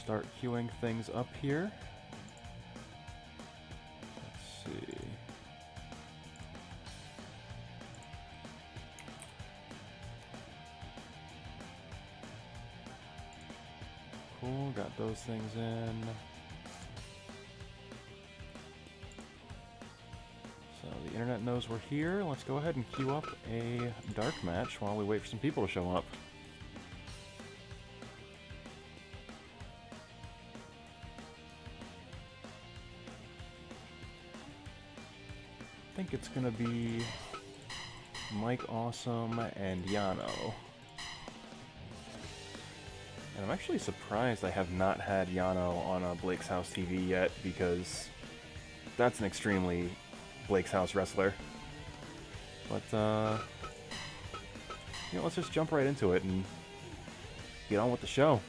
start queuing things up here. Let's see. Cool, got those things in. So the internet knows we're here. Let's go ahead and queue up a dark match while we wait for some people to show up. I think it's gonna be Mike Awesome and Yano. And I'm actually surprised I have not had Yano on a Blake's House TV yet, because that's an extremely Blake's House wrestler. But, you know, let's just jump right into it and get on with the show.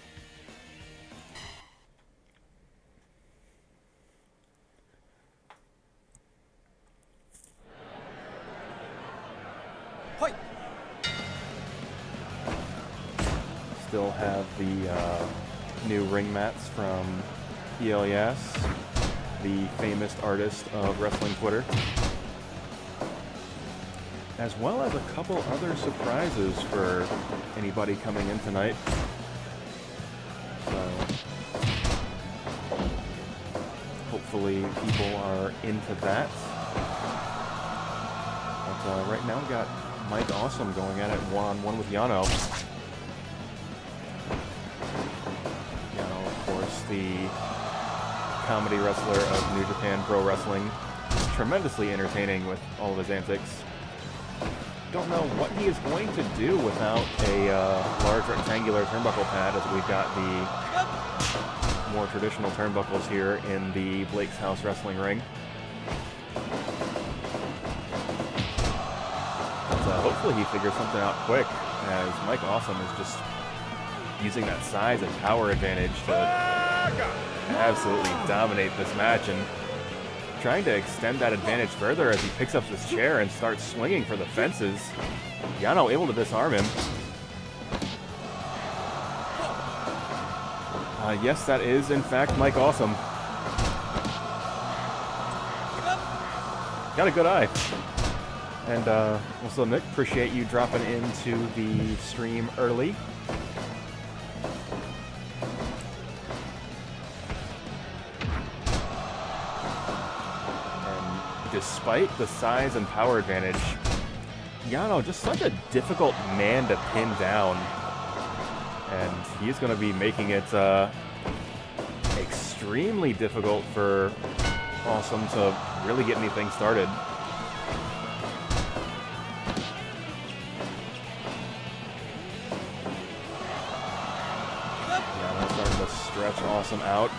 Still have the new ring mats from ELES, the famous artist of wrestling Twitter, as well as a couple other surprises for anybody coming in tonight. So hopefully people are into that. But right now we got Mike Awesome going at it one-on-one with Yano. The comedy wrestler of New Japan Pro Wrestling, tremendously entertaining with all of his antics. Don't know what he is going to do without a large rectangular turnbuckle pad, as we've got the more traditional turnbuckles here in the Blake's House wrestling ring. But hopefully he figures something out quick, as Mike Awesome is just using that size and power advantage to absolutely dominate this match, and trying to extend that advantage further as he picks up this chair and starts swinging for the fences. Yano able to disarm him. Yes, that is in fact Mike Awesome. Got a good eye. And also Nick, appreciate you dropping into the stream early. Despite the size and power advantage, Yano just such a difficult man to pin down, and he's going to be making it extremely difficult for Awesome to really get anything started. Yano starting to stretch Awesome out.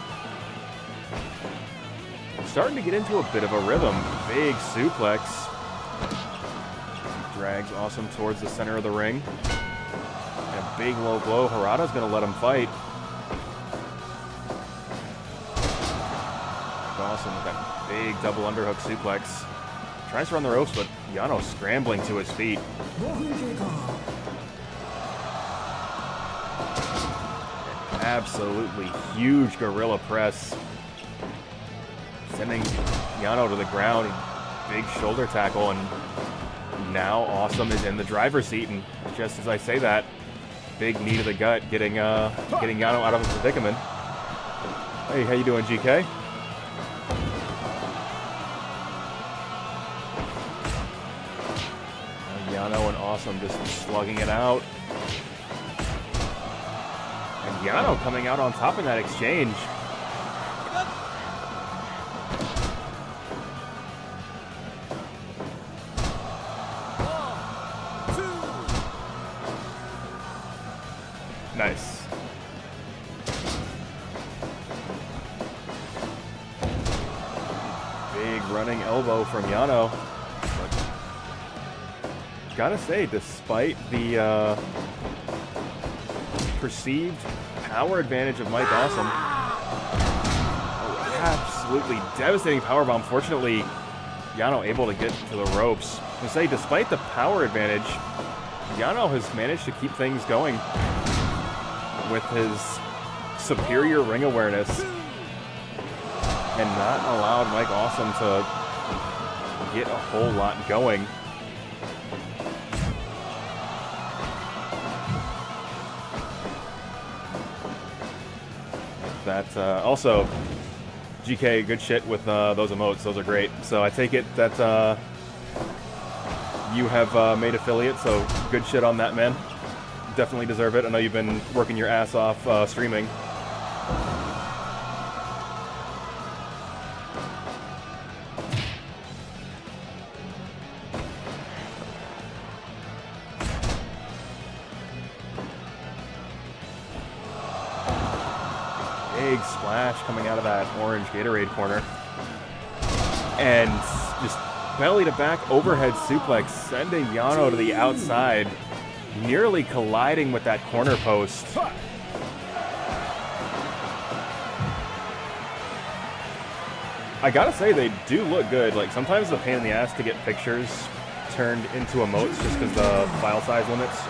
Starting to get into a bit of a rhythm. Big suplex. Drags Awesome towards the center of the ring. And a big low blow. Harada's going to let him fight. Awesome with that big double underhook suplex. Tries to run the ropes, but Yano scrambling to his feet. An absolutely huge gorilla press, sending Yano to the ground. Big shoulder tackle, and now Awesome is in the driver's seat. And just as I say that, big knee to the gut, getting Yano out of a predicament. Hey, how you doing, GK? Yano and Awesome just slugging it out. And Yano coming out on top in that exchange. Nice. Big running elbow from Yano. But gotta say, despite the perceived power advantage of Mike Awesome, absolutely devastating powerbomb. Fortunately, Yano able to get to the ropes. To say, despite the power advantage, Yano has managed to keep things going with his superior ring awareness and not allowed Mike Awesome to get a whole lot going. That also, GK, good shit with those emotes. Those are great. So I take it that you have made affiliate, so good shit on that, man. Definitely deserve it. I know you've been working your ass off streaming. Big splash coming out of that orange Gatorade corner. And just belly to back overhead suplex, sending Yano to the outside, nearly colliding with that corner post. I gotta say, they do look good. Like, sometimes it's a pain in the ass to get pictures turned into emotes just because the file size limits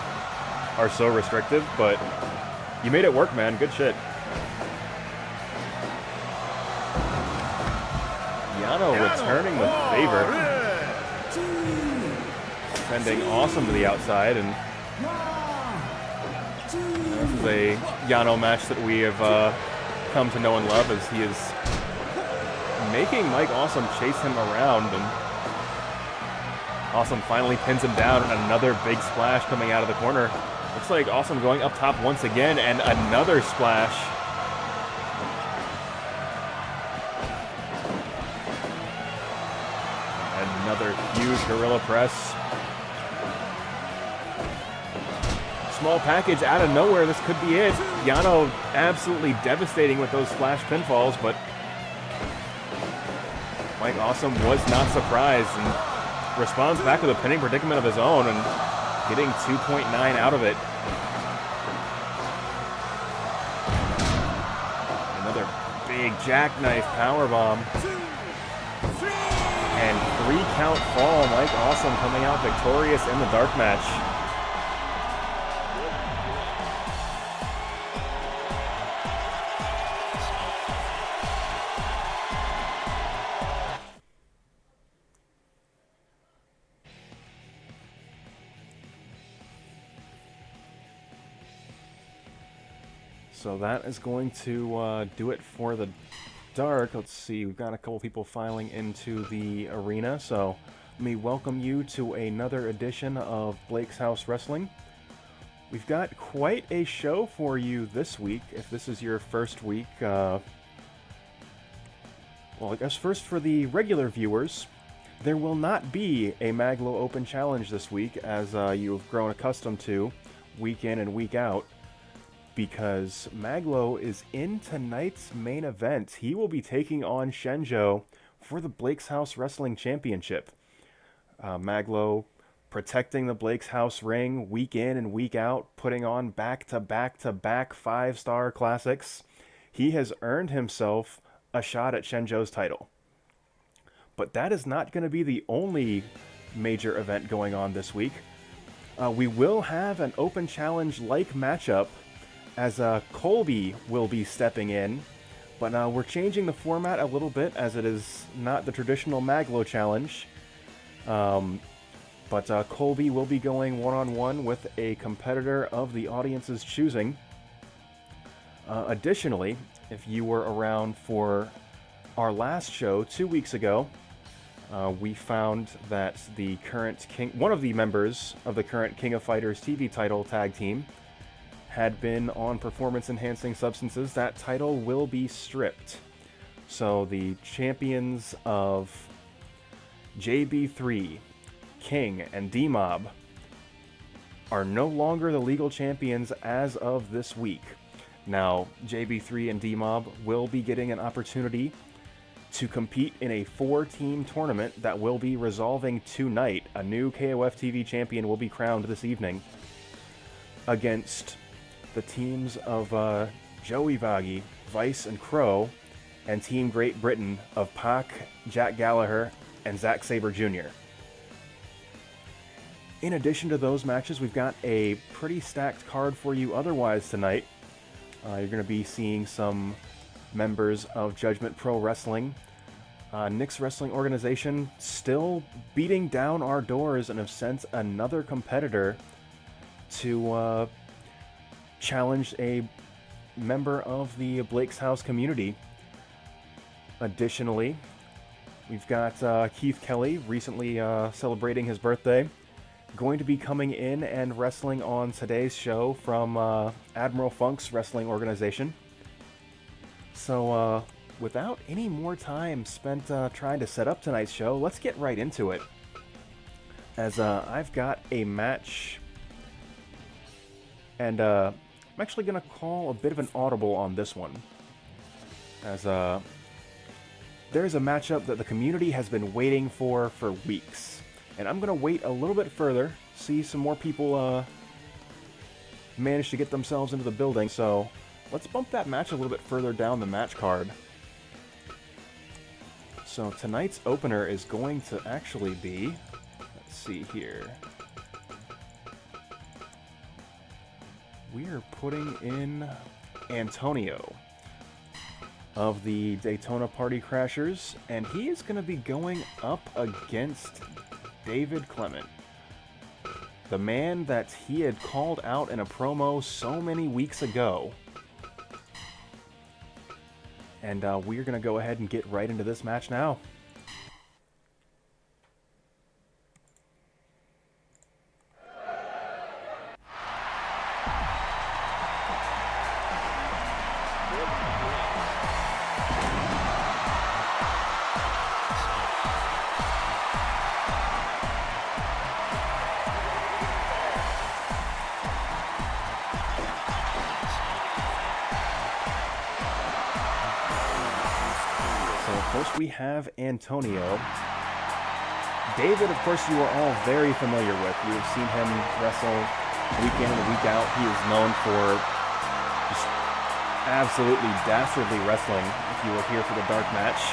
are so restrictive, but you made it work, man. Good shit. Yano returning the favor. Sending Awesome to the outside, and this is a Yano match that we have come to know and love, as he is making Mike Awesome chase him around, and Awesome finally pins him down, and another big splash coming out of the corner. Looks like Awesome going up top once again, and another splash. Another huge gorilla press. Small package out of nowhere. This could be it. Yano absolutely devastating with those flash pinfalls, but Mike Awesome was not surprised and responds back with a pinning predicament of his own and getting 2.9 out of it. Another big jackknife powerbomb. And 3-count fall. Mike Awesome coming out victorious in the dark match. So that is going to do it for the dark. Let's see, we've got a couple people filing into the arena, so let me welcome you to another edition of Blake's House Wrestling. We've got quite a show for you this week. If this is your first week, well, I guess first for the regular viewers, there will not be a Maglo Open Challenge this week, as you've grown accustomed to week in and week out, because Maglo is in tonight's main event. He will be taking on Hsien-Jo for the Blake's House Wrestling Championship. Maglo protecting the Blake's House ring week in and week out, putting on back-to-back-to-back 5-star classics. He has earned himself a shot at Hsien-Jo's title. But that is not going to be the only major event going on this week. We will have an open challenge-like matchup, as COLBY will be stepping in, but we're changing the format a little bit, as it is not the traditional Maglo challenge. But COLBY will be going one-on-one with a competitor of the audience's choosing. Additionally, if you were around for our last show 2 weeks ago, we found that the current one of the members of the current King of Fighters TV title tag team had been on performance-enhancing substances. That title will be stripped. So the champions of JBIII, King, and D-Mob are no longer the legal champions as of this week. Now, JBIII and D-Mob will be getting an opportunity to compete in a 4-team tournament that will be resolving tonight. A new KOF TV champion will be crowned this evening against the teams of Joey Bagi, Vice, and Crow, and Team Great Britain of Pac, Jack Gallaher, and Zack Sabre Jr. In addition to those matches, we've got a pretty stacked card for you otherwise tonight. You're going to be seeing some members of Judgment Pro Wrestling. Nick's Wrestling Organization still beating down our doors and have sent another competitor to challenge a member of the Blake's House community. Additionally, we've got Keith Kelly, recently celebrating his birthday, going to be coming in and wrestling on today's show from Admiral Funk's Wrestling Organization. So, without any more time spent trying to set up tonight's show, let's get right into it. As I've got a match, and I'm actually going to call a bit of an audible on this one. As there's a matchup that the community has been waiting for weeks. And I'm going to wait a little bit further, see some more people manage to get themselves into the building. So let's bump that match a little bit further down the match card. So tonight's opener is going to actually be, let's see here. We are putting in Antonio of the Daytona Party Crashers, and he is going to be going up against David Clement, the man that he had called out in a promo so many weeks ago. And we're going to go ahead and get right into this match now. First we have Antonio. David, of course, you are all very familiar with. You have seen him wrestle week in and week out. He is known for just absolutely dastardly wrestling. If you were here for the dark match,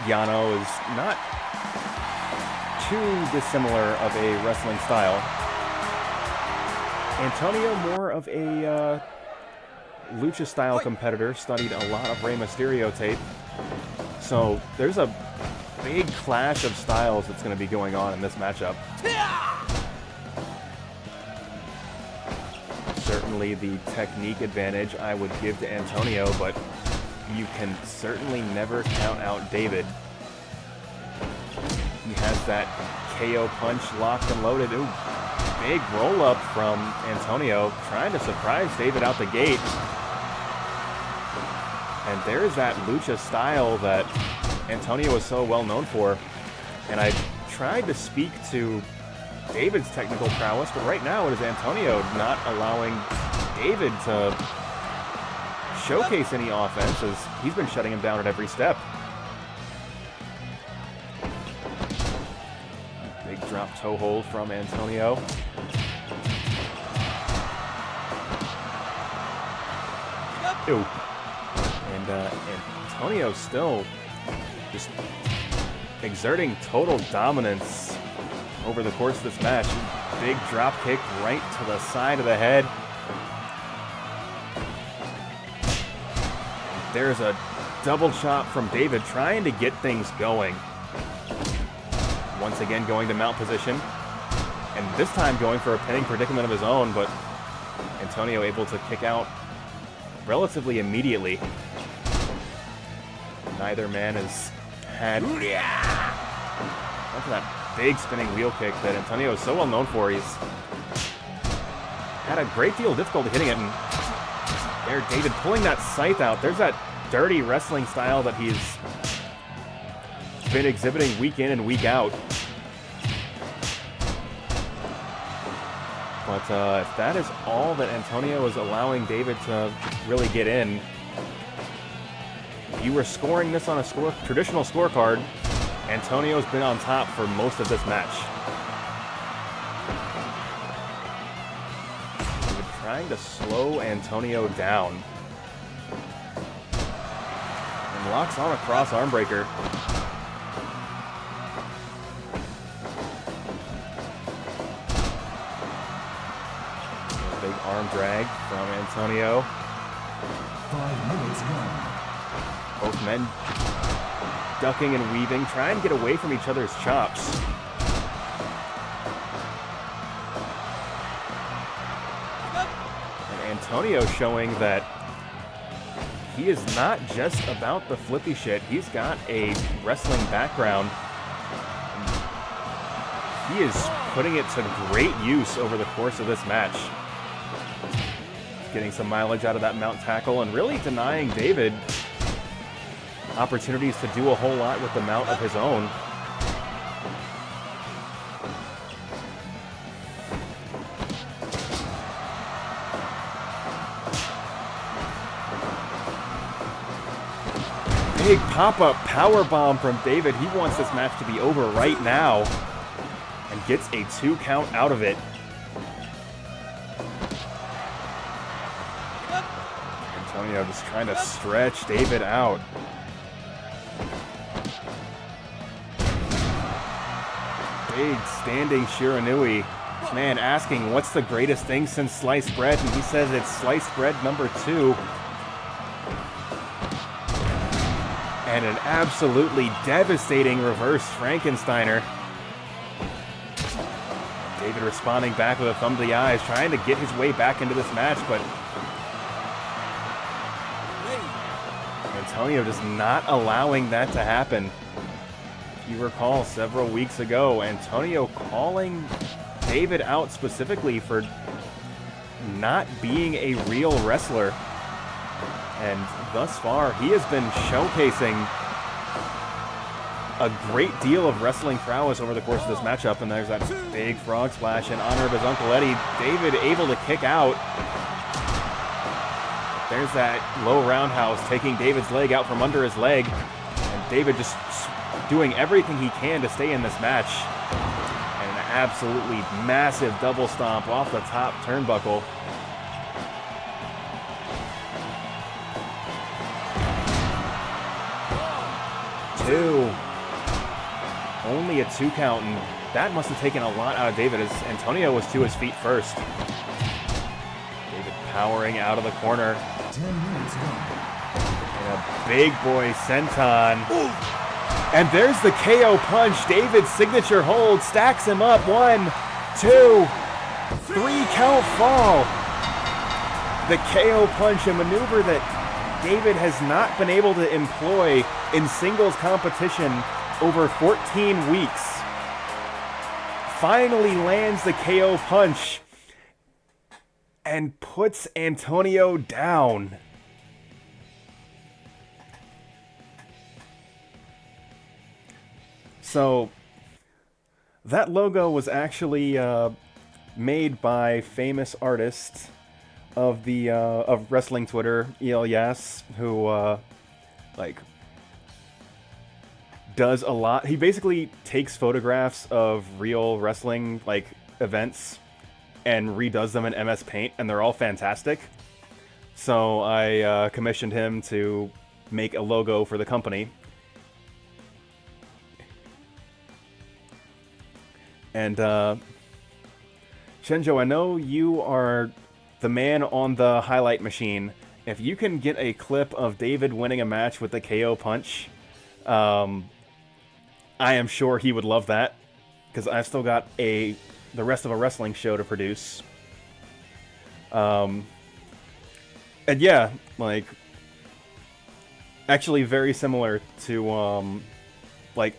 Yano is not too dissimilar of a wrestling style. Antonio, more of a lucha-style competitor, studied a lot of Rey Mysterio tape. So there's a big clash of styles that's going to be going on in this matchup. Certainly the technique advantage I would give to Antonio, but you can certainly never count out David. He has that KO punch locked and loaded. Ooh, big roll-up from Antonio, trying to surprise David out the gate. And there's that lucha style that Antonio is so well known for. And I tried to speak to David's technical prowess, but right now it is Antonio not allowing David to showcase any offense, as he's been shutting him down at every step. Big drop toe hold from Antonio. Ew. And Antonio still just exerting total dominance over the course of this match. Big drop kick right to the side of the head. There's a double chop from David, trying to get things going. Once again going to mount position, and this time going for a pinning predicament of his own, but Antonio able to kick out relatively immediately. Neither man has had that big spinning wheel kick that Antonio is so well known for. He's had a great deal of difficulty hitting it, and there David pulling that scythe out. There's that dirty wrestling style that he's been exhibiting week in and week out. But if that is all that Antonio is allowing David to really get in, if you were scoring this on a traditional scorecard, Antonio's been on top for most of this match. David trying to slow Antonio down. And locks on a cross arm breaker. Big arm drag from Antonio. 5 minutes gone. Both men ducking and weaving, trying to get away from each other's chops. And Antonio showing that he is not just about the flippy shit. He's got a wrestling background. He is putting it to great use over the course of this match. Getting some mileage out of that mount tackle and really denying David opportunities to do a whole lot with the mount of his own. Big pop-up powerbomb from David. He wants this match to be over right now and gets a 2 count out of it. Antonio just trying to stretch David out. Big standing Shiranui. This man asking what's the greatest thing since sliced bread, and he says it's sliced bread number 2. And an absolutely devastating reverse Frankensteiner. David responding back with a thumb to the eyes, trying to get his way back into this match, but Antonio just not allowing that to happen. If you recall, several weeks ago, Antonio calling David out specifically for not being a real wrestler. And thus far, he has been showcasing a great deal of wrestling prowess over the course of this matchup. And there's that big frog splash in honor of his Uncle Eddie. David able to kick out. There's that low roundhouse taking David's leg out from under his leg. And David just doing everything he can to stay in this match. And an absolutely massive double stomp off the top turnbuckle. Only a 2 count, and that must have taken a lot out of David as Antonio was to his feet first. David powering out of the corner. 10 minutes gone. And a big boy senton. And there's the KO punch. David's signature hold stacks him up. 1, 2, 3 count fall. The KO punch, a maneuver that David has not been able to employ in singles competition over 14 weeks. Finally lands the KO punch and puts Antonio down. So that logo was actually made by famous artists of the of wrestling Twitter, El Yas, who does a lot. He basically takes photographs of real wrestling events and redoes them in MS Paint, and they're all fantastic. So I commissioned him to make a logo for the company. And Hsien-Jo, I know you are the man on the highlight machine. If you can get a clip of David winning a match with the KO punch, I am sure he would love that, because I've still got the rest of a wrestling show to produce. And yeah, actually very similar to, a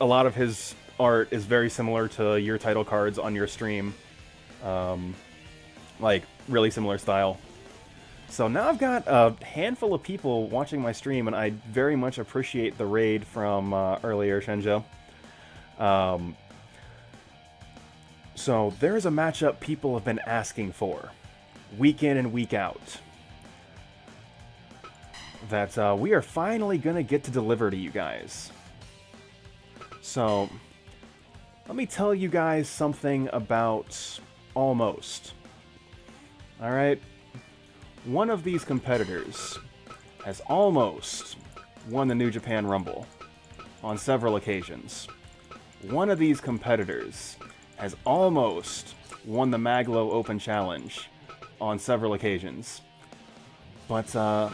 lot of his art is very similar to your title cards on your stream. Really similar style. So now I've got a handful of people watching my stream, and I very much appreciate the raid from earlier, Hsien-Jo. So there's a matchup people have been asking for, week in and week out, that we are finally going to get to deliver to you guys. So let me tell you guys something about Almost. Alright? One of these competitors has almost won the New Japan Rumble on several occasions. One of these competitors has almost won the Maglo Open Challenge on several occasions. But,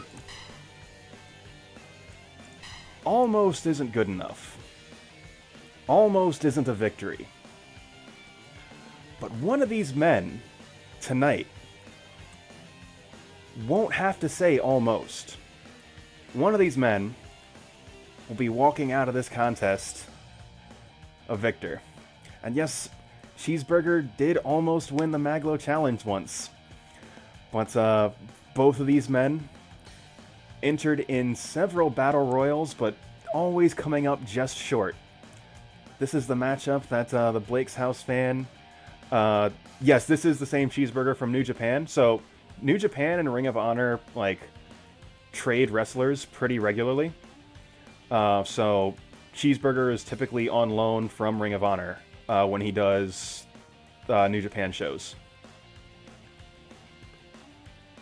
almost isn't good enough. Almost isn't a victory. But one of these men, tonight, won't have to say almost. One of these men will be walking out of this contest a victor. And yes, Cheeseburger did almost win the Maglo Challenge once. But both of these men entered in several battle royals, but always coming up just short. This is the matchup that the Blake's House fan... yes, this is the same Cheeseburger from New Japan. So, New Japan and Ring of Honor, like, trade wrestlers pretty regularly. So, Cheeseburger is typically on loan from Ring of Honor when he does New Japan shows.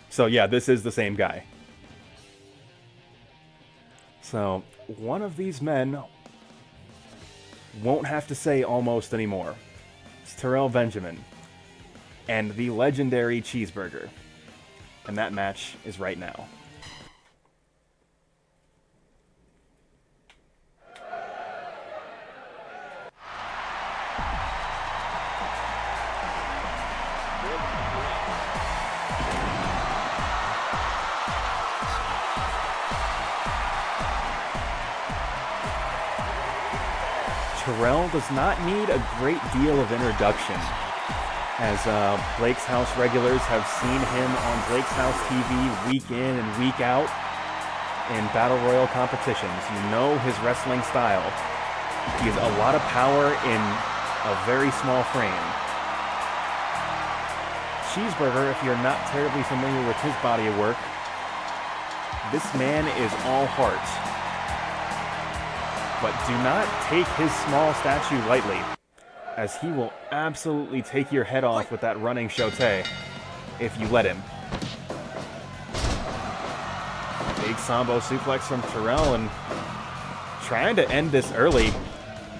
So, yeah, this is the same guy. So, one of these men won't have to say almost anymore. It's Terrell Benjamin and the legendary Cheeseburger. And that match is right now. Terrell does not need a great deal of introduction, as Blake's House regulars have seen him on Blake's House TV week in and week out in Battle Royal competitions. You know his wrestling style. He has a lot of power in a very small frame. Cheeseburger, if you're not terribly familiar with his body of work, this man is all heart. But do not take his small statue lightly, as he will absolutely take your head off with that running shote if you let him. Big Sambo suplex from Terrell, and trying to end this early.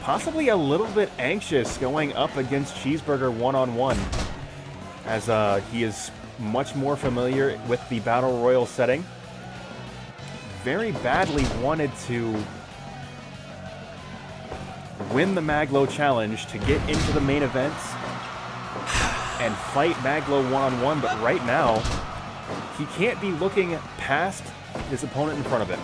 Possibly a little bit anxious going up against Cheeseburger one-on-one, as he is much more familiar with the Battle Royal setting. Very badly wanted to win the Maglo Challenge to get into the main events and fight Maglo one-on-one, but right now, he can't be looking past his opponent in front of him.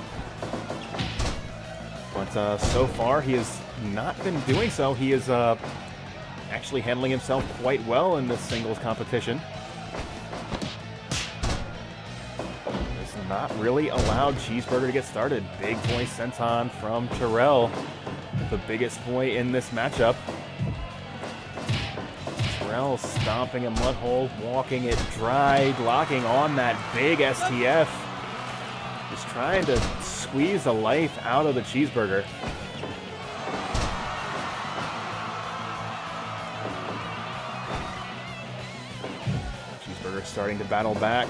But so far, he has not been doing so. He is actually handling himself quite well in this singles competition. It's not really allowed Cheeseburger to get started. Big boy senton from Terrell. The biggest boy in this matchup. Terrell stomping a mud hole, walking it dry, locking on that big STF. Just trying to squeeze the life out of the Cheeseburger. Cheeseburger starting to battle back.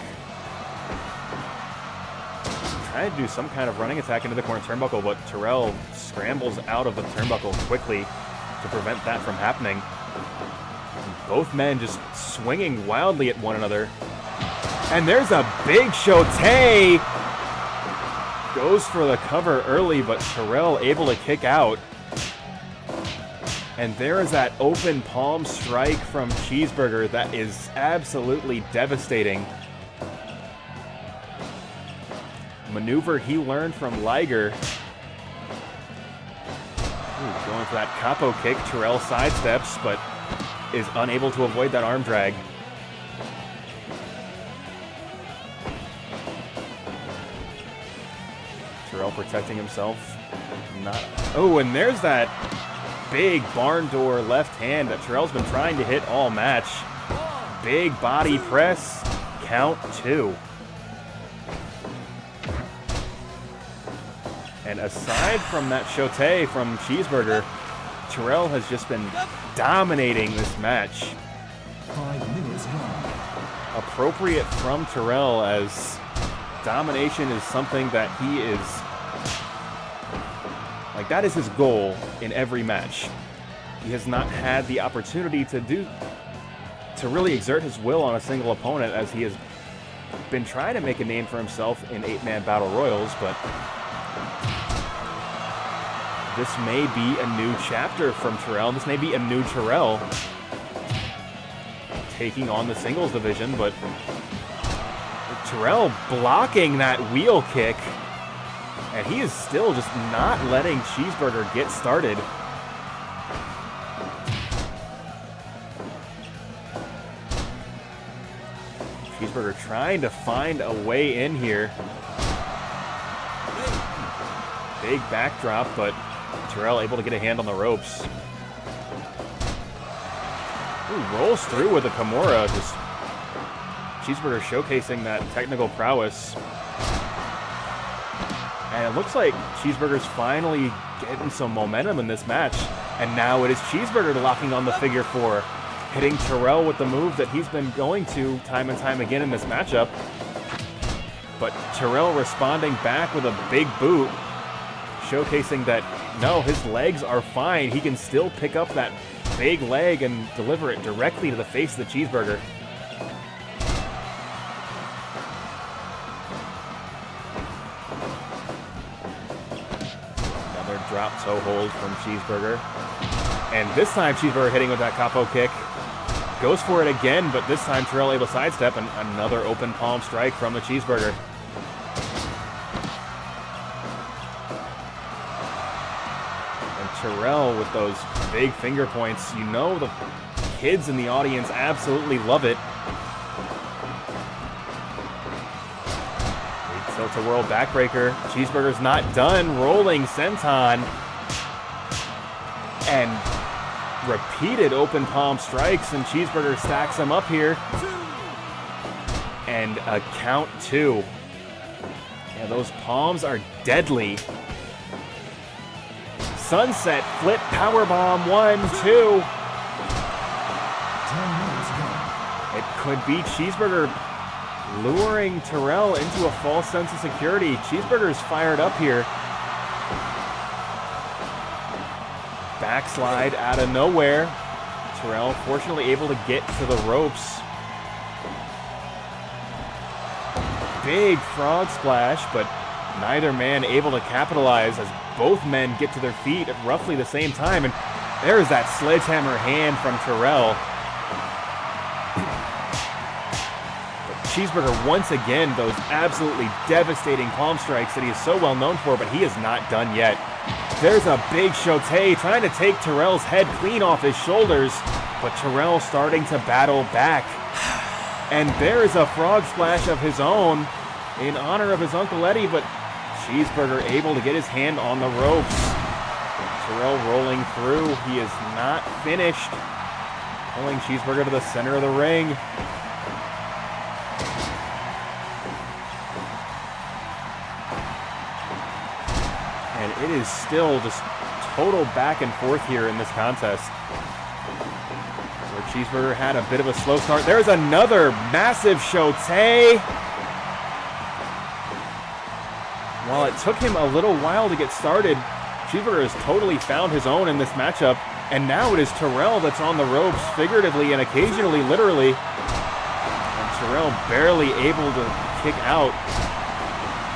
Trying to do some kind of running attack into the corner turnbuckle, but Terrell scrambles out of the turnbuckle quickly to prevent that from happening. Both men just swinging wildly at one another. And there's a big shote. Goes for the cover early, but Terrell able to kick out. And there is that open palm strike from Cheeseburger that is absolutely devastating. Maneuver he learned from Liger. Going for that capo kick. Terrell sidesteps, but is unable to avoid that arm drag. Terrell protecting himself. Oh, and there's that big barn door left hand that Terrell's been trying to hit all match. Big body press. Count 2. And aside from that shote from Cheeseburger, Terrell has just been dominating this match. 5 minutes gone. Appropriate from Terrell, as domination is something that he is... like, that is his goal in every match. He has not had the opportunity to really exert his will on a single opponent, as he has been trying to make a name for himself in 8-man battle royals, but this may be a new chapter from Terrell. This may be a new Terrell taking on the singles division, but Terrell blocking that wheel kick, and he is still just not letting Cheeseburger get started. Cheeseburger trying to find a way in here. Big backdrop, but Terrell able to get a hand on the ropes. Ooh, rolls through with a Kimura. Just Cheeseburger showcasing that technical prowess. And it looks like Cheeseburger's finally getting some momentum in this match. And now it is Cheeseburger locking on the figure 4. Hitting Terrell with the move that he's been going to time and time again in this matchup. But Terrell responding back with a big boot, showcasing that, no, his legs are fine. He can still pick up that big leg and deliver it directly to the face of the Cheeseburger. Another drop toe hold from Cheeseburger. And this time Cheeseburger hitting with that capo kick. Goes for it again, but this time Terrell able to sidestep, and another open palm strike from the Cheeseburger. And Terrell with those big finger points, you know the kids in the audience absolutely love it. Big tilt-a-whirl backbreaker. Cheeseburger's not done. Rolling senton. And repeated open palm strikes, and Cheeseburger stacks him up here. And a count 2. Yeah, those palms are deadly. Sunset flip powerbomb 1, 2. 10 minutes gone. It could be Cheeseburger luring Terrell into a false sense of security. Cheeseburger's fired up here. Backslide out of nowhere. Terrell fortunately able to get to the ropes. Big frog splash, but neither man able to capitalize as both men get to their feet at roughly the same time. And there's that sledgehammer hand from Terrell. But Cheeseburger once again, those absolutely devastating palm strikes that he is so well known for, but he is not done yet. There's a big shote trying to take Terrell's head clean off his shoulders, but Terrell starting to battle back. And there's a frog splash of his own in honor of his Uncle Eddie, but Cheeseburger able to get his hand on the ropes. Terrell rolling through. He is not finished. Pulling Cheeseburger to the center of the ring. And it is still just total back and forth here in this contest. Where Cheeseburger had a bit of a slow start. There's another massive shote. While it took him a little while to get started, Cheeseburger has totally found his own in this matchup. And now it is Terrell that's on the ropes, figuratively and occasionally literally. And Terrell barely able to kick out.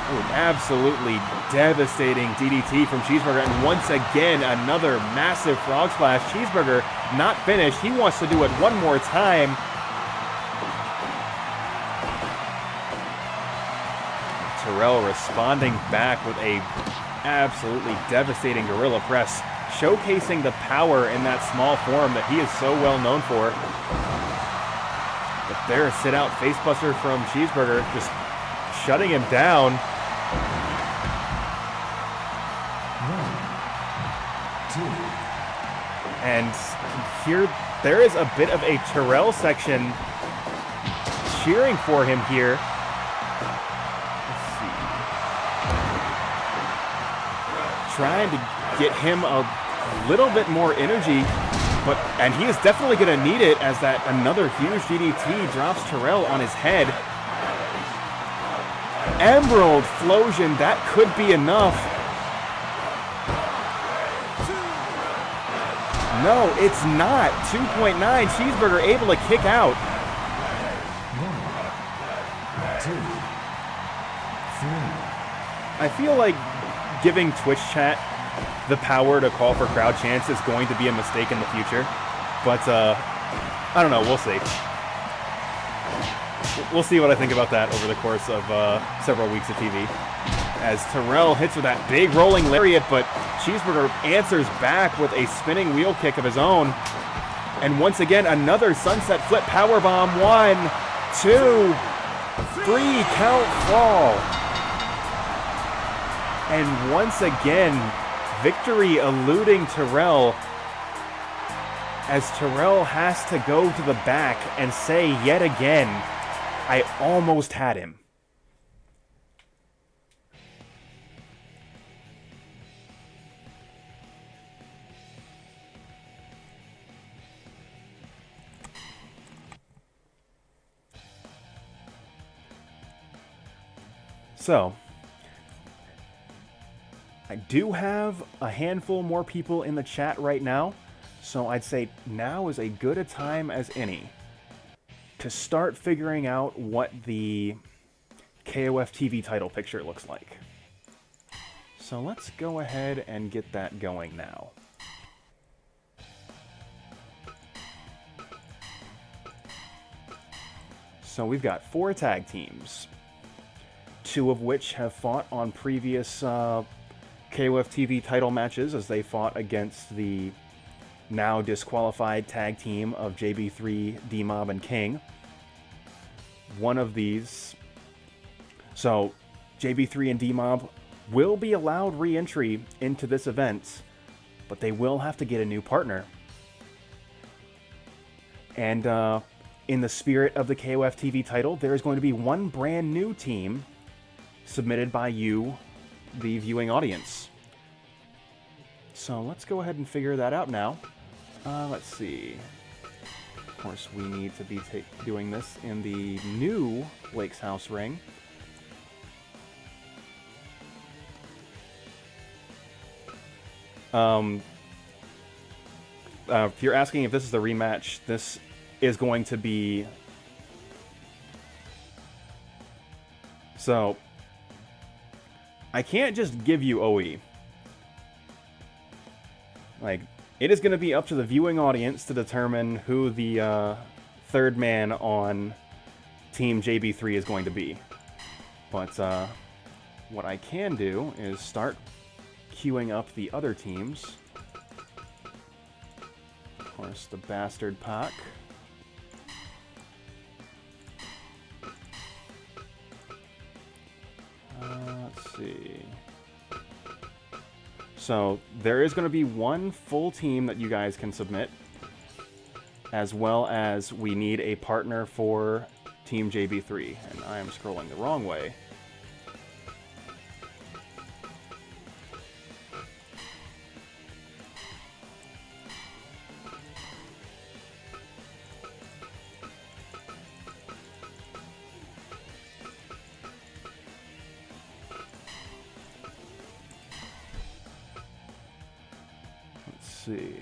Ooh, an absolutely devastating DDT from Cheeseburger, and once again another massive frog splash. Cheeseburger not finished. He wants to do it one more time. Terrell responding back with a absolutely devastating gorilla press, showcasing the power in that small form that he is so well known for. But there, a sit-out facebuster from Cheeseburger, just shutting him down. 1, 2. And here, there is a bit of a Terrell section cheering for him here. Let's see. Trying to get him a little bit more energy, and he is definitely going to need it as that another huge DDT drops Terrell on his head. Emerald Flosion, that could be enough. No, it's not. 2.9. Cheeseburger able to kick out. 1, 2. I feel like giving Twitch chat the power to call for crowd chants is going to be a mistake in the future. But, I don't know. We'll see. We'll see what I think about that over the course of several weeks of TV. As Terrell hits with that big rolling lariat, but Cheeseburger answers back with a spinning wheel kick of his own. And once again, another sunset flip powerbomb. 1, 2, 3, count fall. And once again, victory eluding Terrell, as Terrell has to go to the back and say yet again, I almost had him. So, I do have a handful more people in the chat right now, so I'd say now is as good a time as any to start figuring out what the KOF TV title picture looks like. So let's go ahead and get that going now. So we've got 4 tag teams, 2 of which have fought on previous KOF TV title matches as they fought against the now disqualified tag team of JB3, D-Mob, and King. One of these... So, JB3 and D-Mob will be allowed re-entry into this event, but they will have to get a new partner. And in the spirit of the KOF TV title, there is going to be one brand new team submitted by you, the viewing audience. So let's go ahead and figure that out now. Let's see. Of course, we need to be doing this in the new Blake's House ring. If you're asking if this is the rematch, this is going to be... So, I can't just give you OE. Like, it is going to be up to the viewing audience to determine who the third man on Team JB3 is going to be. But what I can do is start queuing up the other teams. Of course, the Bastard Pac. Let's see. So, there is going to be one full team that you guys can submit, as well as we need a partner for Team JB3. And I am scrolling the wrong way. See.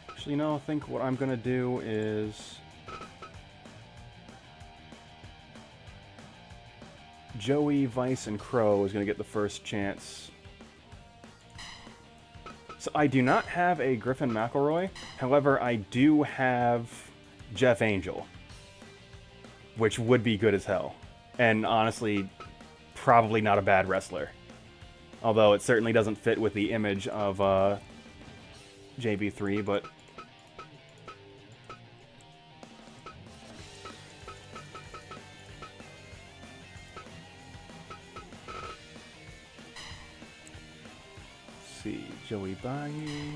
Actually, no, I think what I'm going to do is Joey, Vice, and Crow is going to get the first chance. So I do not have a Griffin McElroy. However, I do have Jeff Angel, which would be good as hell. And honestly, probably not a bad wrestler. Although it certainly doesn't fit with the image of JB3, but... Let's see, Joey Bagi...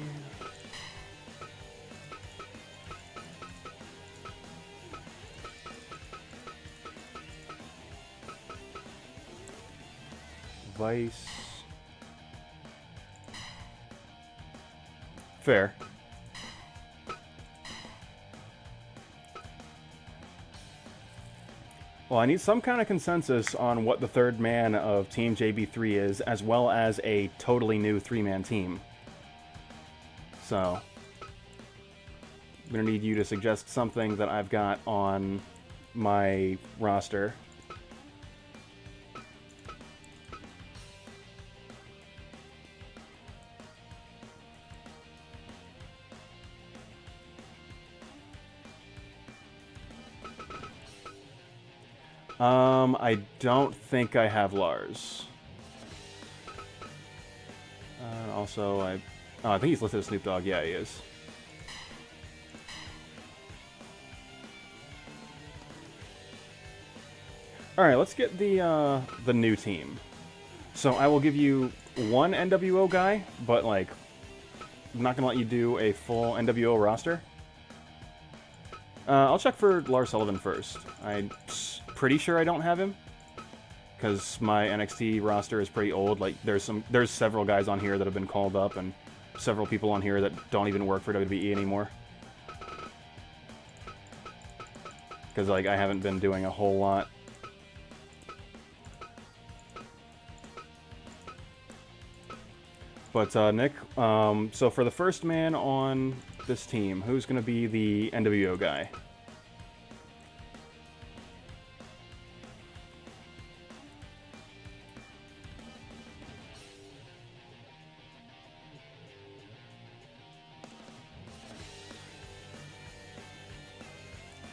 Vice. Fair. Well, I need some kind of consensus on what the third man of Team JB3 is, as well as a totally new 3-man team. So, going to need you to suggest something that I've got on my roster. I don't think I have Lars. Also, I think he's listed as Snoop Dogg. Yeah, he is. All right, let's get the new team. So I will give you one NWO guy, but like, I'm not gonna let you do a full NWO roster. I'll check for Lars Sullivan first. I'm pretty sure I don't have him, because my NXT roster is pretty old. Like, there's several guys on here that have been called up, and several people on here that don't even work for WWE anymore. Because like I haven't been doing a whole lot. But Nick, so for the first man on this team, who's going to be the NWO guy?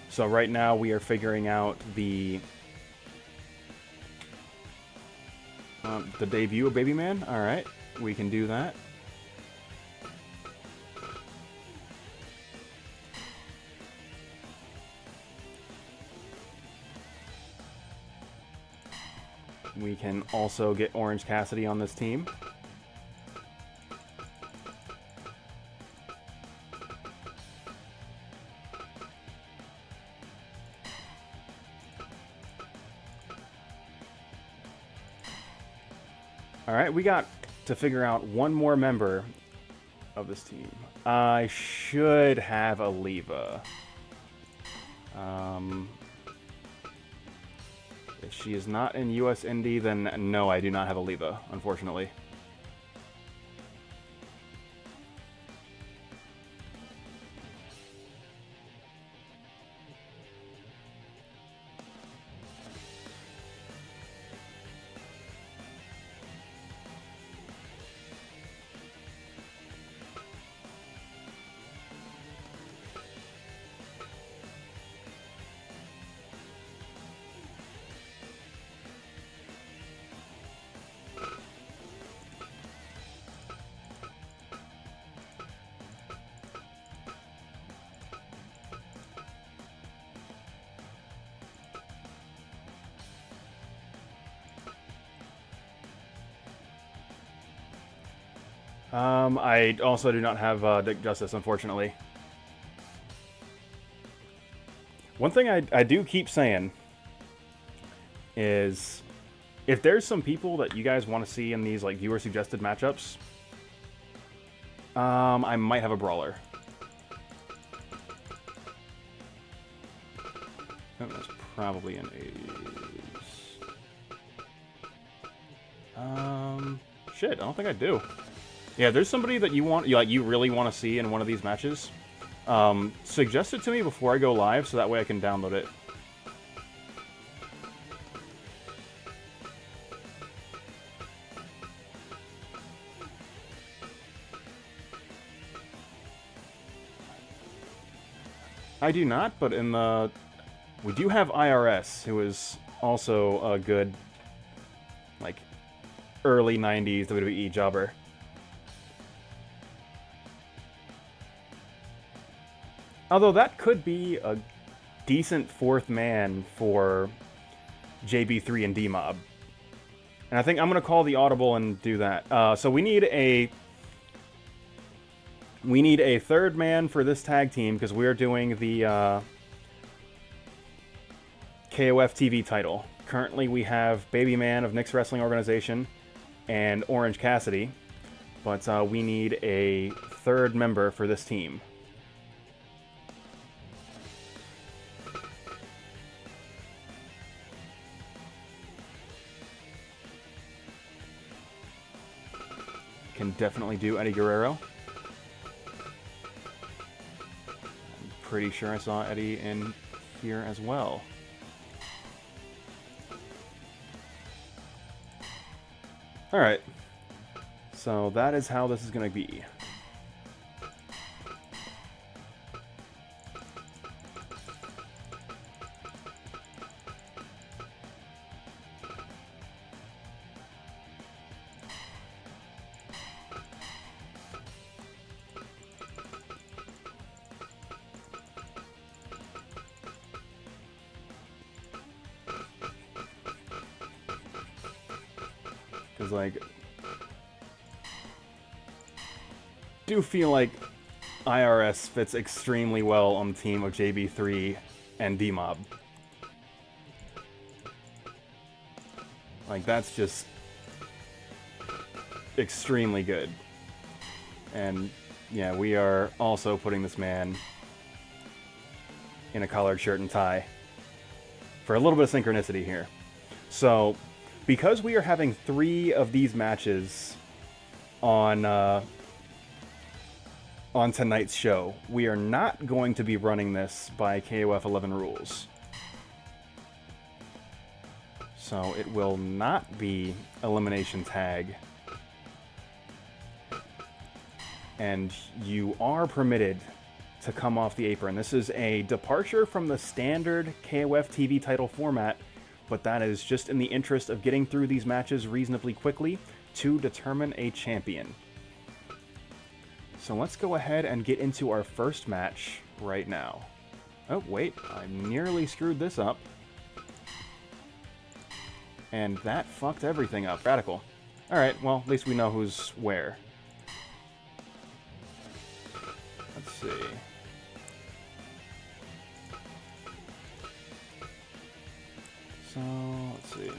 So right now we are figuring out the debut of Babyman. All right, we can do that. We can also get Orange Cassidy on this team. Alright, we got to figure out one more member of this team. I should have a Leva. If she is not in US Indie, then no, I do not have a Leva, unfortunately. I also do not have Dick Justice, unfortunately. One thing I do keep saying is, if there's some people that you guys want to see in these like viewer-suggested matchups, I might have a brawler. Oh, that's probably an A's. Shit, I don't think I do. Yeah, there's somebody that you really want to see in one of these matches. Suggest it to me before I go live, so that way I can download it. I do not, but we do have IRS, who is also a good, like, early 90s WWE jobber. Although that could be a decent fourth man for JBIII and D-Mob. And I think I'm going to call the audible and do that. So we need a third man for this tag team, because we're doing the KOF TV title. Currently we have Babyman of Nick's Wrestling Organization and Orange Cassidy. But we need a third member for this team. Can definitely do Eddie Guerrero. pretty sure I saw Eddie in here as well. Alright. So that is how this is going to be. Because, like, do feel like IRS fits extremely well on the team of JB3 and D-Mob. Like, that's just extremely good. And, yeah, we are also putting this man in a collared shirt and tie for a little bit of synchronicity here. So, because we are having 3 of these matches on tonight's show, we are not going to be running this by KOF 11 rules. So it will not be elimination tag. And you are permitted to come off the apron. This is a departure from the standard KOF TV title format, but that is just in the interest of getting through these matches reasonably quickly to determine a champion. So let's go ahead and get into our first match right now. Oh, wait, I nearly screwed this up. And that fucked everything up. Radical. Alright, well, at least we know who's where. Let's see. So, let's see.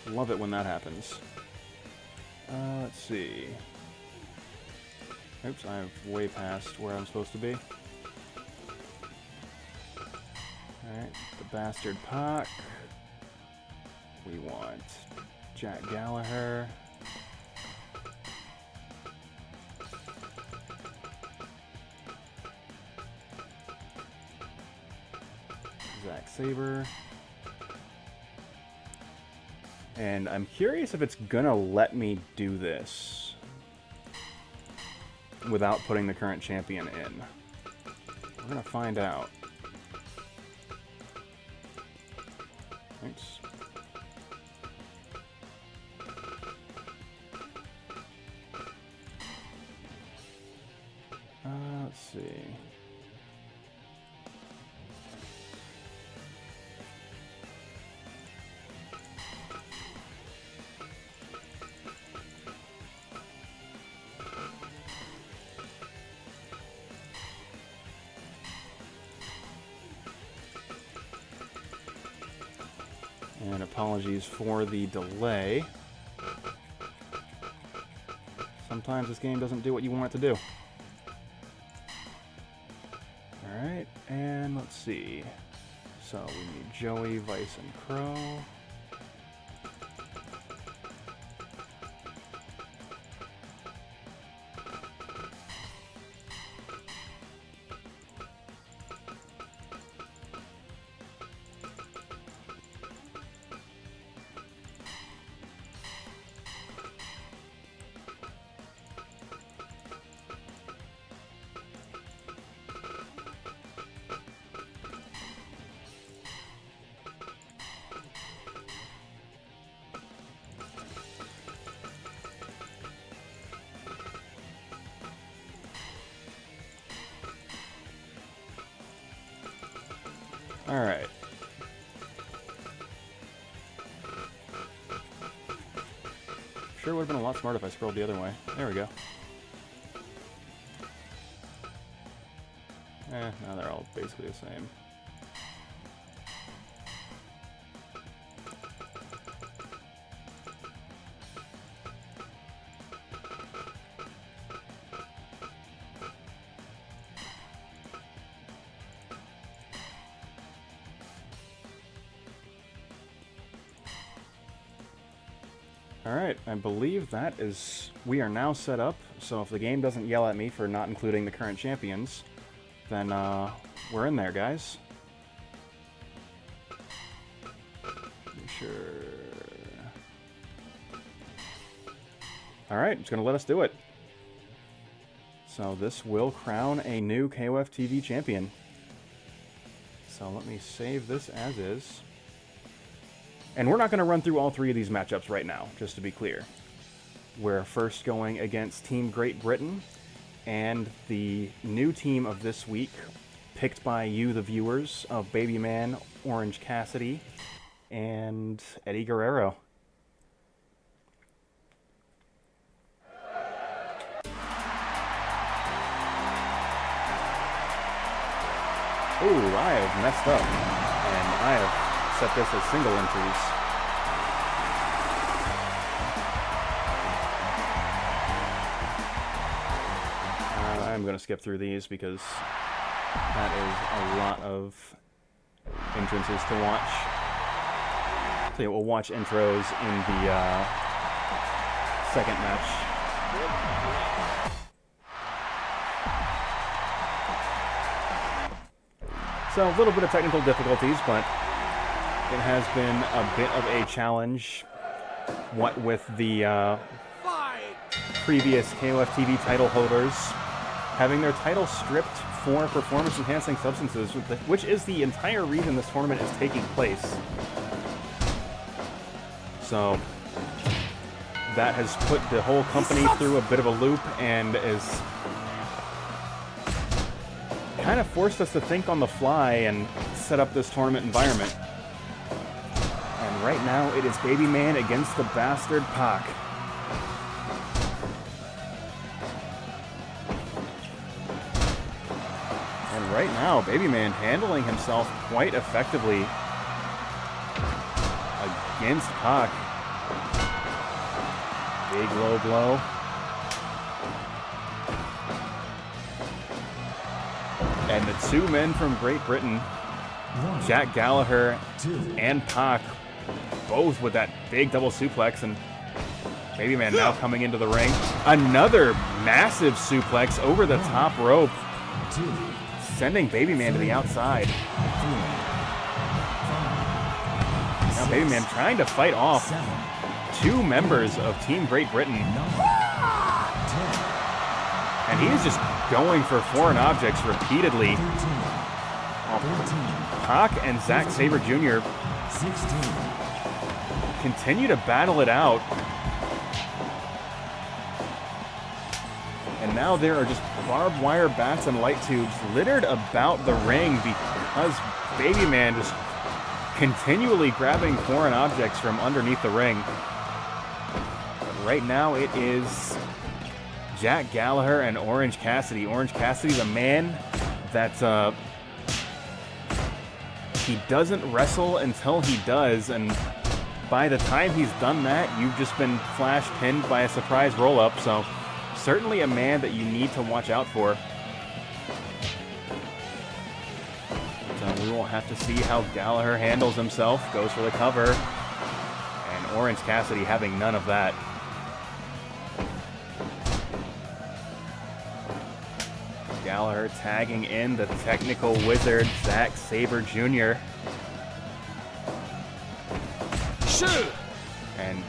Love it when that happens. Let's see. Oops, I'm way past where I'm supposed to be. Alright, the Bastard Pac. We want Jack Gallaher. Zack Sabre. And I'm curious if it's gonna let me do this without putting the current champion in. We're gonna find out. Oops. Let's see. And apologies for the delay. Sometimes this game doesn't do what you want it to do. Alright, and let's see. So we need Joey, Vice, and Crow. Alright. Sure would have been a lot smarter if I scrolled the other way. There we go. Now they're all basically the same. Alright, I believe that is... we are now set up, so if the game doesn't yell at me for not including the current champions, then we're in there, guys. Sure. All right, it's going to let us do it. So this will crown a new KOF TV champion. So let me save this as is. And we're not going to run through all 3 of these matchups right now, just to be clear. We're first going against Team Great Britain and the new team of this week, picked by you, the viewers, of Babyman, Orange Cassidy, and Eddie Guerrero. Ooh, I have messed up, and I have set this as single entries. I'm going to skip through these because that is a lot of entrances to watch. So yeah, we'll watch intros in the second match. So a little bit of technical difficulties, but it has been a bit of a challenge. What with the previous KOF TV title holders having their title stripped for performance-enhancing substances, which is the entire reason this tournament is taking place. So that has put the whole company through a bit of a loop and is kind of forced us to think on the fly and set up this tournament environment. And right now it is Babyman against the bastard Pac. And right now Babyman handling himself quite effectively against Pac. Big low blow. And the 2 men from Great Britain, Jack Gallaher and Pac, both with that big double suplex, and Babyman now coming into the ring. Another massive suplex over the top rope, sending Babyman to the outside. Now Babyman trying to fight off 2 members of Team Great Britain. And he is just going for foreign objects repeatedly. Pac and Zack Sabre Jr. continue to battle it out. And now there are just barbed wire bats and light tubes littered about the ring because Babyman just continually grabbing foreign objects from underneath the ring. But right now it is Jack Gallaher and Orange Cassidy. Orange Cassidy, the man that he doesn't wrestle until he does, and by the time he's done that, you've just been flash pinned by a surprise roll-up, so certainly a man that you need to watch out for. So we will have to see how Gallaher handles himself, goes for the cover, and Orange Cassidy having none of that. Gallaher tagging in the technical wizard, Zack Sabre Jr. Shoot! And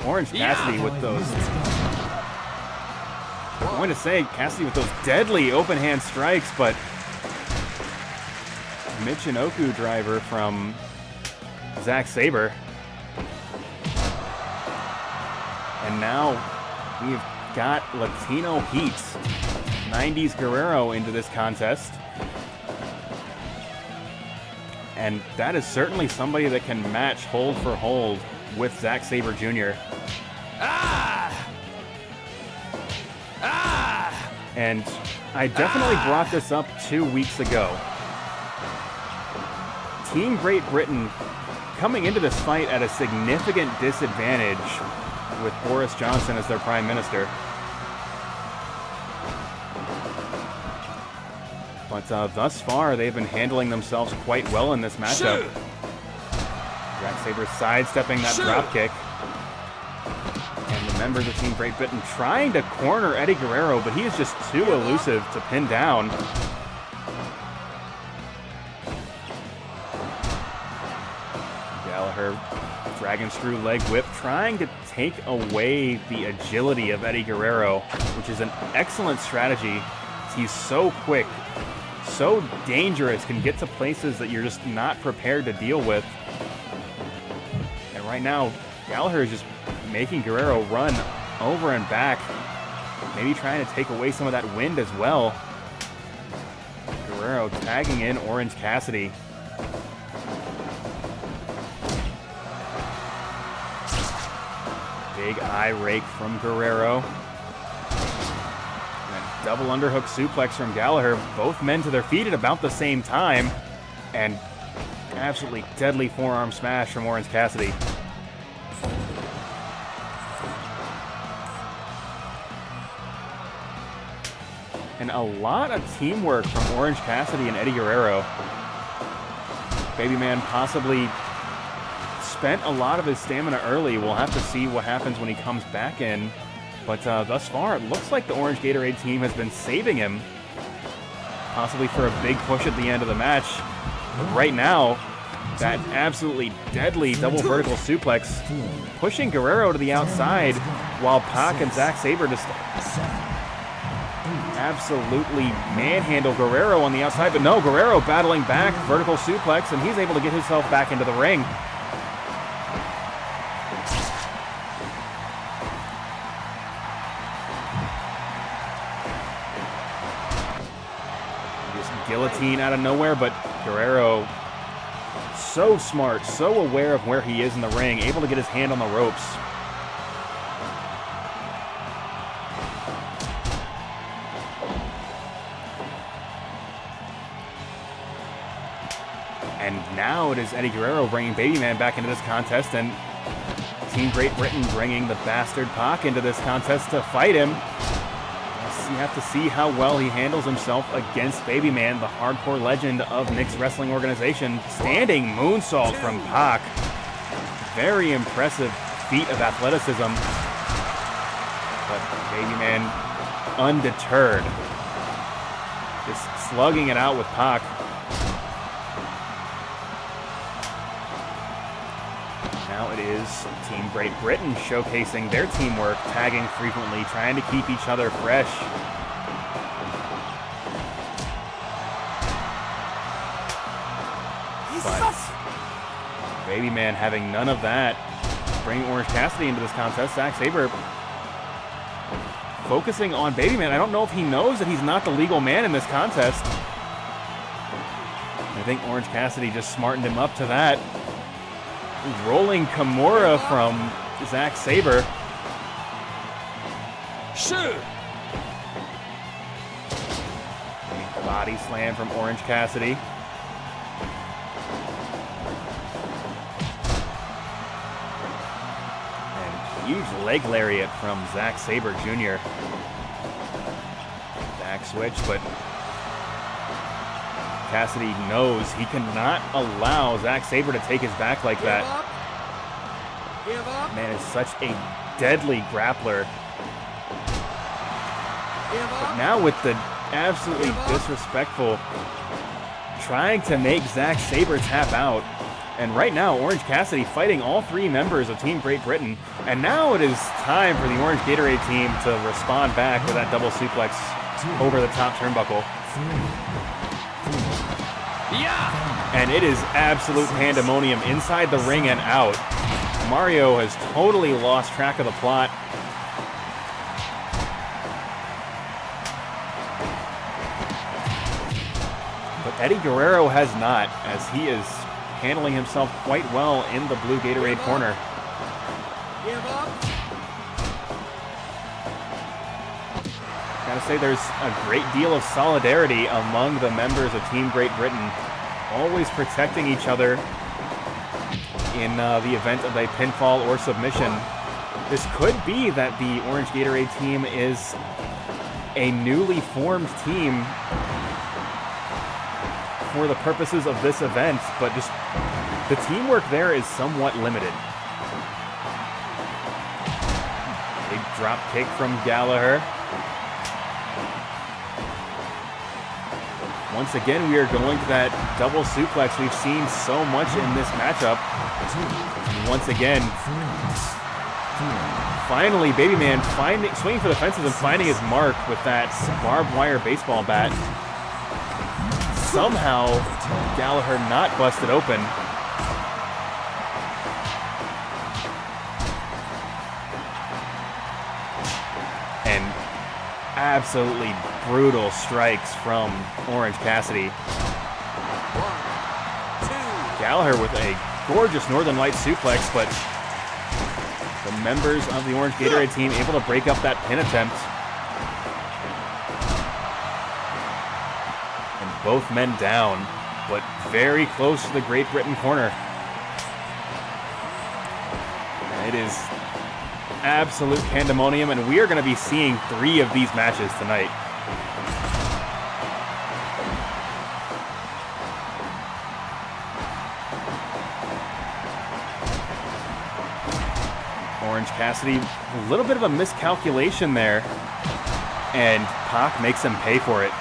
Orange Cassidy with those... I'm going to say Cassidy with those deadly open hand strikes, but Michinoku driver from Zack Sabre. And now we've got Latino Heat, 90s Guerrero into this contest. And that is certainly somebody that can match hold for hold with Zack Sabre Jr. And I definitely brought this up 2 weeks ago. Team Great Britain coming into this fight at a significant disadvantage with Boris Johnson as their Prime Minister. But thus far, they've been handling themselves quite well in this matchup. Zack Sabre sidestepping that dropkick. And the members of Team Great Britain trying to corner Eddie Guerrero, but he is just too elusive to pin down. Gallaher, dragon screw leg whip, trying to take away the agility of Eddie Guerrero, which is an excellent strategy. He's so quick, so dangerous, can get to places that you're just not prepared to deal with. And right now, Gallaher is just making Guerrero run over and back, maybe trying to take away some of that wind as well. Guerrero tagging in Orange Cassidy. Big eye rake from Guerrero. And a double underhook suplex from Gallaher. Both men to their feet at about the same time. And absolutely deadly forearm smash from Orange Cassidy. And a lot of teamwork from Orange Cassidy and Eddie Guerrero. Babyman possibly spent a lot of his stamina early. We'll have to see what happens when he comes back in. But thus far, it looks like the Orange Gatorade team has been saving him, possibly for a big push at the end of the match. But right now, that absolutely deadly double vertical suplex, pushing Guerrero to the outside, while Pac and Zack Sabre just absolutely manhandle Guerrero on the outside. But no, Guerrero battling back, vertical suplex, and he's able to get himself back into the ring. Guillotine out of nowhere, but Guerrero so smart, so aware of where he is in the ring, able to get his hand on the ropes. And now it is Eddie Guerrero bringing Babyman back into this contest, and Team Great Britain bringing the bastard Pac into this contest to fight him. You have to see how well he handles himself against Babyman, the hardcore legend of Nick's wrestling organization. Standing moonsault from Pac. Very impressive feat of athleticism. But Babyman undeterred. Just slugging it out with Pac. Now it is Team Great Britain showcasing their teamwork, tagging frequently, trying to keep each other fresh. But Babyman having none of that. Bringing Orange Cassidy into this contest. Zack Sabre focusing on Babyman. I don't know if he knows that he's not the legal man in this contest. I think Orange Cassidy just smartened him up to that. Rolling Kimura from Zack Sabre. Shoot! Body slam from Orange Cassidy. And huge leg lariat from Zack Sabre Jr. Back switch, but Cassidy knows he cannot allow Zack Sabre to take his back like that. Man is such a deadly grappler. But now with the absolutely disrespectful, trying to make Zack Sabre tap out. And right now, Orange Cassidy fighting all three members of Team Great Britain. And now it is time for the Orange Gatorade team to respond back with that double suplex over the top turnbuckle. Yeah! And it is absolute pandemonium inside the ring and out. Mario has totally lost track of the plot. But Eddie Guerrero has not, as he is handling himself quite well in the blue Gatorade corner. Give up! Gotta say, there's a great deal of solidarity among the members of Team Great Britain, always protecting each other in the event of a pinfall or submission. This could be that the Orange Gatorade team is a newly formed team for the purposes of this event, but just the teamwork there is somewhat limited. Big drop kick from Gallaher. Once again, we are going to that double suplex we've seen so much in this matchup. And once again, finally, Babyman swinging for the fences and finding his mark with that barbed wire baseball bat. Somehow, Gallaher not busted open. And absolutely brutal strikes from Orange Cassidy. Gallaher with a gorgeous Northern Light suplex, but the members of the Orange Gatorade team able to break up that pin attempt. And both men down, but very close to the Great Britain corner. It is absolute pandemonium, and we are going to be seeing 3 of these matches tonight. Orange Cassidy, a little bit of a miscalculation there, and Pac makes him pay for it.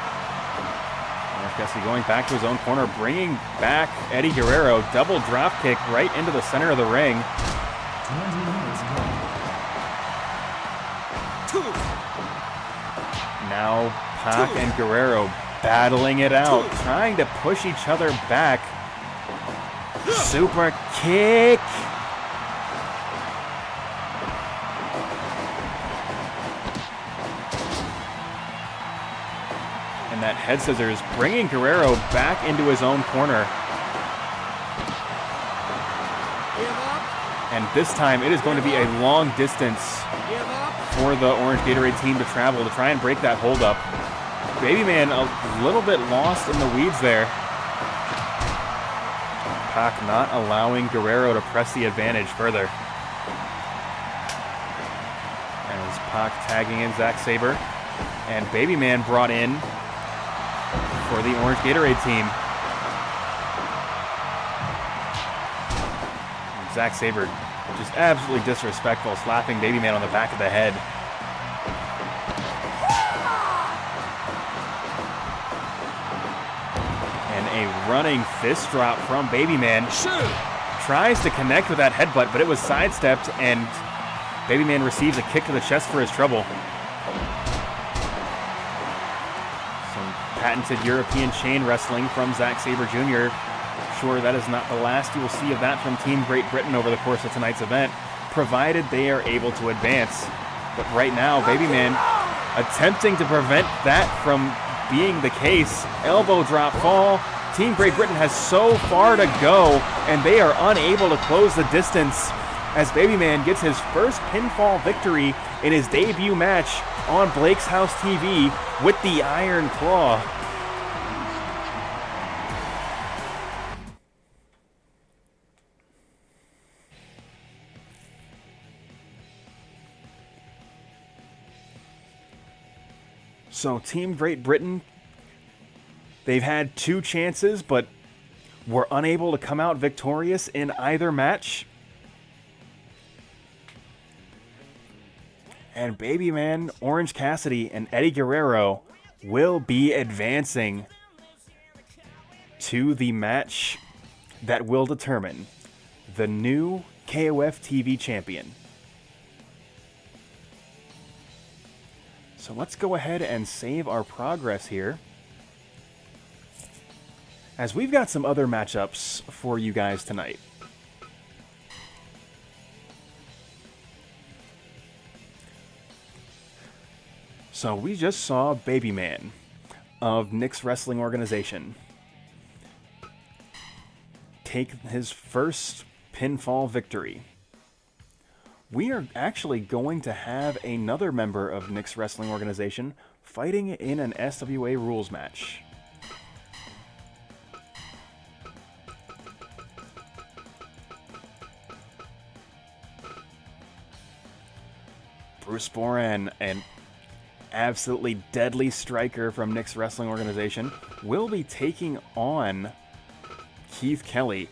Orange Cassidy going back to his own corner, bringing back Eddie Guerrero, double drop kick right into the center of the ring. Now Pac and Guerrero battling it out, trying to push each other back. Super kick. And that head scissors bringing Guerrero back into his own corner. And this time it is going to be a long distance for the Orange Gatorade team to travel to try and break that hold up. Babyman a little bit lost in the weeds there. Pac not allowing Guerrero to press the advantage further. As Pac tagging in Zack Sabre. And Babyman brought in for the Orange Gatorade team. And Zack Sabre just absolutely disrespectful, slapping Babyman on the back of the head. And a running fist drop from Babyman. Tries to connect with that headbutt, but it was sidestepped, and Babyman receives a kick to the chest for his trouble. Some patented European chain wrestling from Zack Sabre Jr. Sure, that is not the last you will see of that from Team Great Britain over the course of tonight's event, provided they are able to advance. But right now, Babyman attempting to prevent that from being the case. Elbow drop fall. Team Great Britain has so far to go, and they are unable to close the distance as Babyman gets his first pinfall victory in his debut match on Blake's House TV with the Iron Claw. So Team Great Britain, they've had 2 chances, but were unable to come out victorious in either match. And Babyman, Orange Cassidy, and Eddie Guerrero will be advancing to the match that will determine the new KOF TV champion. So let's go ahead and save our progress here, as we've got some other matchups for you guys tonight. So we just saw Babyman of Nick's Wrestling Organization take his first pinfall victory. We are actually going to have another member of Nick's Wrestling Organization fighting in an SWA rules match. Bruce Boran, an absolutely deadly striker from Nick's Wrestling Organization, will be taking on Keith Kelly,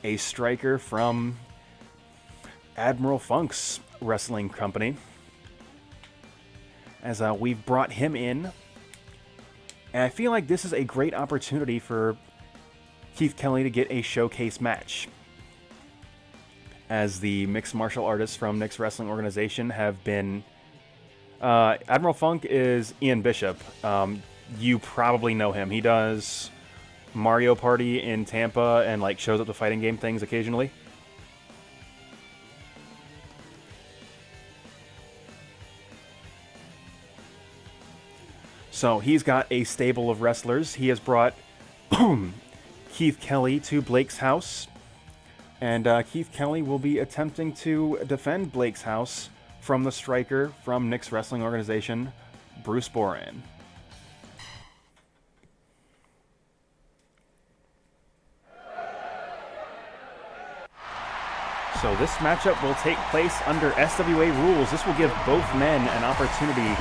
a striker from Admiral Funk's wrestling company, as we've brought him in And I feel like this is a great opportunity for Keith Kelly to get a showcase match, as the mixed martial artists from Nick's Wrestling Organization have been... Admiral Funk is Ian Bishop. You probably know him. He does Mario Party in Tampa and like shows up to fighting game things occasionally. So he's got a stable of wrestlers. He has brought Keith Kelly to Blake's house. And Keith Kelly will be attempting to defend Blake's house from the striker from Nick's Wrestling Organization, Bruce Boran. So this matchup will take place under SWA rules. This will give both men an opportunity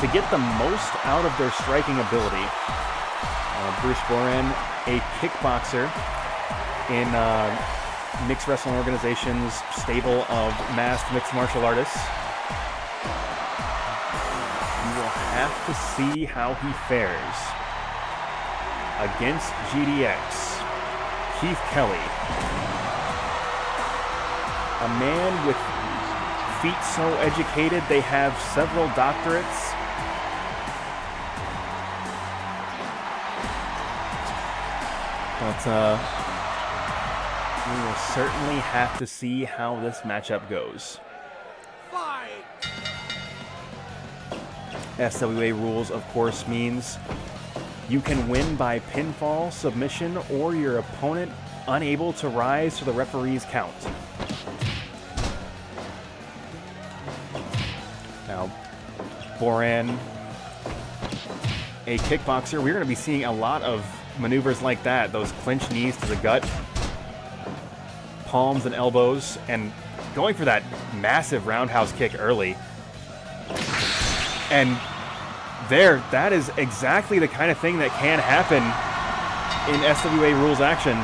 to get the most out of their striking ability. Bruce Boran, a kickboxer in Nick's Wrestling Organization's stable of masked mixed martial artists. We will have to see how he fares against GDX. Keith Kelly, a man with feet so educated they have several doctorates. But we will certainly have to see how this matchup goes. SWA rules, of course, means you can win by pinfall, submission, or your opponent unable to rise to the referee's count. Now, Boran, a kickboxer, we're going to be seeing a lot of maneuvers like that, those clinch knees to the gut, palms and elbows, and going for that massive roundhouse kick early. And there, that is exactly the kind of thing that can happen in SWA rules action.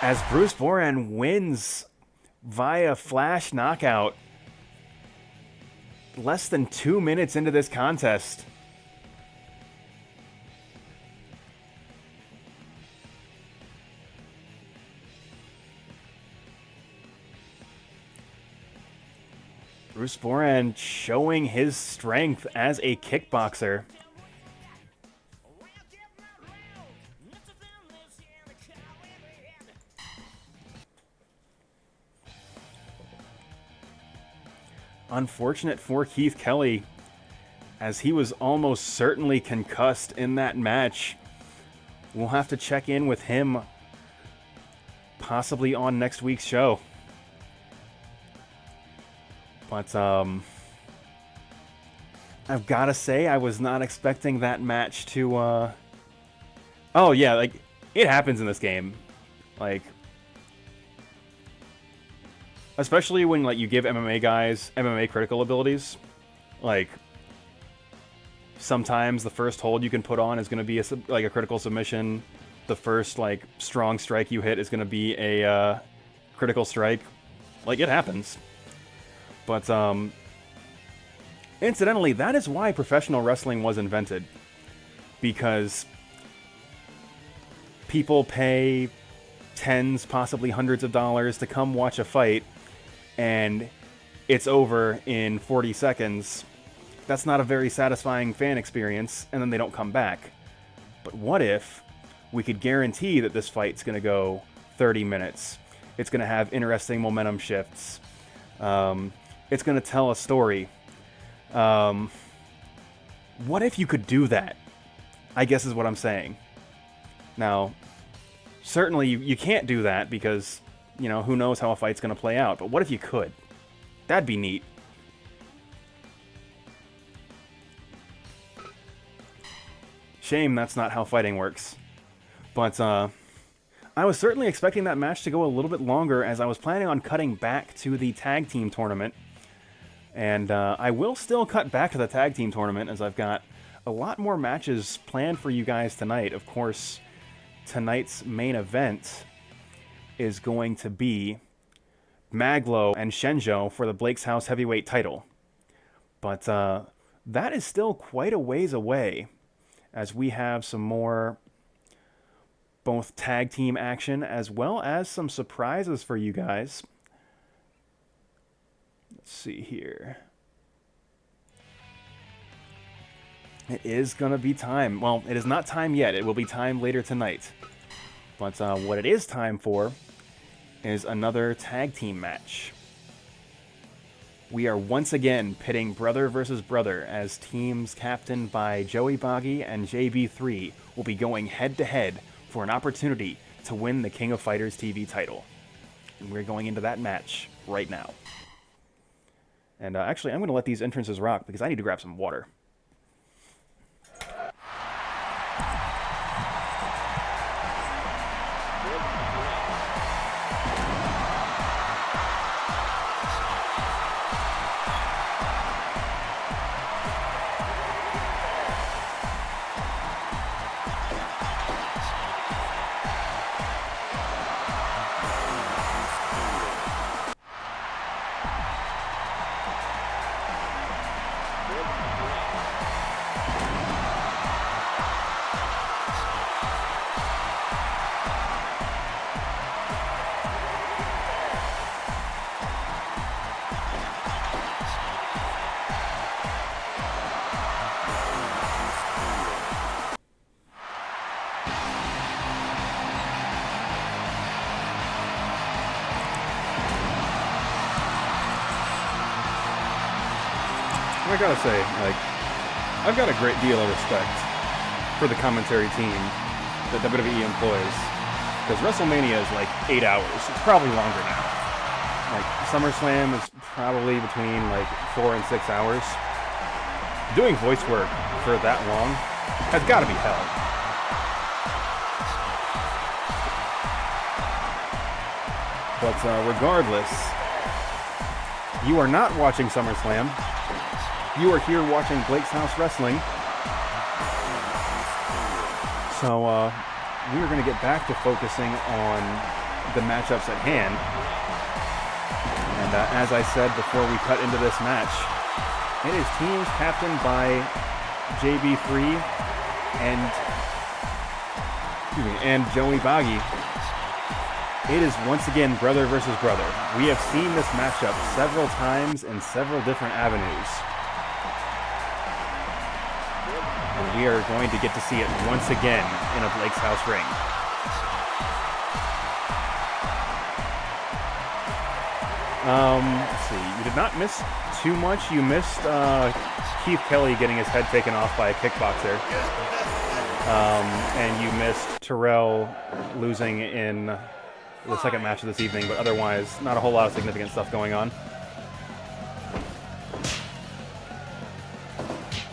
As Bruce Boran wins via flash knockout less than 2 minutes into this contest. Bruce Boran showing his strength as a kickboxer. Unfortunate for Keith Kelly, as he was almost certainly concussed in that match. We'll have to check in with him possibly on next week's show. But I've got to say, I was not expecting that match to oh yeah, like, it happens in this game. Like, especially when, like, you give MMA guys MMA critical abilities. Like, sometimes the first hold you can put on is going to be a critical submission. The first, like, strong strike you hit is going to be a critical strike. Like, it happens. But incidentally, that is why professional wrestling was invented. Because people pay tens, possibly hundreds of dollars to come watch a fight, and it's over in 40 seconds. That's not a very satisfying fan experience, and then they don't come back. But what if we could guarantee that this fight's going to go 30 minutes? It's going to have interesting momentum shifts. It's going to tell a story. What if you could do that? I guess is what I'm saying. Now, certainly you can't do that because, you know, who knows how a fight's going to play out. But what if you could? That'd be neat. Shame that's not how fighting works. But I was certainly expecting that match to go a little bit longer, as I was planning on cutting back to the tag team tournament. And I will still cut back to the tag team tournament, as I've got a lot more matches planned for you guys tonight. Of course, tonight's main event is going to be Maglo and Hsien-Jo for the Blake's House heavyweight title. But that is still quite a ways away, as we have some more both tag team action as well as some surprises for you guys. Let's see here. It is going to be time. Well, it is not time yet. It will be time later tonight. But what it is time for is another tag team match. We are once again pitting brother versus brother, as teams captained by Joey Bagi and JB3 will be going head-to-head for an opportunity to win the King of Fighters TV title. And we're going into that match right now. And actually, I'm going to let these entrances rock because I need to grab some water. I gotta say, like, I've got a great deal of respect for the commentary team that WWE employs, because WrestleMania is like 8 hours. It's probably longer now. Like, SummerSlam is probably between like 4 and 6 hours. Doing voice work for that long has got to be hell. But regardless, you are not watching SummerSlam. You are here watching Blake's House Wrestling. So we are going to get back to focusing on the matchups at hand. And as I said before we cut into this match, it is teams captained by JB3 and Joey Bagi. It is once again brother versus brother. We have seen this matchup several times in several different avenues. And we are going to get to see it once again in a Blake's House ring. Let's see. You did not miss too much. You missed Keith Kelly getting his head taken off by a kickboxer. And you missed Terrell losing in the second match of this evening, but otherwise, not a whole lot of significant stuff going on.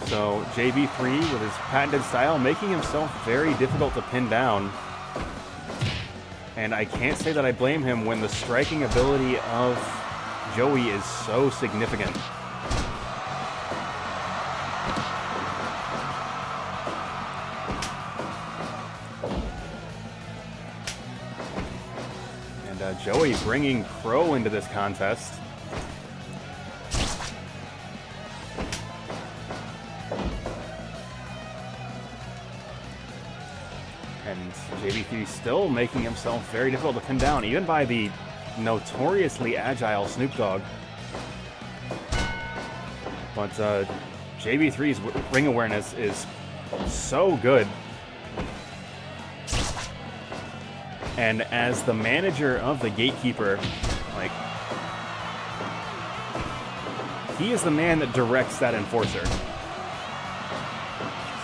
So JB3 with his patented style, making himself very difficult to pin down. And I can't say that I blame him when the striking ability of Joey is so significant. And Joey bringing Crow into this contest. And JB3 still making himself very difficult to pin down, even by the notoriously agile Snoop Dogg. But JB3's ring awareness is so good. And as the manager of the Gatekeeper, like, he is the man that directs that enforcer.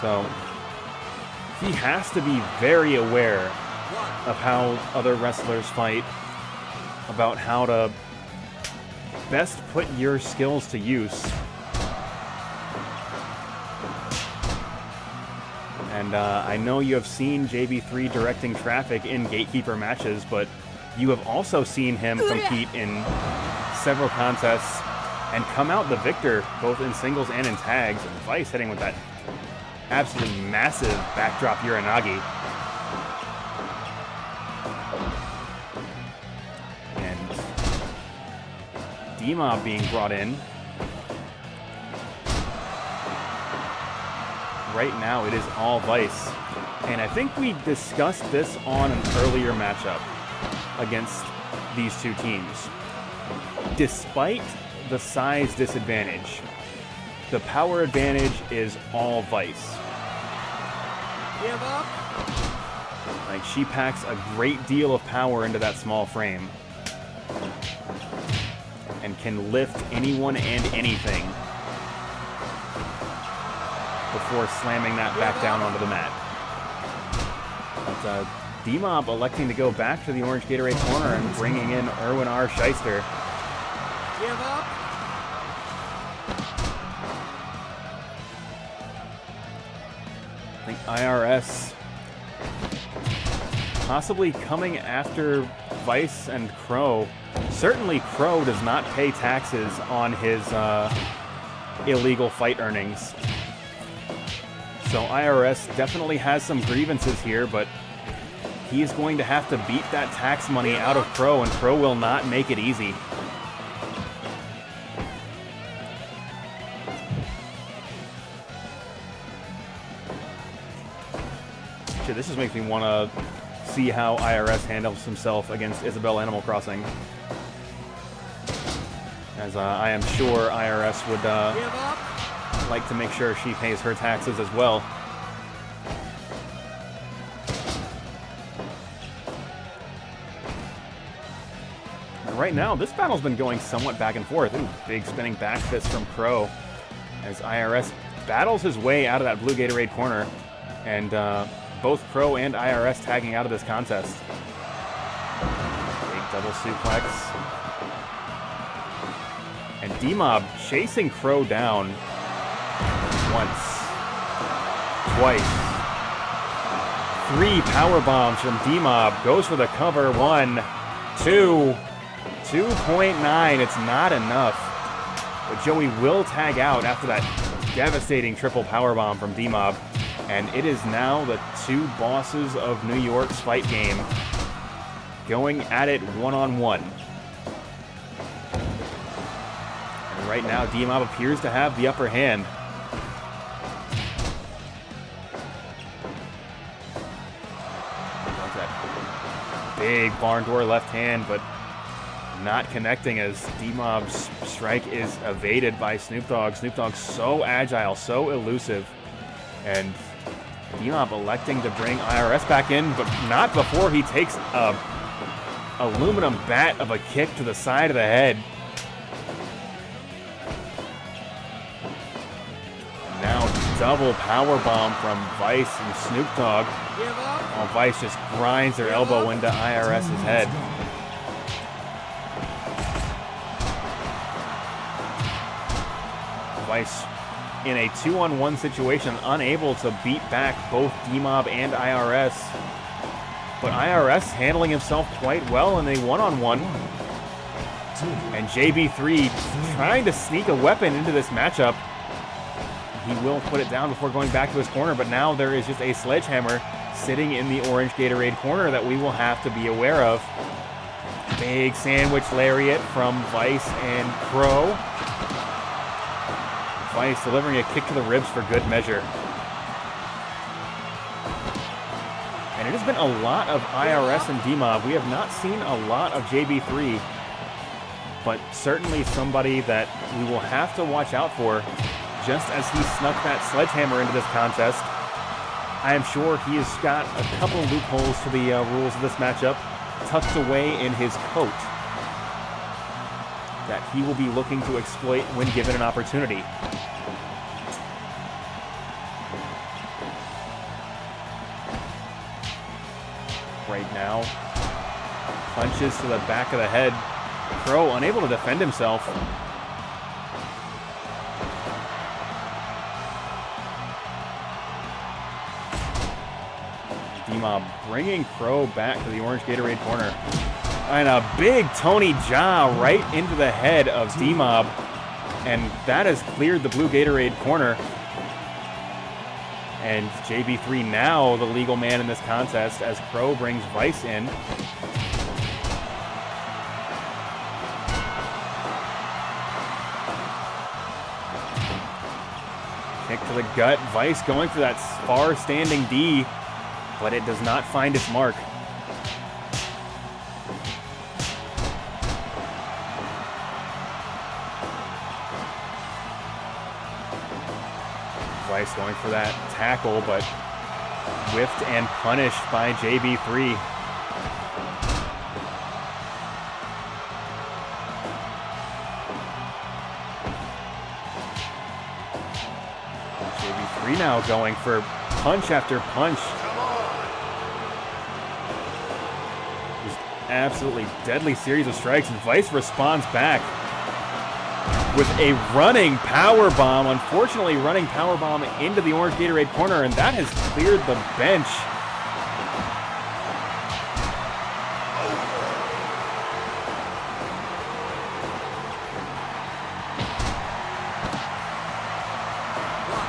So he has to be very aware of how other wrestlers fight, about how to best put your skills to use. And I know you have seen JB3 directing traffic in Gatekeeper matches, but you have also seen him compete in several contests and come out the victor, both in singles and in tags. And Vice hitting with that absolutely massive backdrop Uranagi. D-Mob being brought in. Right now, it is all Vice. And I think we discussed this on an earlier matchup against these two teams. Despite the size disadvantage, the power advantage is all Vice. Give up. Like, she packs a great deal of power into that small frame and can lift anyone and anything before slamming that back down onto the mat. But D-Mob electing to go back to the orange Gatorade corner and bringing in Irwin R. Shyster. Give up. I think IRS possibly coming after Vice and Crow. Certainly Crow does not pay taxes on his illegal fight earnings. So IRS definitely has some grievances here, but he is going to have to beat that tax money out of Crow, and Crow will not make it easy. Shit, this just makes me want to see how IRS handles himself against Isabel Animal Crossing. As I am sure IRS would like to make sure she pays her taxes as well. And right now, this battle's been going somewhat back and forth. Ooh, big spinning back fist from Crow as IRS battles his way out of that blue Gatorade corner. And both Crow and IRS tagging out of this contest. Big double suplex. And D-Mob chasing Crow down once, twice, 3 power bombs from D-Mob. Goes for the cover. 1, 2, 2.9. It's not enough. But Joey will tag out after that devastating triple power bomb from D-Mob. And it is now the two bosses of New York's fight game going at it one-on-one. And right now, D-Mob appears to have the upper hand. That big barn door left hand, but not connecting as D-Mob's strike is evaded by Snoop Dogg. Snoop Dogg's so agile, so elusive. And D-Mob electing to bring IRS back in, but not before he takes a aluminum bat of a kick to the side of the head. Now double power bomb from Vice and Snoop Dogg. While Vice just grinds their elbow into IRS's head. Vice in a 2-on-1 situation, unable to beat back both D-Mob and IRS. But IRS handling himself quite well in a 1-on-1. And JB3 trying to sneak a weapon into this matchup. He will put it down before going back to his corner, but now there is just a sledgehammer sitting in the orange Gatorade corner that we will have to be aware of. Big sandwich lariat from Vice and Crow. Vice delivering a kick to the ribs for good measure. And it has been a lot of IRS and D-Mob. We have not seen a lot of JB3, but certainly somebody that we will have to watch out for. Just as he snuck that sledgehammer into this contest, I am sure he has got a couple loopholes to the rules of this matchup tucked away in his coat that he will be looking to exploit when given an opportunity. Right now, punches to the back of the head. Crow unable to defend himself. D-Mob bringing Crow back to the orange Gatorade corner. And a big Tony Jaa right into the head of D-Mob. And that has cleared the blue Gatorade corner. And JB3 now the legal man in this contest as Crow brings Vice in. Kick to the gut. Vice going for that far standing D, but it does not find its mark. Vice going for that tackle, but whiffed and punished by JB3. JB3 now going for punch after punch. Just absolutely deadly series of strikes, and Vice responds back with a running power bomb. Unfortunately, running power bomb into the orange Gatorade corner, and that has cleared the bench.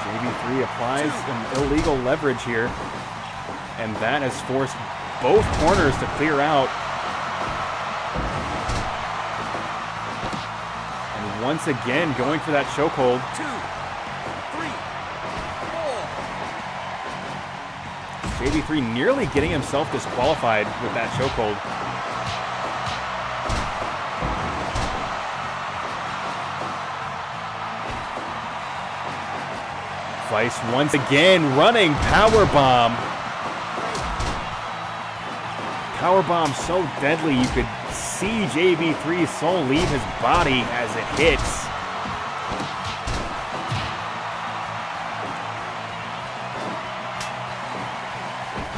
JB3 applies an illegal leverage here, and that has forced both corners to clear out. Once again, going for that chokehold. 2, 3, 4. JB3 nearly getting himself disqualified with that chokehold. Vice once again running power bomb. Power bomb so deadly you could see JB3's soul leave his body as it hits.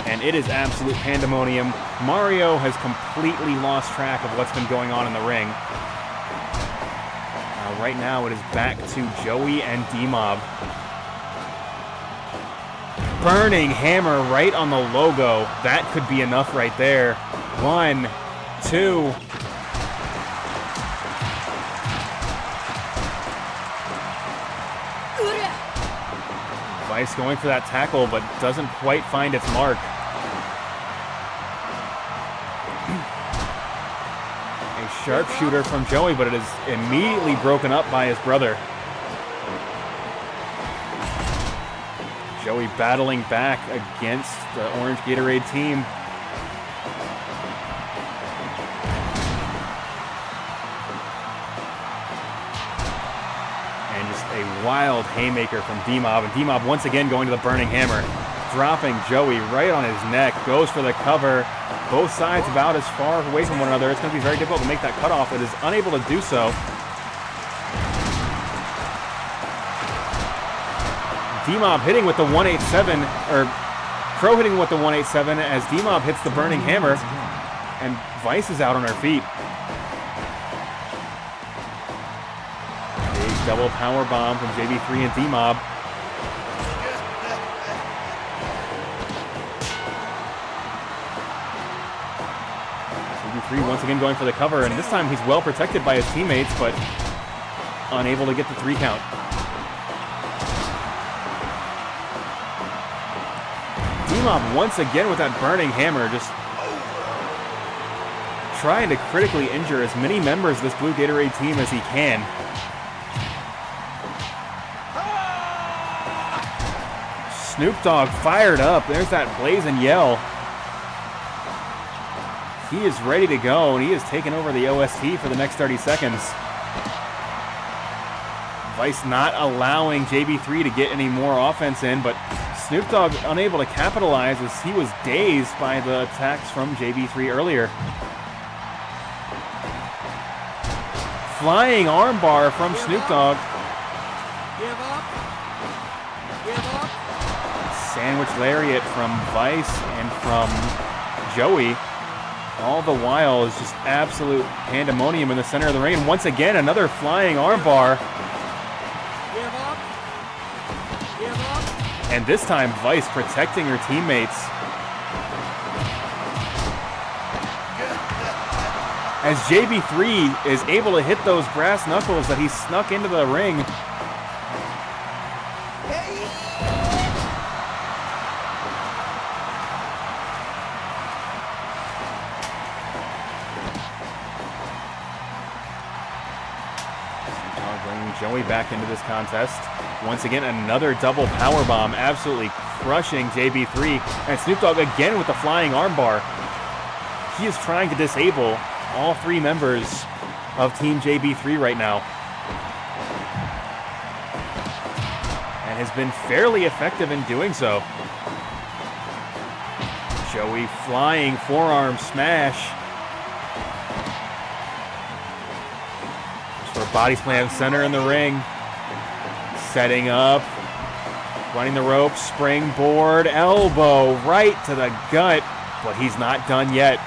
And it is absolute pandemonium. Mario has completely lost track of what's been going on in the ring. Right now it is back to Joey and D-Mob. Burning hammer right on the logo. That could be enough right there. 1, 2. Vice going for that tackle, but doesn't quite find its mark. A sharpshooter from Joey, but it is immediately broken up by his brother. Joey battling back against the orange Gatorade team. A wild haymaker from D-Mob, and D-Mob once again going to the burning hammer, dropping Joey right on his neck, goes for the cover. Both sides about as far away from one another. It's going to be very difficult to make that cutoff. It is unable to do so. D-Mob hitting with the 187, or Crow hitting with the 187 as D-Mob hits the burning hammer, and Vice is out on her feet. Double power bomb from JB3 and D-Mob. JB3 once again going for the cover, and this time he's well protected by his teammates, but unable to get the 3 count. D-Mob once again with that burning hammer, just trying to critically injure as many members of this blue Gatorade team as he can. Snoop Dogg fired up. There's that blazing yell. He is ready to go, and he is taking over the OST for the next 30 seconds. Vice not allowing JB3 to get any more offense in, but Snoop Dogg unable to capitalize as he was dazed by the attacks from JB3 earlier. Flying armbar from Snoop Dogg. Give up. Give up. Sandwich lariat from Vice and from Joey. All the while is just absolute pandemonium in the center of the ring. And once again, another flying armbar. Give up. Give up. And this time, Vice protecting her teammates. As JB3 is able to hit those brass knuckles that he snuck into the ring. Bringing Joey back into this contest. Once again, another double powerbomb, absolutely crushing JB3. And Snoop Dogg again with the flying armbar. He is trying to disable all 3 members of Team JB3 right now. And has been fairly effective in doing so. Joey flying forearm smash. For a body slam center in the ring. Setting up. Running the ropes. Springboard. Elbow right to the gut. But he's not done yet.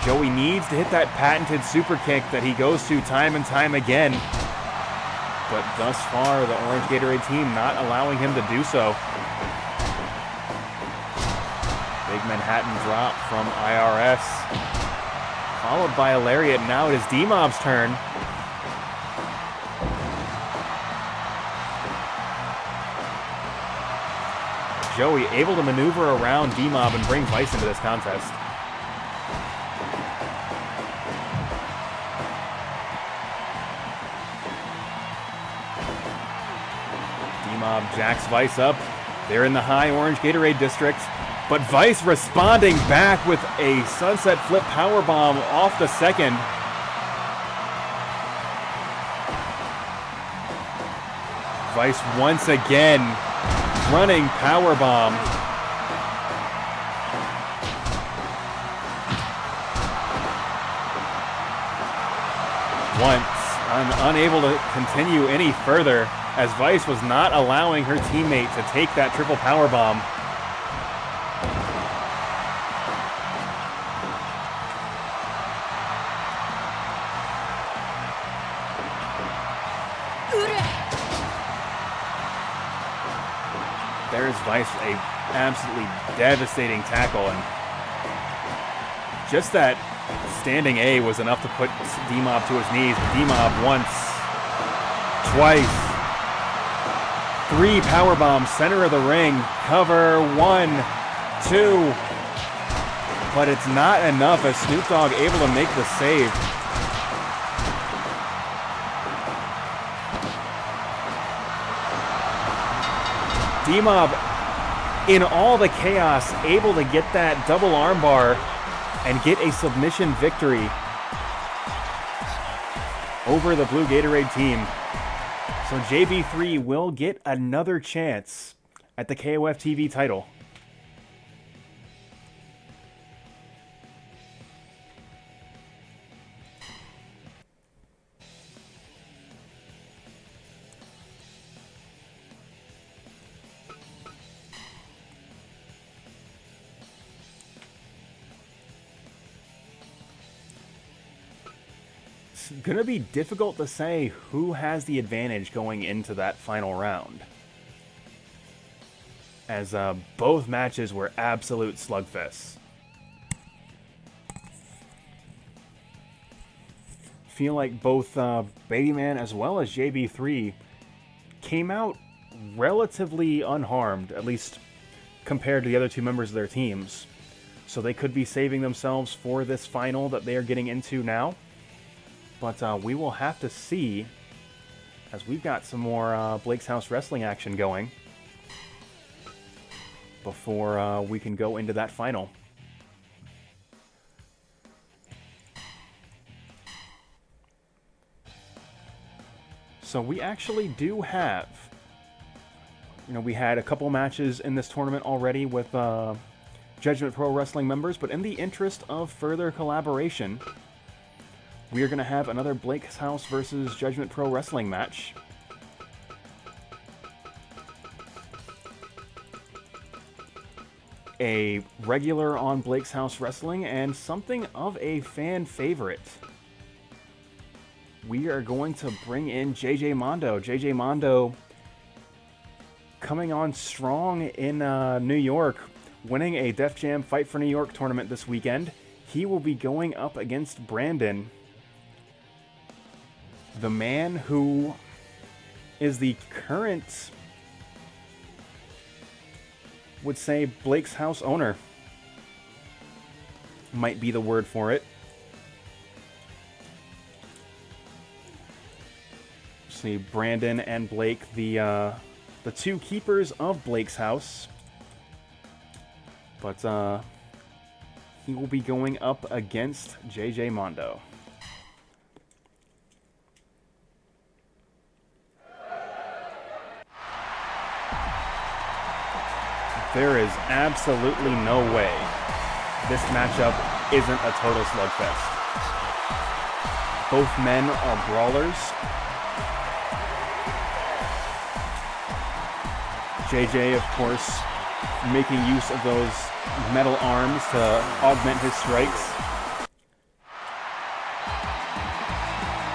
Joey needs to hit that patented super kick that he goes to time and time again. But thus far, the Orange Gatorade team not allowing him to do so. Big Manhattan drop from IRS. Followed by a lariat. Now it is D-Mob's turn. Joey able to maneuver around D-Mob and bring Vice into this contest. D-Mob jacks Vice up. They're in the high Orange Gatorade district. But Vice responding back with a sunset flip powerbomb off the second. Vice once again running powerbomb. Once, unable to continue any further as Vice was not allowing her teammate to take that triple powerbomb. There's Vice with a absolutely devastating tackle, and just that standing A was enough to put D-Mob to his knees. D-Mob once, twice, 3 powerbombs, center of the ring, cover, 1, 2, but it's not enough as Snoop Dogg able to make the save. D-Mob, in all the chaos, able to get that double armbar and get a submission victory over the Blue Gatorade team. So JB3 will get another chance at the KOF TV title. It's going to be difficult to say who has the advantage going into that final round, as both matches were absolute slugfests. Feel like both Babyman as well as JB3 came out relatively unharmed, at least compared to the other 2 members of their teams. So they could be saving themselves for this final that they are getting into now. But we will have to see, as we've got some more Blake's House Wrestling action going before we can go into that final. So we actually do have, we had a couple matches in this tournament already with Judgment Pro Wrestling members, but in the interest of further collaboration, we are going to have another Blake's House versus Judgment Pro Wrestling match. A regular on Blake's House Wrestling and something of a fan favorite. We are going to bring in JJ Mondo. JJ Mondo coming on strong in New York, winning a Def Jam Fight for New York tournament this weekend. He will be going up against Brandon, the man who is the current, would say, Blake's House owner. Might be the word for it. see Brandon and Blake, the two keepers of Blake's house. But he will be going up against JJ Mondo. There is absolutely no way this matchup isn't a total slugfest. Both men are brawlers. JJ, of course, making use of those metal arms to augment his strikes.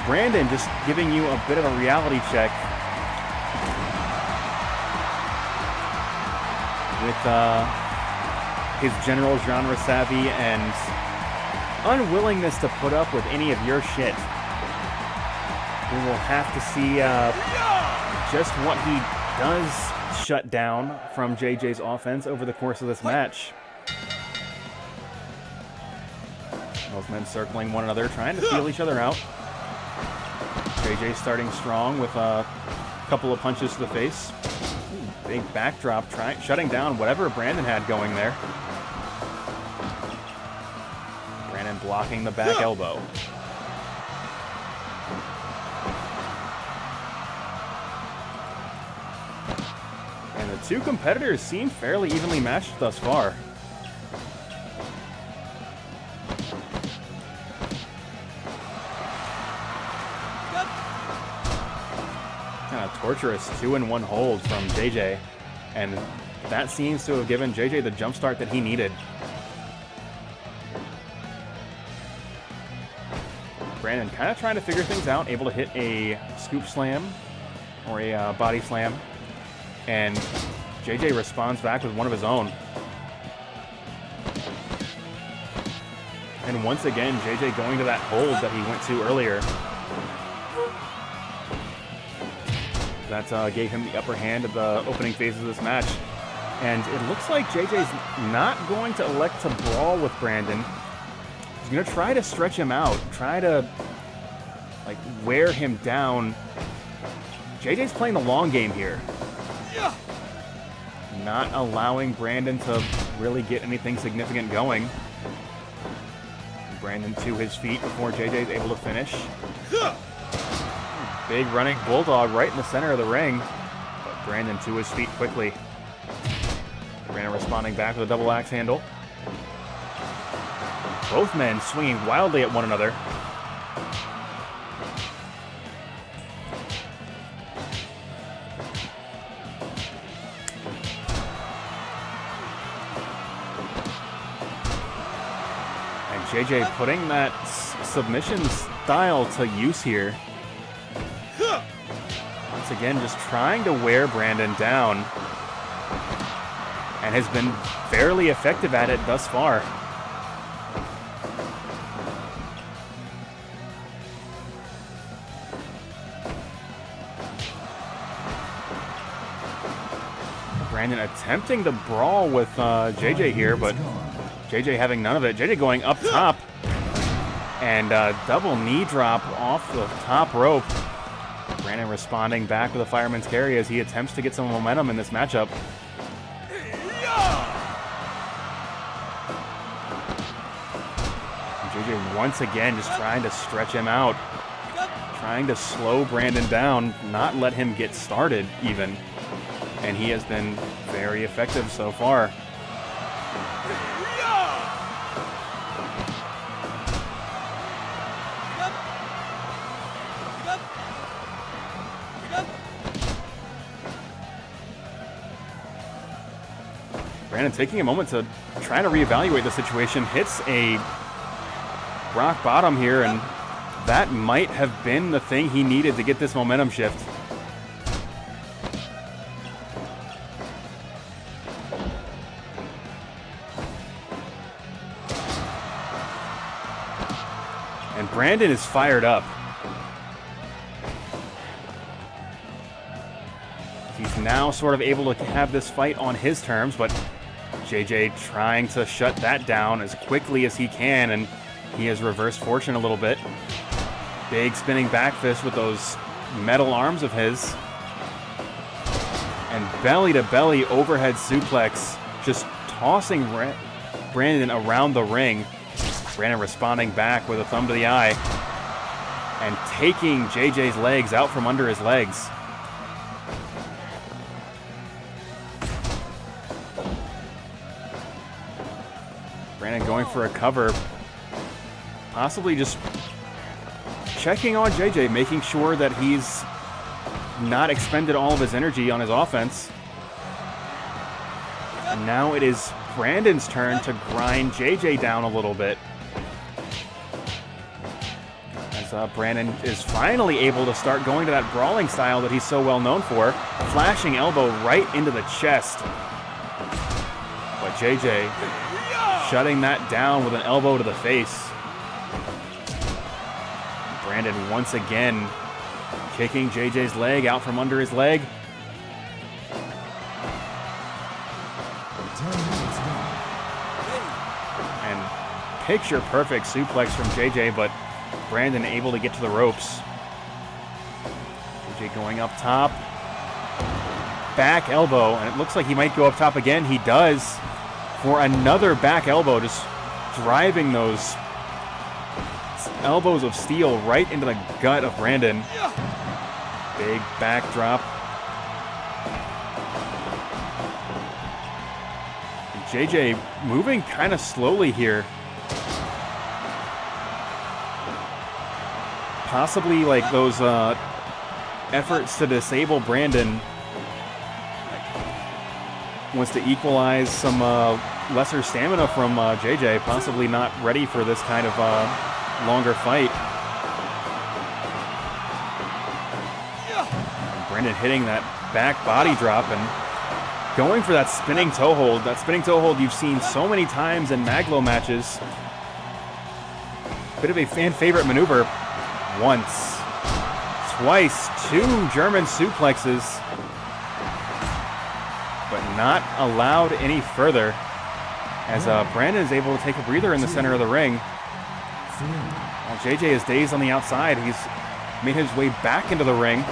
Brandon just giving you a bit of a reality check with his general genre savvy and unwillingness to put up with any of your shit. We will have to see just what he does shut down from JJ's offense over the course of this match. Both men circling one another, trying to feel each other out. JJ starting strong with a couple of punches to the face. Big backdrop, shutting down whatever Brandon had going there. Brandon blocking the back elbow. And the two competitors seem fairly evenly matched thus far. Kind of torturous 2-in-1 hold from JJ, and that seems to have given JJ the jump start that he needed. Brandon kind of trying to figure things out, able to hit a scoop slam or a body slam, and JJ responds back with one of his own. And once again, JJ going to that hold that he went to earlier. That gave him the upper hand at the opening phases of this match. And it looks like JJ's not going to elect to brawl with Brandon. He's going to try to stretch him out, try to like wear him down. JJ's playing the long game here. Not allowing Brandon to really get anything significant going. Brandon to his feet before JJ's able to finish. Big running bulldog right in the center of the ring, but Brandon to his feet quickly. Brandon responding back with a double axe handle. Both men swinging wildly at one another. And JJ putting that submission style to use here. Once again, just trying to wear Brandon down, and has been fairly effective at it thus far. Brandon attempting to brawl with JJ here, but JJ having none of it. JJ going up top, and double knee drop off the top rope. Brandon responding back with a fireman's carry as he attempts to get some momentum in this matchup. And JJ once again just trying to stretch him out, trying to slow Brandon down, not let him get started even. And he has been very effective so far. Brandon taking a moment to try to reevaluate the situation, hits a rock bottom here, and that might have been the thing he needed to get this momentum shift. And Brandon is fired up. He's now sort of able to have this fight on his terms, but JJ trying to shut that down as quickly as he can, and he has reversed fortune a little bit. Big spinning back fist with those metal arms of his. And belly-to-belly overhead suplex, just tossing Brandon around the ring. Brandon responding back with a thumb to the eye. And taking JJ's legs out from under his legs. Brandon going for a cover. Possibly just checking on JJ, making sure that he's not expended all of his energy on his offense. And now it is Brandon's turn to grind JJ down a little bit. As Brandon is finally able to start going to that brawling style that he's so well known for. Flashing elbow right into the chest. But JJ shutting that down with an elbow to the face. Brandon once again kicking JJ's leg out from under his leg. And picture perfect suplex from JJ, but Brandon able to get to the ropes. JJ going up top. Back elbow, and it looks like he might go up top again. He does for another back elbow, just driving those elbows of steel right into the gut of Brandon. Big backdrop. And JJ moving kind of slowly here. Possibly like those efforts to disable Brandon. Wants to equalize some lesser stamina from JJ. Possibly not ready for this kind of longer fight. And Brandon hitting that back body drop and going for that spinning toe hold. That spinning toe hold you've seen so many times in Maglo matches. Bit of a fan favorite maneuver. Once, twice, 2 German suplexes, but not allowed any further as Brandon is able to take a breather in the center of the ring. While JJ is dazed on the outside, he's made his way back into the ring.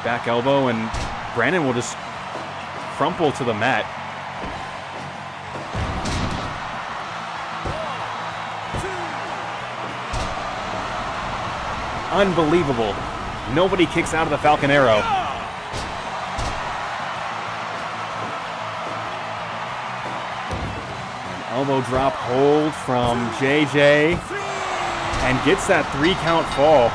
Back elbow, and Brandon will just crumple to the mat. Unbelievable. Nobody kicks out of the Falcon Arrow. An elbow drop hold from JJ and gets that 3-count fall.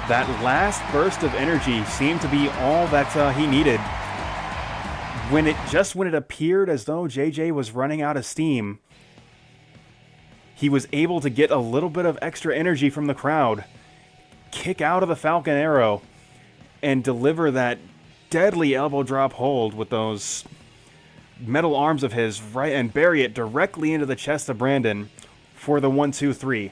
That last burst of energy seemed to be all that he needed. When it appeared as though JJ was running out of steam, he was able to get a little bit of extra energy from the crowd, kick out of the Falcon Arrow, and deliver that deadly elbow drop hold with those metal arms of his right and bury it directly into the chest of Brandon for the 1-2-3.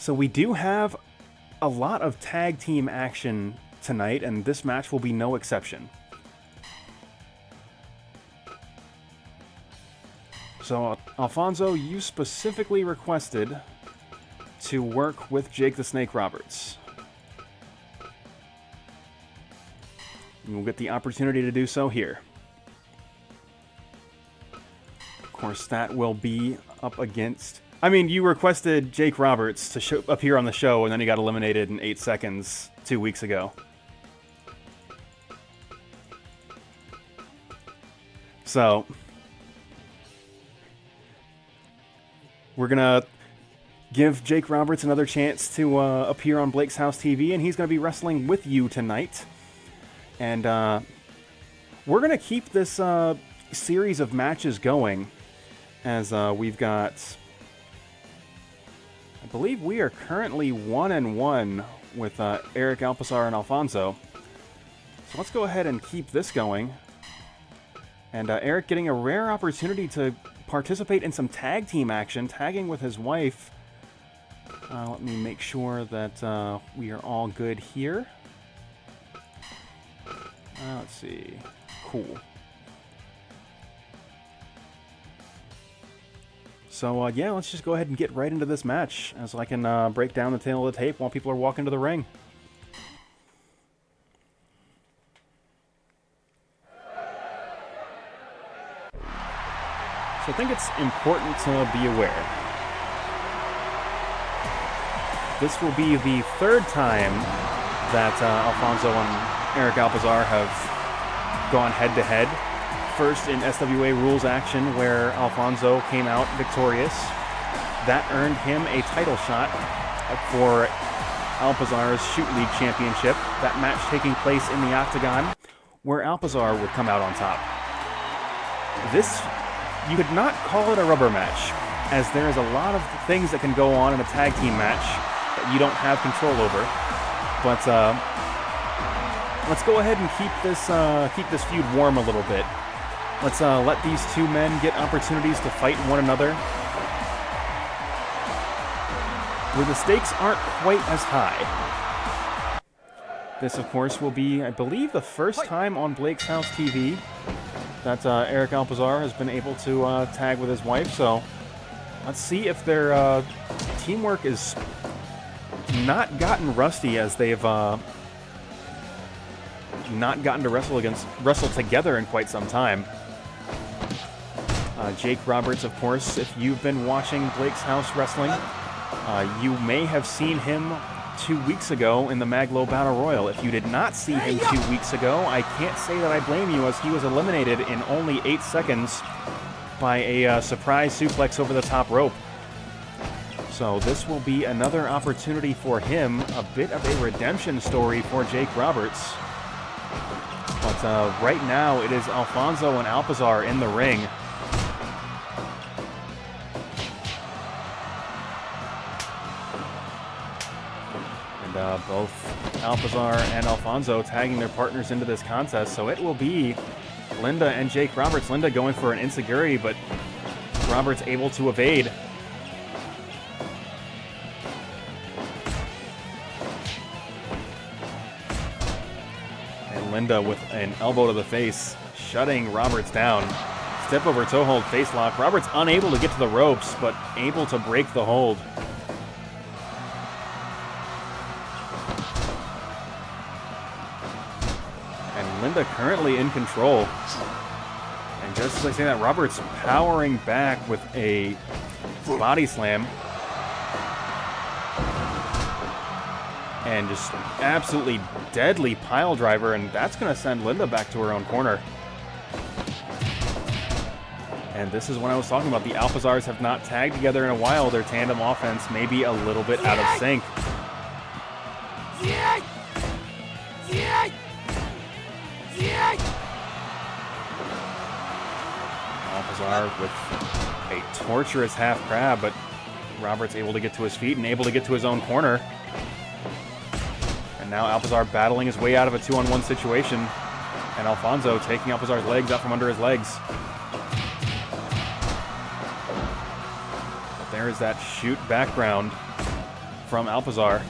So we do have a lot of tag team action tonight, and this match will be no exception. So, Alfonso, you specifically requested to work with Jake the Snake Roberts. You will get the opportunity to do so here. Of course, that will be up against... I mean, you requested Jake Roberts to appear on the show, and then he got eliminated in 8 seconds 2 weeks ago. So, we're going to give Jake Roberts another chance to appear on Blake's House TV, and he's going to be wrestling with you tonight. And we're going to keep this series of matches going, as we've got... I believe we are currently 1-1 with Eric, Alpizar, and Alfonso. So let's go ahead and keep this going. And Eric getting a rare opportunity to participate in some tag team action, tagging with his wife, Let me make sure that we are all good here. Let's see. Cool. So, yeah, let's just go ahead and get right into this match as I can break down the tail of the tape while people are walking to the ring. So I think it's important to be aware. This will be the third time that Alfonso and Eric Alpizar have gone head-to-head. First in SWA rules action, where Alfonso came out victorious. That earned him a title shot for Alpizar's Shoot League Championship. That match taking place in the Octagon, where Alpizar would come out on top. This, you could not call it a rubber match, as there is a lot of things that can go on in a tag team match that you don't have control over. But let's go ahead and keep this feud warm a little bit. Let's let these two men get opportunities to fight one another, where the stakes aren't quite as high. This, of course, will be, I believe, the first time on Blake's House TV that Eric Alpizar has been able to tag with his wife. So let's see if their teamwork is not gotten rusty, as they've not gotten to wrestle together in quite some time. Jake Roberts, of course, if you've been watching Blake's House Wrestling, you may have seen him 2 weeks ago in the Maglo Battle Royal. If you did not see him 2 weeks ago, I can't say that I blame you, as he was eliminated in only 8 seconds by a surprise suplex over the top rope. So this will be another opportunity for him, a bit of a redemption story for Jake Roberts. But right now, it is Alfonso and Alpizar in the ring. And both Alpizar and Alfonso tagging their partners into this contest. So it will be Linda and Jake Roberts. Linda going for an enziguri, but Roberts able to evade. Linda with an elbow to the face, shutting Roberts down. Step over toe hold, face lock. Roberts unable to get to the ropes, but able to break the hold. And Linda currently in control. And just as I say that, Roberts powering back with a body slam. And just absolutely deadly pile driver, and that's going to send Linda back to her own corner. And this is what I was talking about. The Alpizars have not tagged together in a while. Their tandem offense may be a little bit out of sync. Alpizar with a torturous half crab, but Roberts able to get to his feet and able to get to his own corner. And now Alpizar battling his way out of a 2-on-1 situation. And Alfonso taking Alpizar's legs out from under his legs. But there is that shoot background from Alpizar.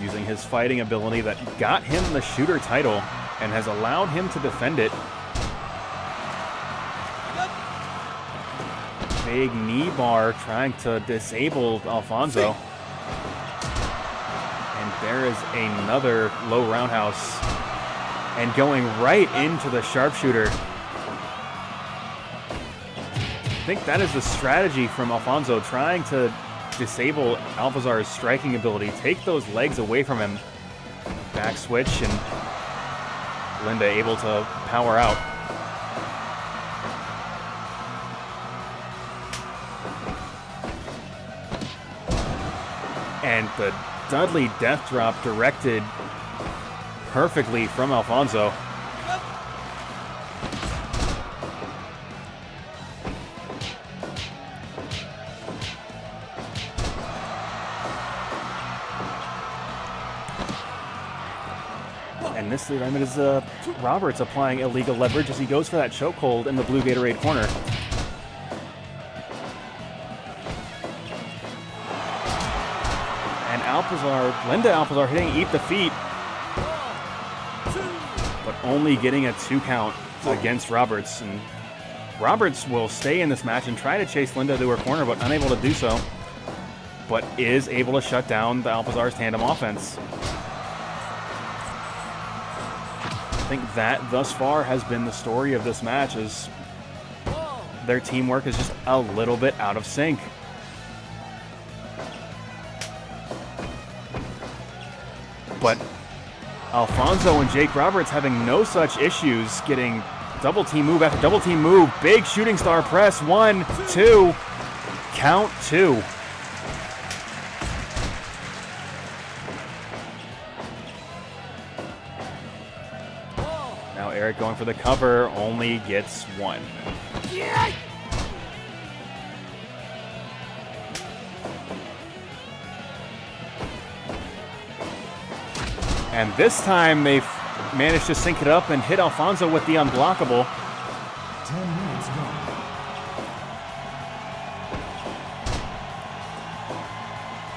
Using his fighting ability that got him the shooter title and has allowed him to defend it. Big knee bar trying to disable Alfonso. And there is another low roundhouse. And going right into the sharpshooter. I think that is the strategy from Alfonso, trying to disable Alpizar's striking ability, take those legs away from him. Back switch, and Linda able to power out. And the Dudley death drop directed perfectly from Alfonso. And this time it is Roberts applying illegal leverage as he goes for that chokehold in the blue Gatorade corner. And Linda Alpizar hitting Eat the Feet, but only getting a 2 count against Roberts. And Roberts will stay in this match and try to chase Linda to her corner, but unable to do so. But is able to shut down the Alpizar's tandem offense. I think that thus far has been the story of this match, is their teamwork is just a little bit out of sync. But Alfonso and Jake Roberts having no such issues, getting double team move after double team move. Big shooting star press. 1, 2. Count 2. Now Eric going for the cover, only gets 1. And this time they've managed to sync it up and hit Alfonso with the unblockable. 10 minutes gone.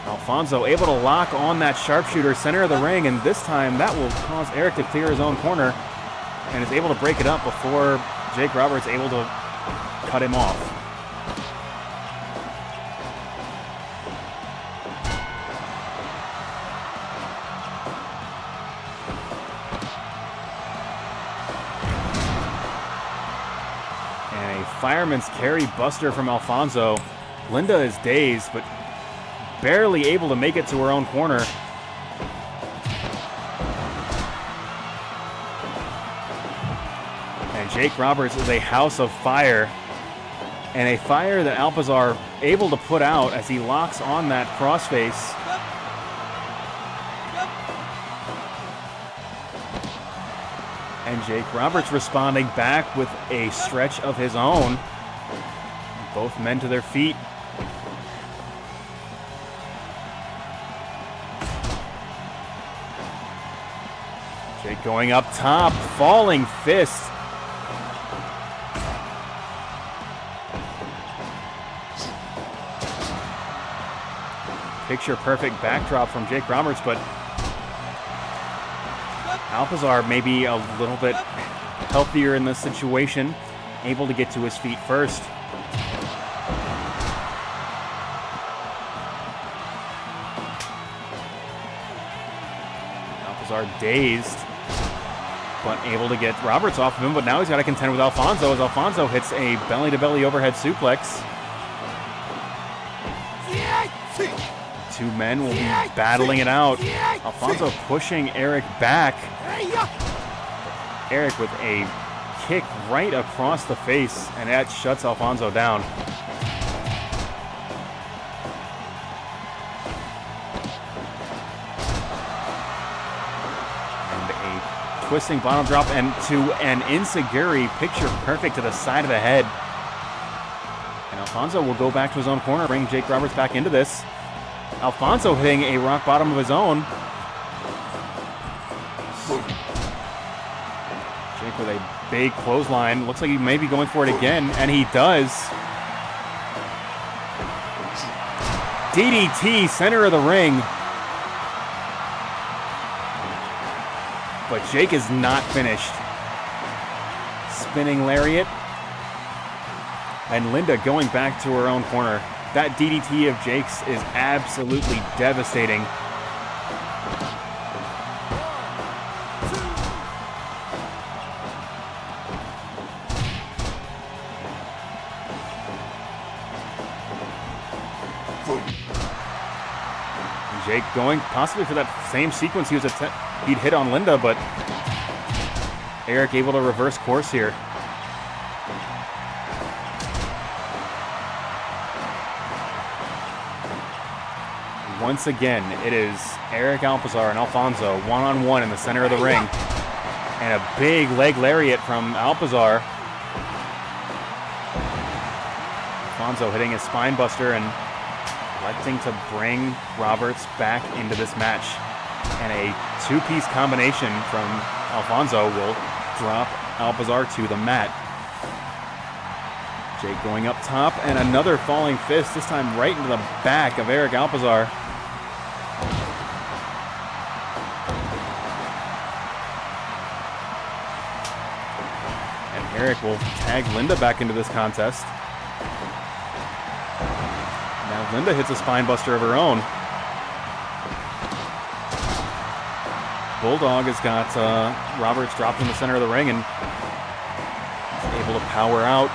Alfonso able to lock on that sharpshooter center of the ring, and this time that will cause Eric to clear his own corner and is able to break it up before Jake Roberts able to cut him off. Fireman's carry buster from Alfonso. Linda is dazed, but barely able to make it to her own corner. And Jake Roberts is a house of fire, and a fire that Alpizar able to put out as he locks on that crossface. And Jake Roberts responding back with a stretch of his own. Both men to their feet. Jake going up top, falling fist. Picture perfect backdrop from Jake Roberts, but Alpizar maybe a little bit healthier in this situation, able to get to his feet first. Alpizar dazed, but able to get Roberts off of him, but now he's got to contend with Alfonso as Alfonso hits a belly-to-belly overhead suplex. 2 men will be battling it out. Alfonso pushing Eric back. Eric with a kick right across the face, and that shuts Alfonso down. And a twisting bottom drop and to an enziguri, picture perfect to the side of the head. And Alfonso will go back to his own corner, bring Jake Roberts back into this. Alfonso hitting a rock bottom of his own. Jake with a big clothesline. Looks like he may be going for it again, and he does. DDT, center of the ring. But Jake is not finished. Spinning lariat. And Linda going back to her own corner. That DDT of Jake's is absolutely devastating. Jake going possibly for that same sequence he'd hit on Linda, but Eric able to reverse course here. Once again, it is Eric Alpizar and Alfonso one-on-one in the center of the ring. And a big leg lariat from Alpizar. Alfonso hitting his spine buster and electing to bring Roberts back into this match. And a two-piece combination from Alfonso will drop Alpizar to the mat. Jake going up top, and another falling fist, this time right into the back of Eric Alpizar. And Eric will tag Linda back into this contest. Now Linda hits a spine buster of her own. Bulldog has got Roberts dropped in the center of the ring and is able to power out.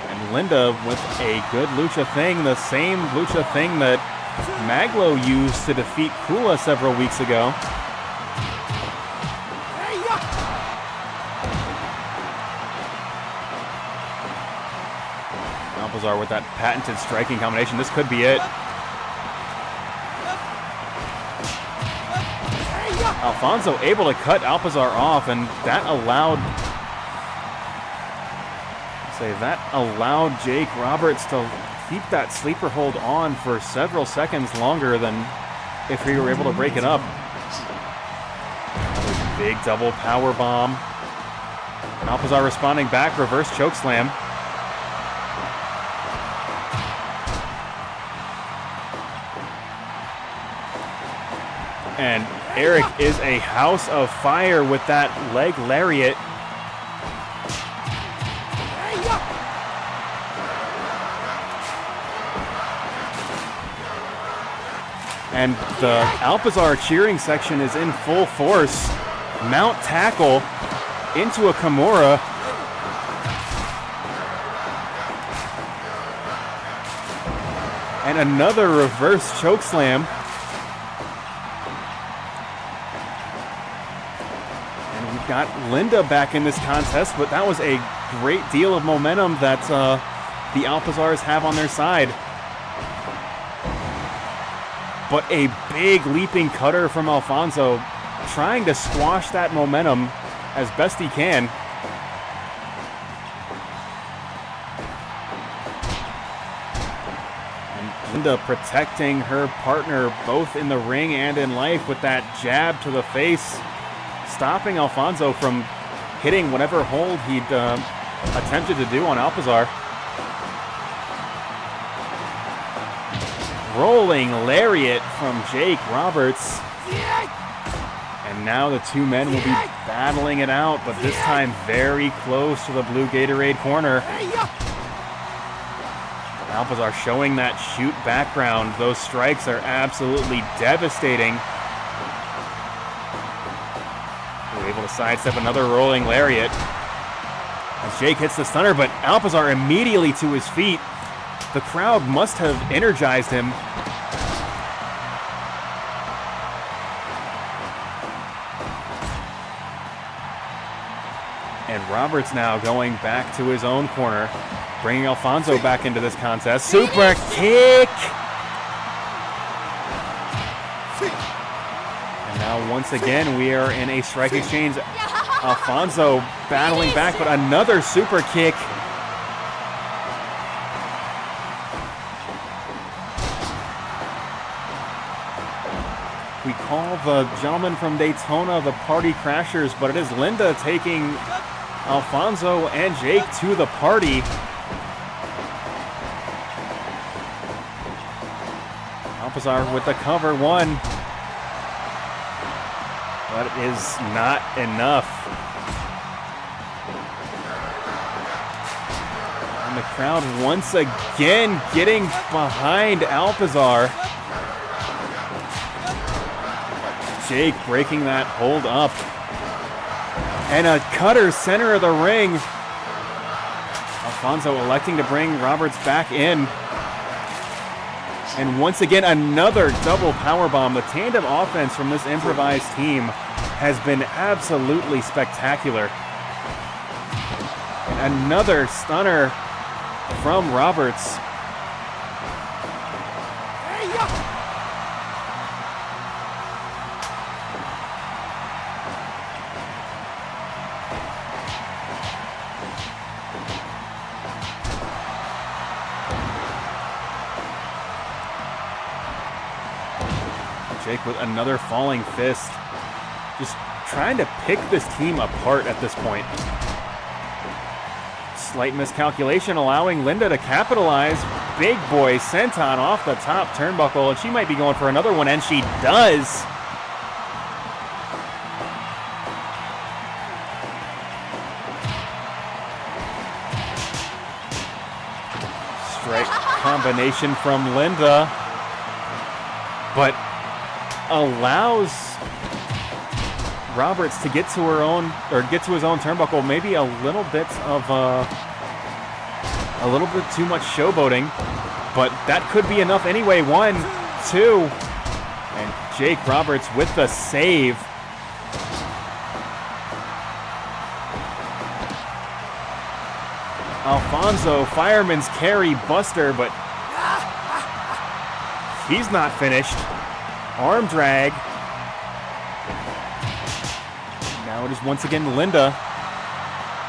And Linda with a good lucha thing, the same lucha thing that Maglo used to defeat Kula several weeks ago. Alpizar with that patented striking combination. This could be it. Alfonso able to cut Alpizar off, and that allowed Jake Roberts to keep that sleeper hold on for several seconds longer than if he were able to break it up. Big double power bomb. Alpizar responding back, reverse choke slam. And Eric is a house of fire with that leg lariat. And the Alpizar cheering section is in full force. Mount tackle into a Kimura. And another reverse chokeslam. And we've got Linda back in this contest, but that was a great deal of momentum that the Alpizars have on their side. But a big leaping cutter from Alfonso, trying to squash that momentum as best he can. And Linda protecting her partner both in the ring and in life with that jab to the face, stopping Alfonso from hitting whatever hold he'd attempted to do on Alpizar. Rolling lariat from Jake Roberts. And now the two men will be battling it out, but this time very close to the blue Gatorade corner. Alpizar showing that shoot background. Those strikes are absolutely devastating. We're able to sidestep another rolling lariat. As Jake hits the stunner, but Alpizar immediately to his feet. The crowd must have energized him. And Roberts now going back to his own corner, bringing Alfonso back into this contest. Super kick! And now once again we are in a strike exchange. Alfonso battling back, but another super kick. We call the gentleman from Daytona the Party Crashers, but it is Linda taking Alfonso and Jake to the party. Alpizar with the cover one, but it is not enough. And the crowd once again getting behind Alpizar. Jake breaking that hold up. And a cutter center of the ring. Alfonso electing to bring Roberts back in. And once again, another double powerbomb. The tandem offense from this improvised team has been absolutely spectacular. And another stunner from Roberts. Jake with another falling fist. Just trying to pick this team apart at this point. Slight miscalculation allowing Linda to capitalize. Big boy senton off the top turnbuckle, and she might be going for another one, and she does. Strike combination from Linda, but allows Roberts to get to her own, or get to his own turnbuckle. Maybe a little bit too much showboating, but that could be enough anyway. 1, 2, and Jake Roberts with the save. Alfonso, fireman's carry buster, but he's not finished. Arm drag. Now it is once again Linda,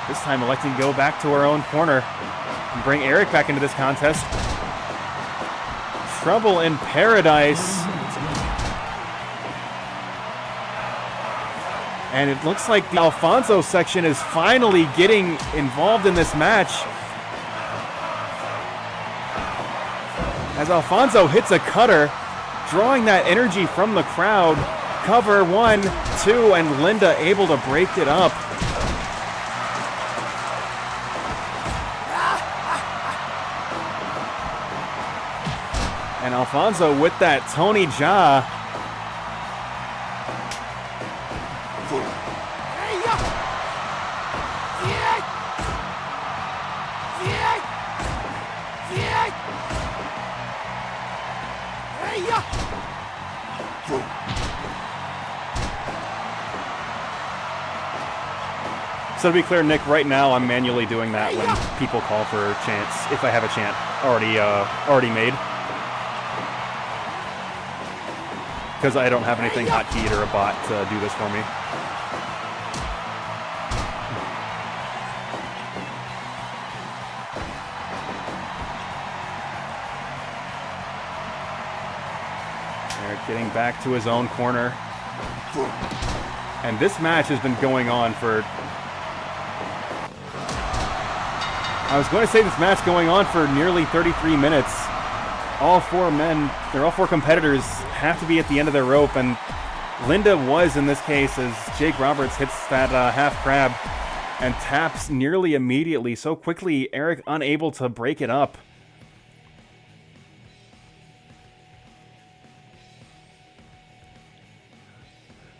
this time electing to go back to her own corner and bring Eric back into this contest. Trouble in paradise. And it looks like the Alfonso section is finally getting involved in this match, as Alfonso hits a cutter, drawing that energy from the crowd. Cover 1, 2, and Linda able to break it up. And Alfonso with that Tony Jaa. So to be clear, Nick, right now I'm manually doing that when people call for chants, if I have a chant already made. Because I don't have anything hotkeyed or a bot to do this for me. Eric getting back to his own corner. And this match has been going on for... I was going to say this match going on for nearly 33 minutes. All four competitors have to be at the end of their rope, and Linda was in this case, as Jake Roberts hits that half crab and taps nearly immediately. So quickly, Eric unable to break it up.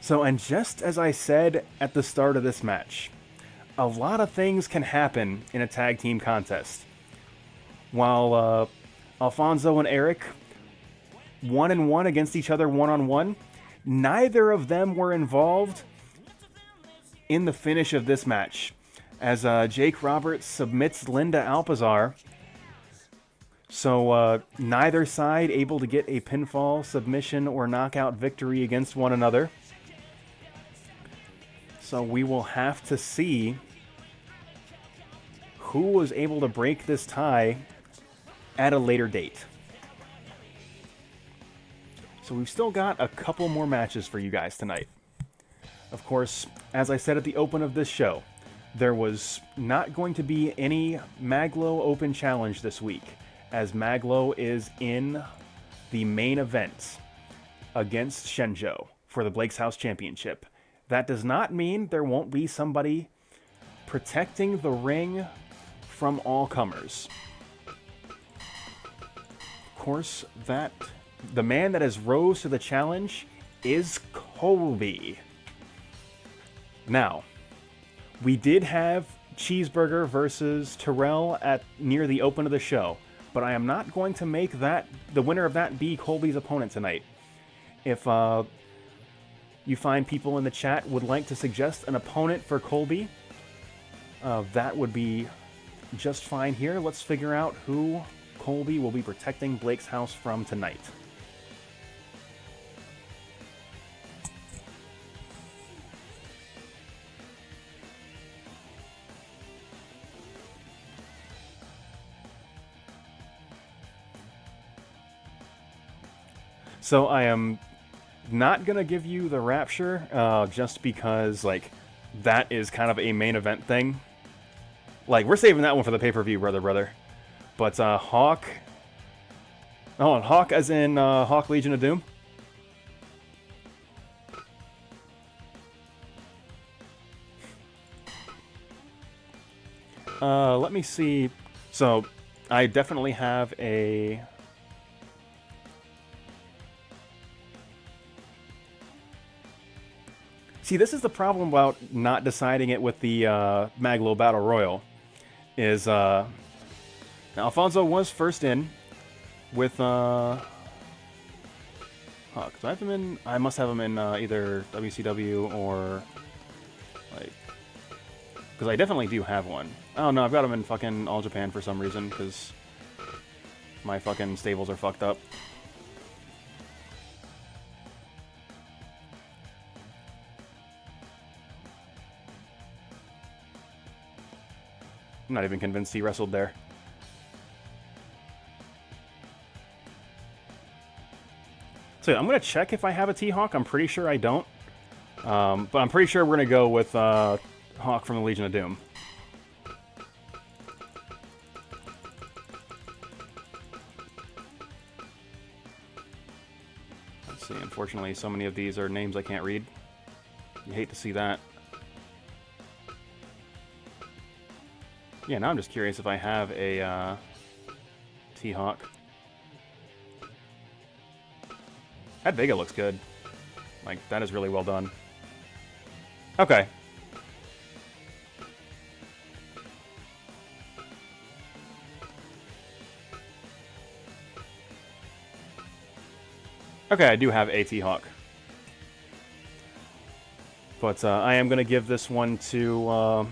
So, and just as I said at the start of this match, a lot of things can happen in a tag team contest. While Alfonso and Eric 1-1 against each other one-on-one, neither of them were involved in the finish of this match, as Jake Roberts submits Linda Alpizar. So neither side able to get a pinfall, submission, or knockout victory against one another. So we will have to see who was able to break this tie at a later date. So we've still got a couple more matches for you guys tonight. Of course, as I said at the open of this show, there was not going to be any Maglo Open Challenge this week, as Maglo is in the main event against Hsien-Jo for the Blake's House Championship. That does not mean there won't be somebody protecting the ring from all comers. Of course, the man that has rose to the challenge is COLBY. Now, we did have Cheeseburger versus Terrell near the open of the show, but I am not going to make that the winner of that be COLBY's opponent tonight. If you find people in the chat would like to suggest an opponent for COLBY, that would be just fine here. Let's figure out who COLBY will be protecting Blake's house from tonight. So I am not gonna give you the Rapture, just because, like, that is kind of a main event thing. Like, we're saving that one for the pay-per-view, brother. But, Hawk... Oh, and Hawk as in, Hawk Legion of Doom? Let me see. So, I definitely have a... See, this is the problem about not deciding it with the Maglo Battle Royal. Is, now Alfonso was first in with, Hawk. Do I have him in? I must have him in either WCW or, like... Because I definitely do have one. Oh no, I've got him in fucking All Japan for some reason, because my fucking stables are fucked up. I'm not even convinced he wrestled there. So yeah, I'm going to check if I have a T-Hawk. I'm pretty sure I don't. But I'm pretty sure we're going to go with Hawk from the Legion of Doom. Let's see, unfortunately, so many of these are names I can't read. You hate to see that. Yeah, now I'm just curious if I have a T-Hawk. That Vega looks good. Like, that is really well done. Okay. Okay, I do have a T-Hawk. But I am going to give this one to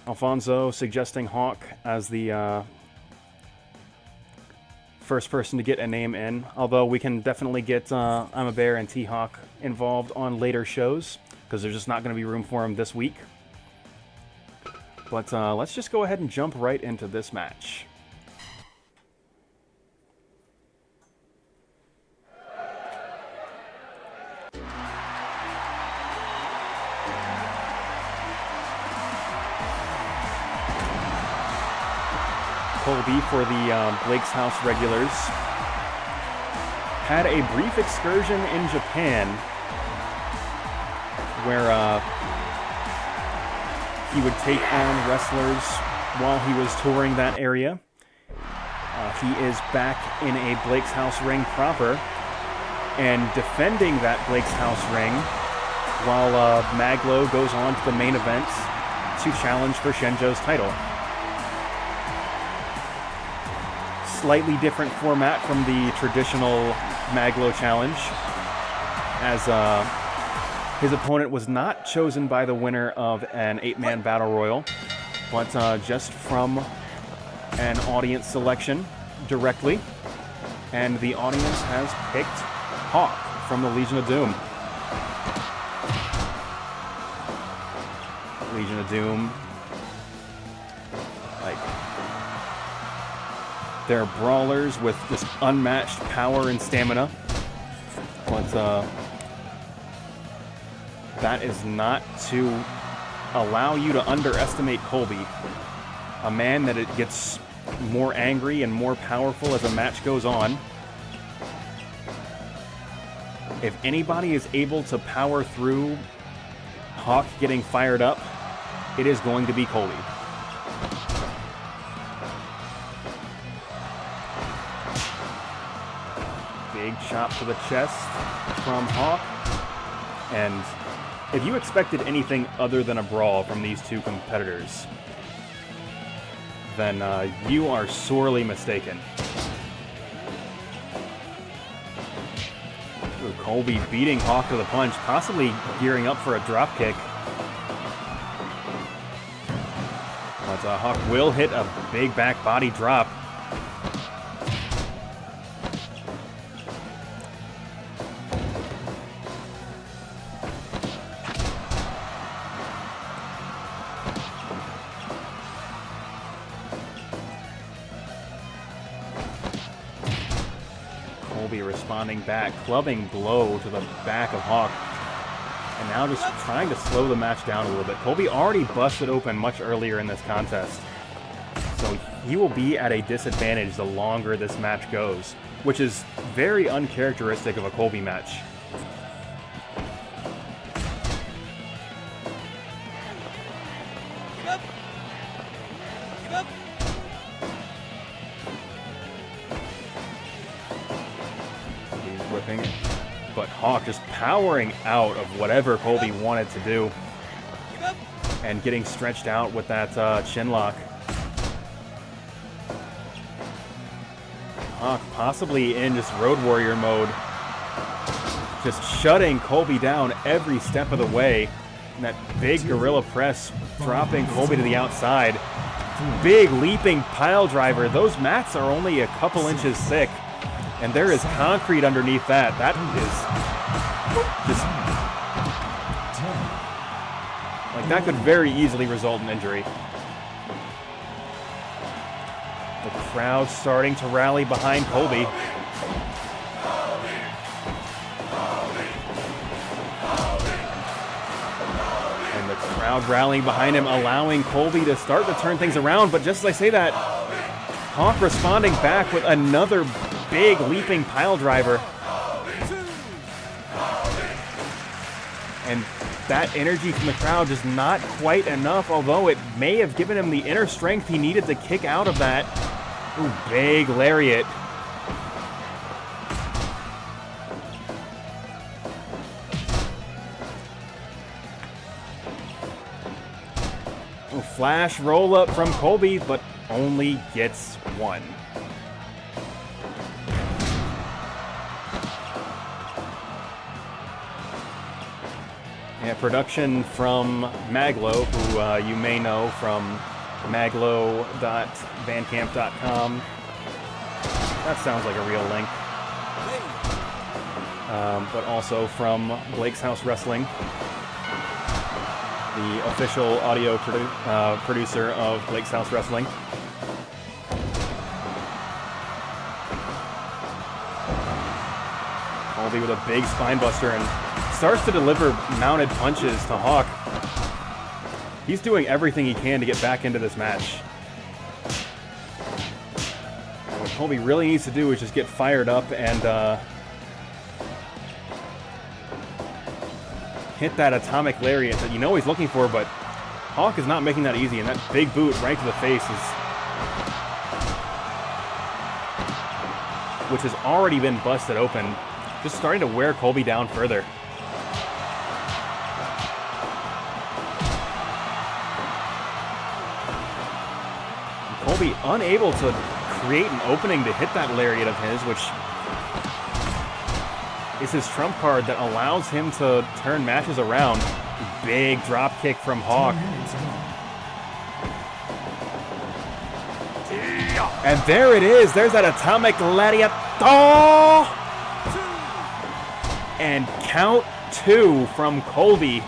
Alfonso, suggesting Hawk as the first person to get a name in. Although we can definitely get I'm a Bear and T-Hawk involved on later shows, because there's just not going to be room for them this week. But let's just go ahead and jump right into this match. COLBY for the Blake's House regulars had a brief excursion in Japan where he would take on wrestlers while he was touring that area. He is back in a Blake's House ring proper and defending that Blake's House ring while Maglo goes on to the main event to challenge for Hsien-Jo's title. Slightly different format from the traditional Maglo challenge, as his opponent was not chosen by the winner of an 8-man battle royal, but just from an audience selection directly, and the audience has picked Hawk from the Legion of Doom. Legion of Doom, like, they're brawlers with just unmatched power and stamina. But that is not to allow you to underestimate COLBY. A man that it gets more angry and more powerful as the match goes on. If anybody is able to power through Hawk getting fired up, it is going to be COLBY. Big chop to the chest from Hawk. And if you expected anything other than a brawl from these two competitors, then you are sorely mistaken. Ooh, COLBY beating Hawk to the punch, possibly gearing up for a drop kick. But Hawk will hit a big back body drop. Colby responding back, clubbing blow to the back of Hawk. And now just trying to slow the match down a little bit. Colby already busted open much earlier in this contest. So he will be at a disadvantage the longer this match goes, which is very uncharacteristic of a Colby match. Keep up. Keep up. He's whipping it. But Hawk just powering out of whatever Colby wanted to do. Keep up. And getting stretched out with that chin lock. Hawk possibly in just Road Warrior mode. Just shutting Colby down every step of the way. And that big gorilla press dropping Colby to the outside. Big leaping pile driver. Those mats are only a couple inches thick. And there is concrete underneath that. That is just... like, that could very easily result in injury. The crowd starting to rally behind Colby. And the crowd rallying behind him, allowing Colby to start to turn things around. But just as I say that, Hawk responding back with another big leaping pile driver. And that energy from the crowd just not quite enough, although it may have given him the inner strength he needed to kick out of that. Ooh, big lariat. Ooh, flash roll up from Colby, but only gets one. Yeah, production from Maglo, who you may know from maglo.bandcamp.com. That sounds like a real link. But also from Blake's House Wrestling, the official audio producer of Blake's House Wrestling. Colby with a big spine buster and starts to deliver mounted punches to Hawk. He's doing everything he can to get back into this match. What Colby really needs to do is just get fired up and hit that atomic lariat that you know he's looking for, but Hawk is not making that easy, and that big boot right to the face which has already been busted open, just starting to wear Colby down further. Colby unable to create an opening to hit that lariat of his, which is his trump card that allows him to turn matches around. Big drop kick from Hawk. And there it is. There's that atomic lariat. And count 2 from Colby.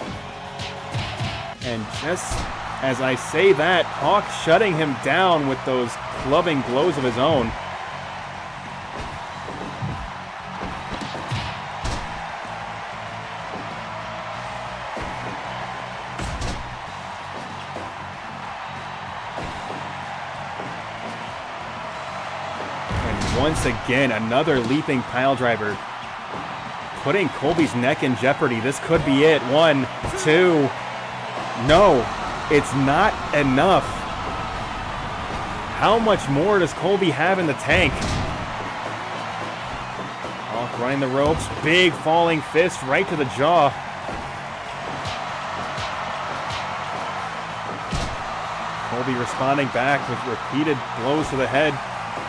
And just as I say that, Hawk shutting him down with those clubbing blows of his own. And once again, another leaping pile driver, putting Colby's neck in jeopardy. This could be it. 1, 2. No. It's not enough. How much more does Colby have in the tank? Hawk running the ropes. Big falling fist right to the jaw. Colby responding back with repeated blows to the head.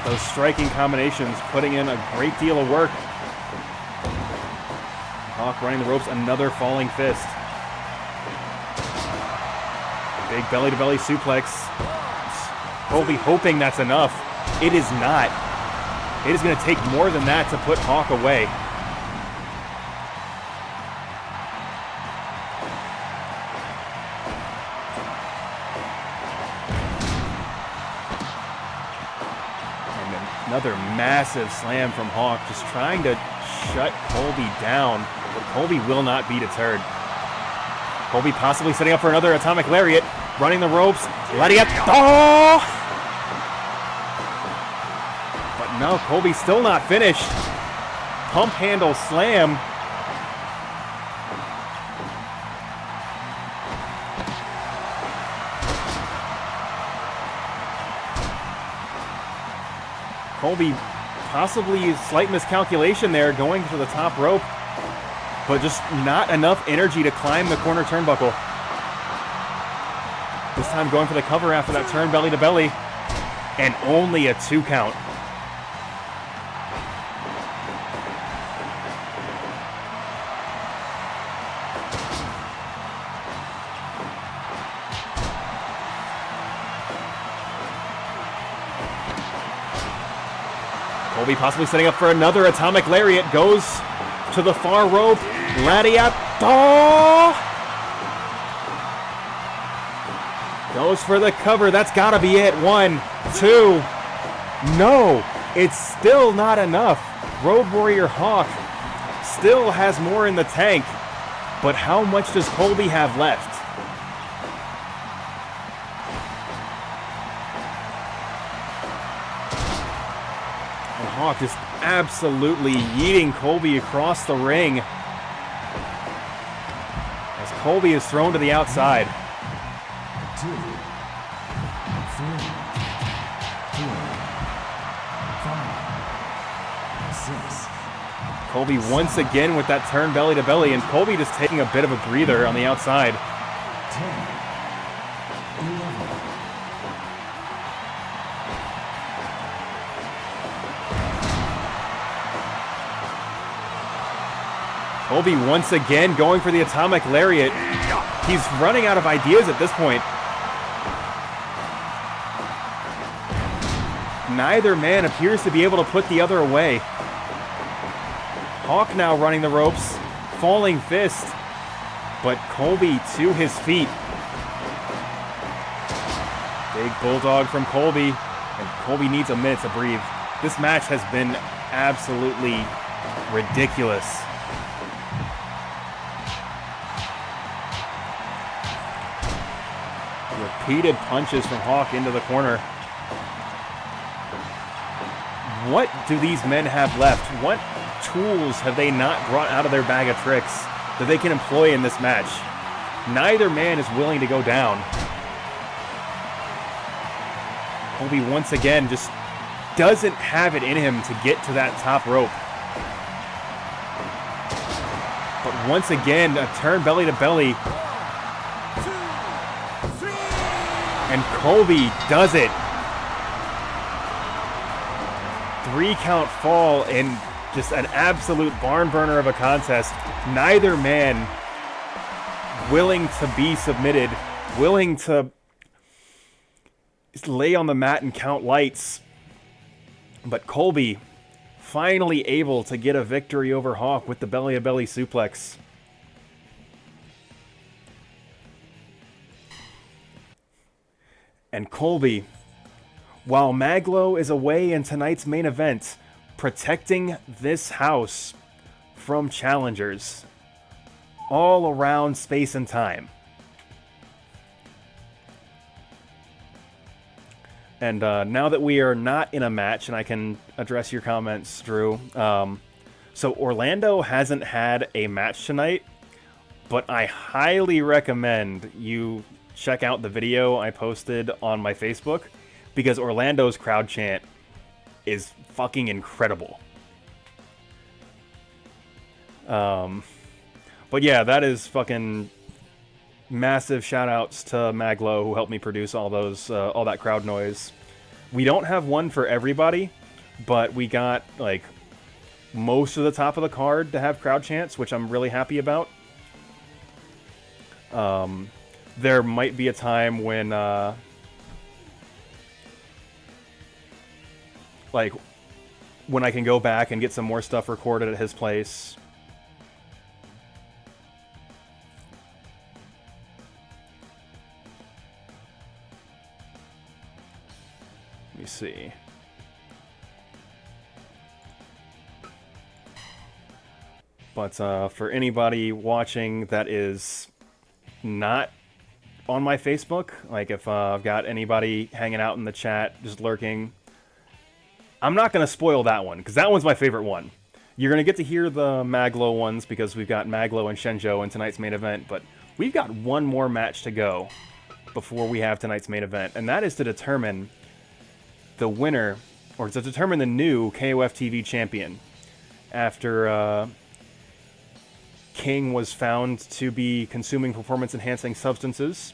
Those striking combinations putting in a great deal of work. Hawk running the ropes. Another falling fist. Big belly-to-belly suplex. Colby hoping that's enough. It is not. It is going to take more than that to put Hawk away. And Another massive slam from Hawk, just trying to shut COLBY down, but COLBY will not be deterred. COLBY possibly setting up for another atomic lariat, running the ropes, letting it. Oh! But no, COLBY's still not finished. Pump handle slam. COLBY possibly slight miscalculation there going to the top rope, but just not enough energy to climb the corner turnbuckle. This time going for the cover after that turn belly to belly, and only a 2 count. COLBY possibly setting up for another atomic lariat, goes to the far rope, lariat, goes for the cover, that's gotta be it, 1, 2, no, it's still not enough. Road Warrior Hawk still has more in the tank, but how much does COLBY have left? Hawk just absolutely yeeting COLBY across the ring as COLBY is thrown to the outside. 2, 3, 4, 5, 6. COLBY once again with that turn belly to belly, and COLBY just taking a bit of a breather on the outside. 10, 11. COLBY once again going for the atomic lariat. He's running out of ideas at this point. Neither man appears to be able to put the other away. Hawk now running the ropes, falling fist, but COLBY to his feet. Big bulldog from COLBY, and COLBY needs a minute to breathe. This match has been absolutely ridiculous. Repeated punches from Hawk into the corner. What do these men have left? What tools have they not brought out of their bag of tricks that they can employ in this match? Neither man is willing to go down. COLBY once again just doesn't have it in him to get to that top rope. But once again, a turn belly to belly. And COLBY does it. 3 count fall in just an absolute barn burner of a contest. Neither man willing to be submitted, willing to lay on the mat and count lights. But COLBY finally able to get a victory over Hawk with the belly-to-belly suplex. And COLBY, while Maglo is away in tonight's main event, protecting this house from challengers all around space and time. And now that we are not in a match, and I can address your comments, Drew. So Orlando hasn't had a match tonight, but I highly recommend you check out the video I posted on my Facebook, because Orlando's crowd chant is fucking incredible. But yeah, that is fucking massive shout outs to Maglo, who helped me produce all those all that crowd noise. We don't have one for everybody, but we got like most of the top of the card to have crowd chants, which I'm really happy about. There might be a time when like when I can go back and get some more stuff recorded at his place. Let me see. But for anybody watching that is not on my Facebook, like if I've got anybody hanging out in the chat, just lurking, I'm not going to spoil that one, because that one's my favorite one. You're going to get to hear the Maglo ones, because we've got Maglo and Hsien-Jo in tonight's main event, but we've got one more match to go before we have tonight's main event, and that is to determine the winner, or to determine the new KOF TV champion. After King was found to be consuming performance-enhancing substances,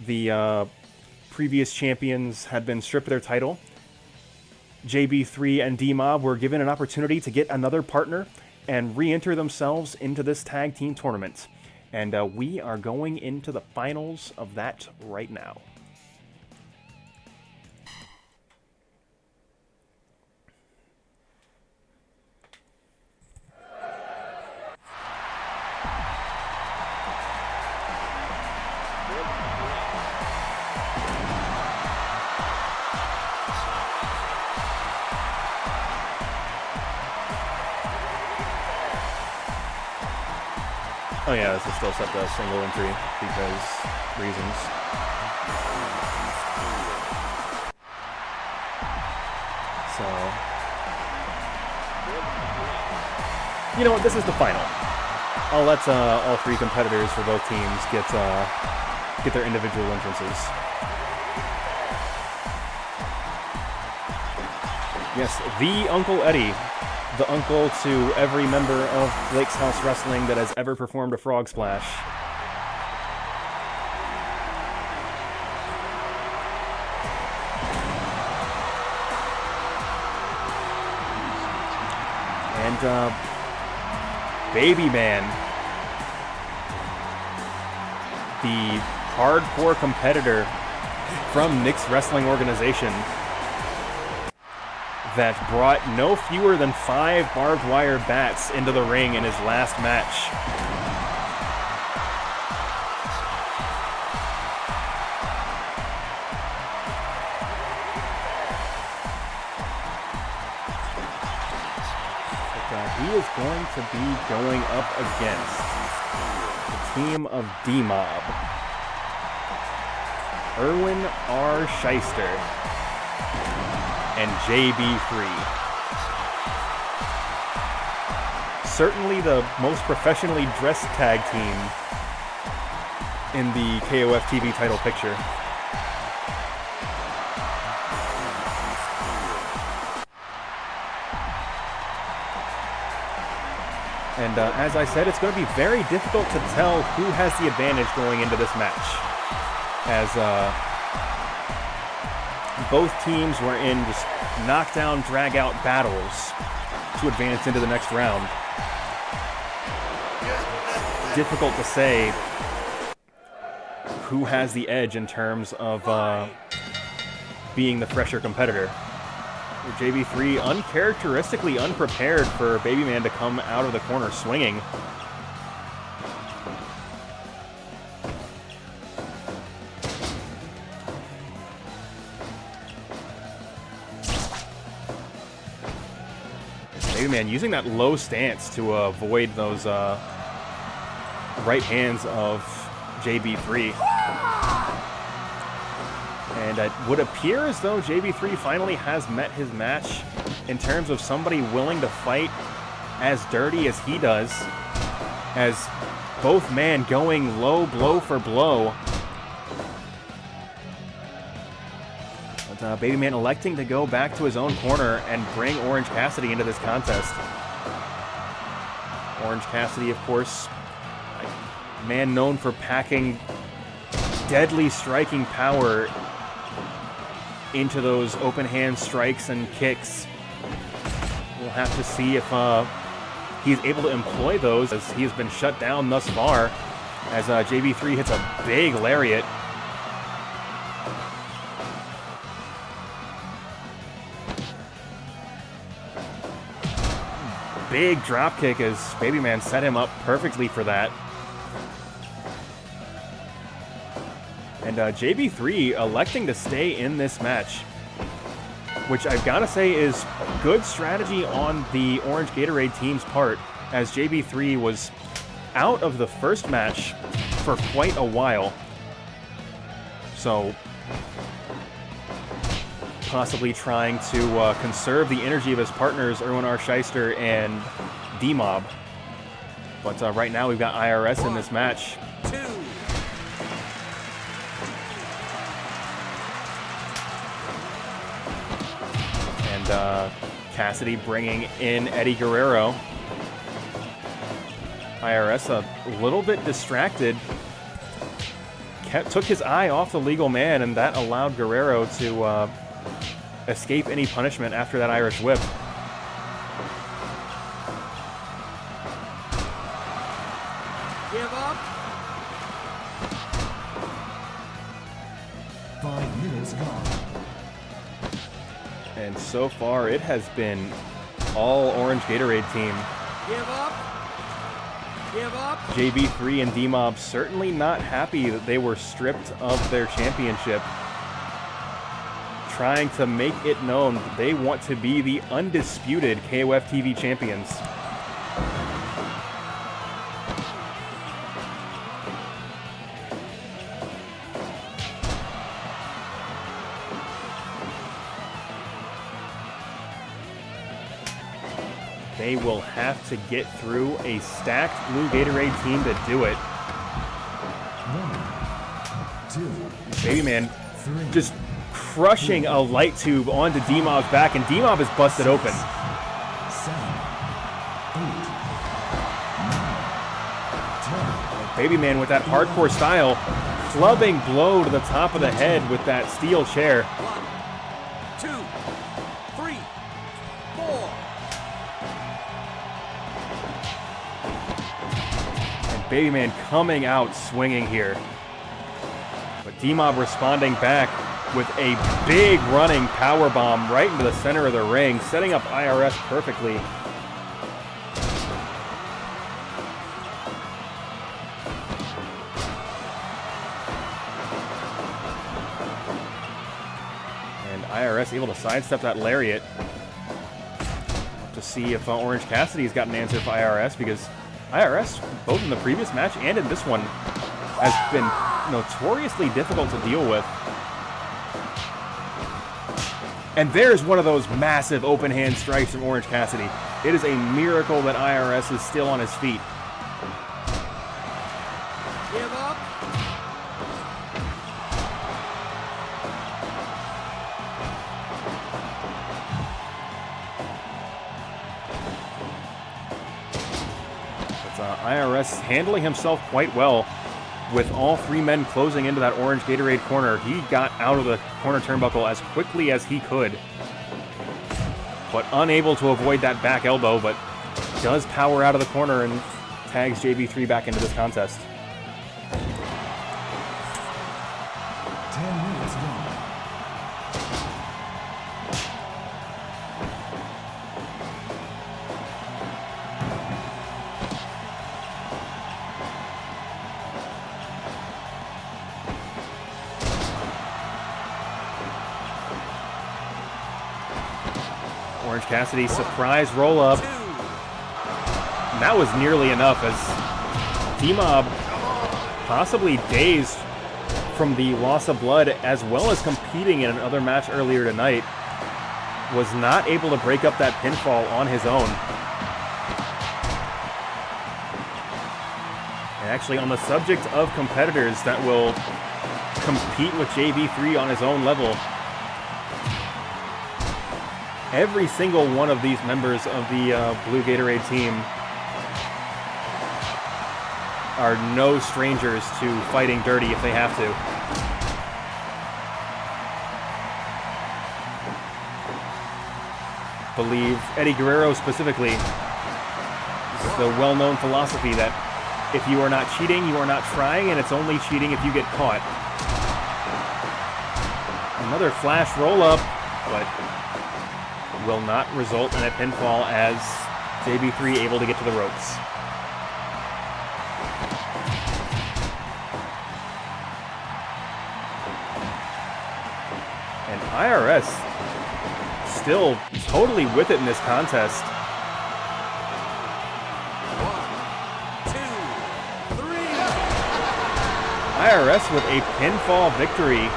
the previous champions had been stripped of their title. JBIII and D-Mob were given an opportunity to get another partner and re-enter themselves into this tag team tournament. And we are going into the finals of that right now. Oh yeah, this is still set to single entry because reasons. So, you know what? This is the final. I'll let all three competitors for both teams get their individual entrances. Yes, the Uncle Eddie. The uncle to every member of Blake's House Wrestling that has ever performed a frog splash. And, Babyman. The hardcore competitor from Nick's Wrestling Organization that brought no fewer than 5 barbed wire bats into the ring in his last match. But, he is going to be going up against the team of D-Mob. Irwin R. Shyster and JBIII. Certainly the most professionally dressed tag team in the KOF TV title picture. And as I said, it's going to be very difficult to tell who has the advantage going into this match, as both teams were in just knockdown, drag-out battles to advance into the next round. Difficult to say who has the edge in terms of being the fresher competitor. JB3 uncharacteristically unprepared for Babyman to come out of the corner swinging. Babyman using that low stance to avoid those right hands of JB3. And it would appear as though JB3 finally has met his match in terms of somebody willing to fight as dirty as he does, as both men going low blow for blow. But Babyman electing to go back to his own corner and bring Orange Cassidy into this contest. Orange Cassidy, of course, a man known for packing deadly striking power into those open hand strikes and kicks. We'll have to see if he's able to employ those, as he has been shut down thus far, as JB3 hits a big lariat. Big dropkick as Babyman set him up perfectly for that. And JB3 electing to stay in this match, which I've got to say is good strategy on the Orange Gatorade team's part, as JB3 was out of the first match for quite a while. So possibly trying to conserve the energy of his partners, Irwin Shyster and D-Mob. But right now we've got IRS in this match. 2. And Cassidy bringing in Eddie Guerrero. IRS a little bit distracted. Took his eye off the legal man, and that allowed Guerrero to escape any punishment after that Irish whip. Give up. 5 minutes gone. And so far, it has been all Orange Gatorade team. Give up. Give up. JB3 and D-Mob certainly not happy that they were stripped of their championship. Trying to make it known that they want to be the undisputed KOF TV champions. They will have to get through a stacked blue Gatorade team to do it. 1, 2, Babyman 3, just crushing a light tube onto D-Mob's back, and D-Mob is busted open. 7, 8, 9, 10. Babyman with that hardcore style, clubbing blow to the top of the head with that steel chair. 1, 2, 3, 4. And Babyman coming out swinging here. But D-Mob responding back with a big running power bomb right into the center of the ring, setting up IRS perfectly. And IRS able to sidestep that lariat. To see if Orange Cassidy's got an answer for IRS, because IRS, both in the previous match and in this one, has been notoriously difficult to deal with. And there's one of those massive open hand strikes from Orange Cassidy. It is a miracle that IRS is still on his feet. Give up. But IRS handling himself quite well. With all 3 men closing into that orange Gatorade corner, he got out of the corner turnbuckle as quickly as he could. But unable to avoid that back elbow, but does power out of the corner and tags JB3 back into this contest. 10 minutes gone. Orange Cassidy surprise roll up. And that was nearly enough as D-Mob, possibly dazed from the loss of blood as well as competing in another match earlier tonight, was not able to break up that pinfall on his own. And actually, on the subject of competitors that will compete with JB3 on his own level, every single one of these members of the Blue Gatorade team are no strangers to fighting dirty if they have to. Believe Eddie Guerrero specifically, the well-known philosophy that if you are not cheating, you are not trying, and it's only cheating if you get caught. Another flash roll-up, but will not result in a pinfall as JB3 able to get to the ropes. And IRS still totally with it in this contest. IRS with a pinfall victory.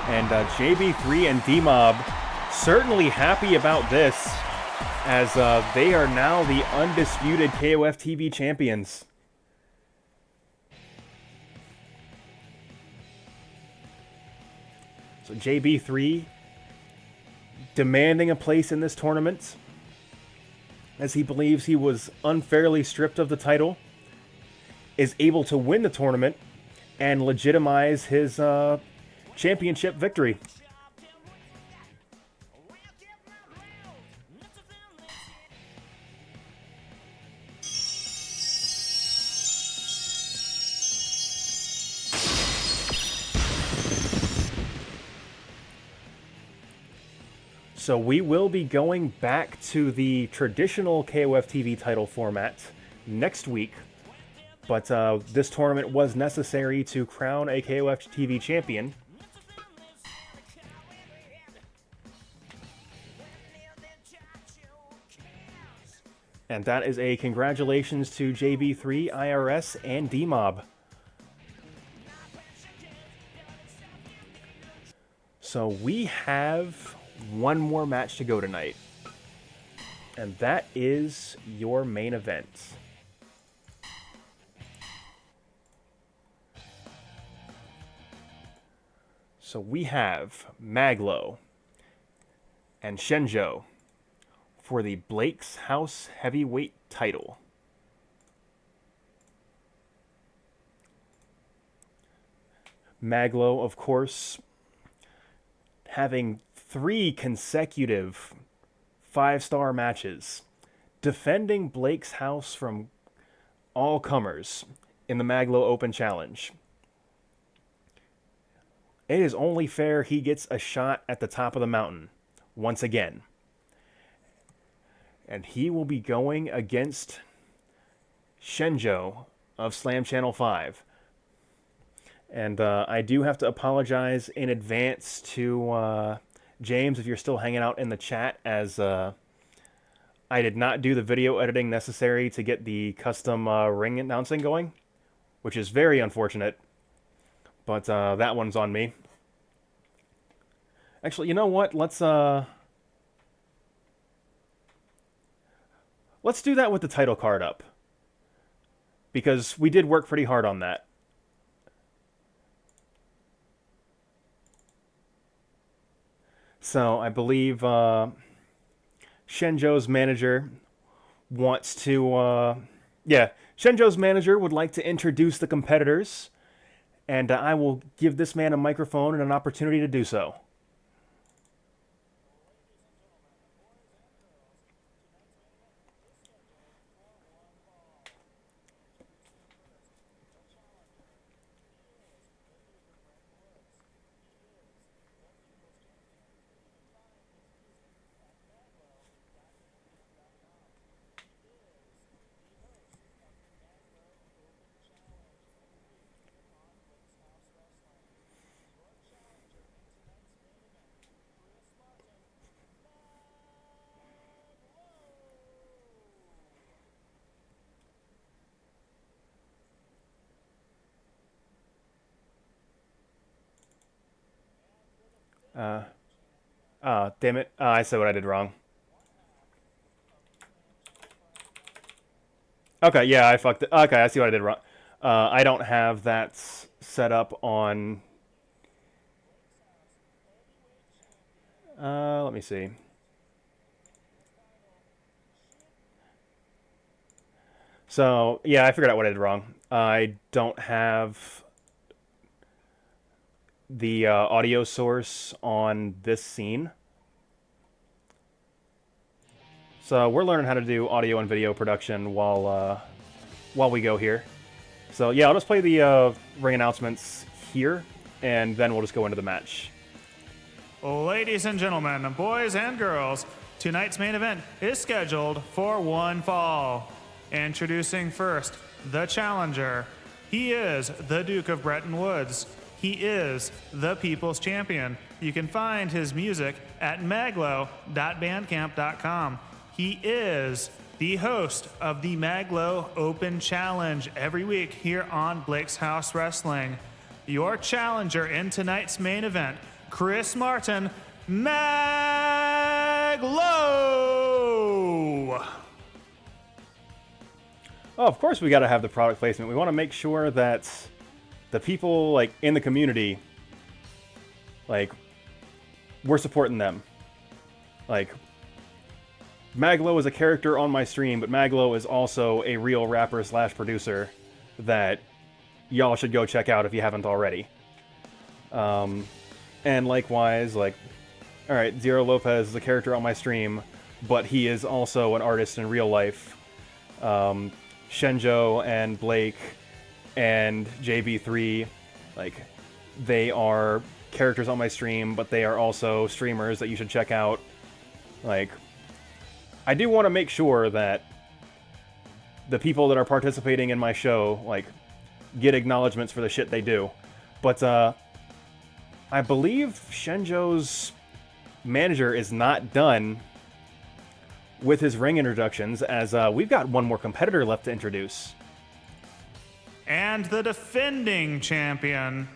And JB3 and D-Mob certainly happy about this, as they are now the undisputed KOF TV champions. So JB3 demanding a place in this tournament, as he believes he was unfairly stripped of the title, is able to win the tournament and legitimize his championship victory. So we will be going back to the traditional KOF TV title format next week, but this tournament was necessary to crown a KOF TV champion. And that is a congratulations to JB3, IRS, and D-Mob. So we have one more match to go tonight, and that is your main event. So we have Maglo and Hsien-Jo for the Blake's House Heavyweight title. Maglo, of course, having 3 consecutive 5-star matches, defending Blake's House from all comers in the Maglo Open Challenge. It is only fair he gets a shot at the top of the mountain once again. And he will be going against Hsien-Jo of Slam Channel 5. And I do have to apologize in advance to James, if you're still hanging out in the chat, as I did not do the video editing necessary to get the custom ring announcing going, which is very unfortunate. But that one's on me. Actually, you know what? Let's do that with the title card up, because we did work pretty hard on that. So I believe Hsien-Jo's manager wants to, Hsien-Jo's manager would like to introduce the competitors, and I will give this man a microphone and an opportunity to do so. Damn it. I said what I did wrong. Okay, yeah, I fucked it. Okay, I see what I did wrong. I don't have that set up on... let me see. So, yeah, I figured out what I did wrong. I don't have the audio source on this scene. So we're learning how to do audio and video production while we go here. So yeah, I'll just play the ring announcements here, and then we'll just go into the match. Ladies and gentlemen, boys and girls, tonight's main event is scheduled for one fall. Introducing first, the challenger. He is the Duke of Bretton Woods. He is the People's Champion. You can find his music at maglo.bandcamp.com. He is the host of the Maglo Open Challenge every week here on Blake's House Wrestling. Your challenger in tonight's main event, Chris Martin, Maglo! Oh, of course we got to have the product placement. We want to make sure that the people like in the community, like, we're supporting them. Like, Maglo is a character on my stream, but Maglo is also a real rapper slash producer that y'all should go check out if you haven't already. And likewise, like, alright, Zero Lopez is a character on my stream, but he is also an artist in real life. Hsien-Jo and Blake and JBIII, like, they are characters on my stream, but they are also streamers that you should check out. Like, I do want to make sure that the people that are participating in my show, like, get acknowledgements for the shit they do. But, I believe Hsien-Jo's manager is not done with his ring introductions, as we've got one more competitor left to introduce. And the defending champion,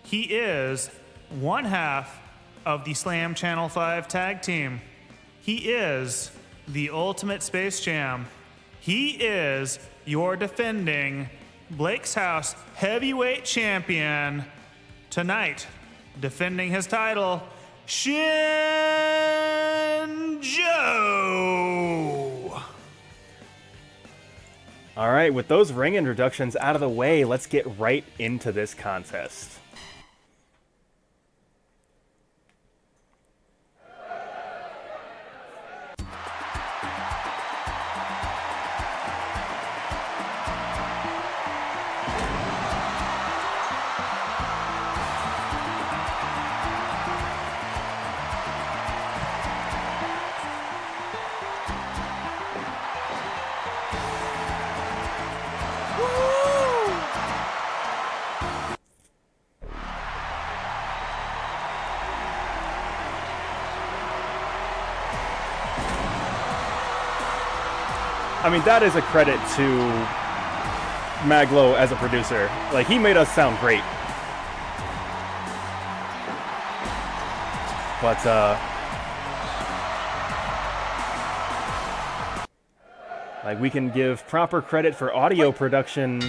he is one half of the Slam Channel 5 tag team. He is the Ultimate Space Jam. He is your defending Blake's House heavyweight champion. Tonight, defending his title, Hsien-Jo! All right, with those ring introductions out of the way, let's get right into this contest. I mean, that is a credit to Maglo as a producer. Like, he made us sound great. But, like, we can give proper credit for audio production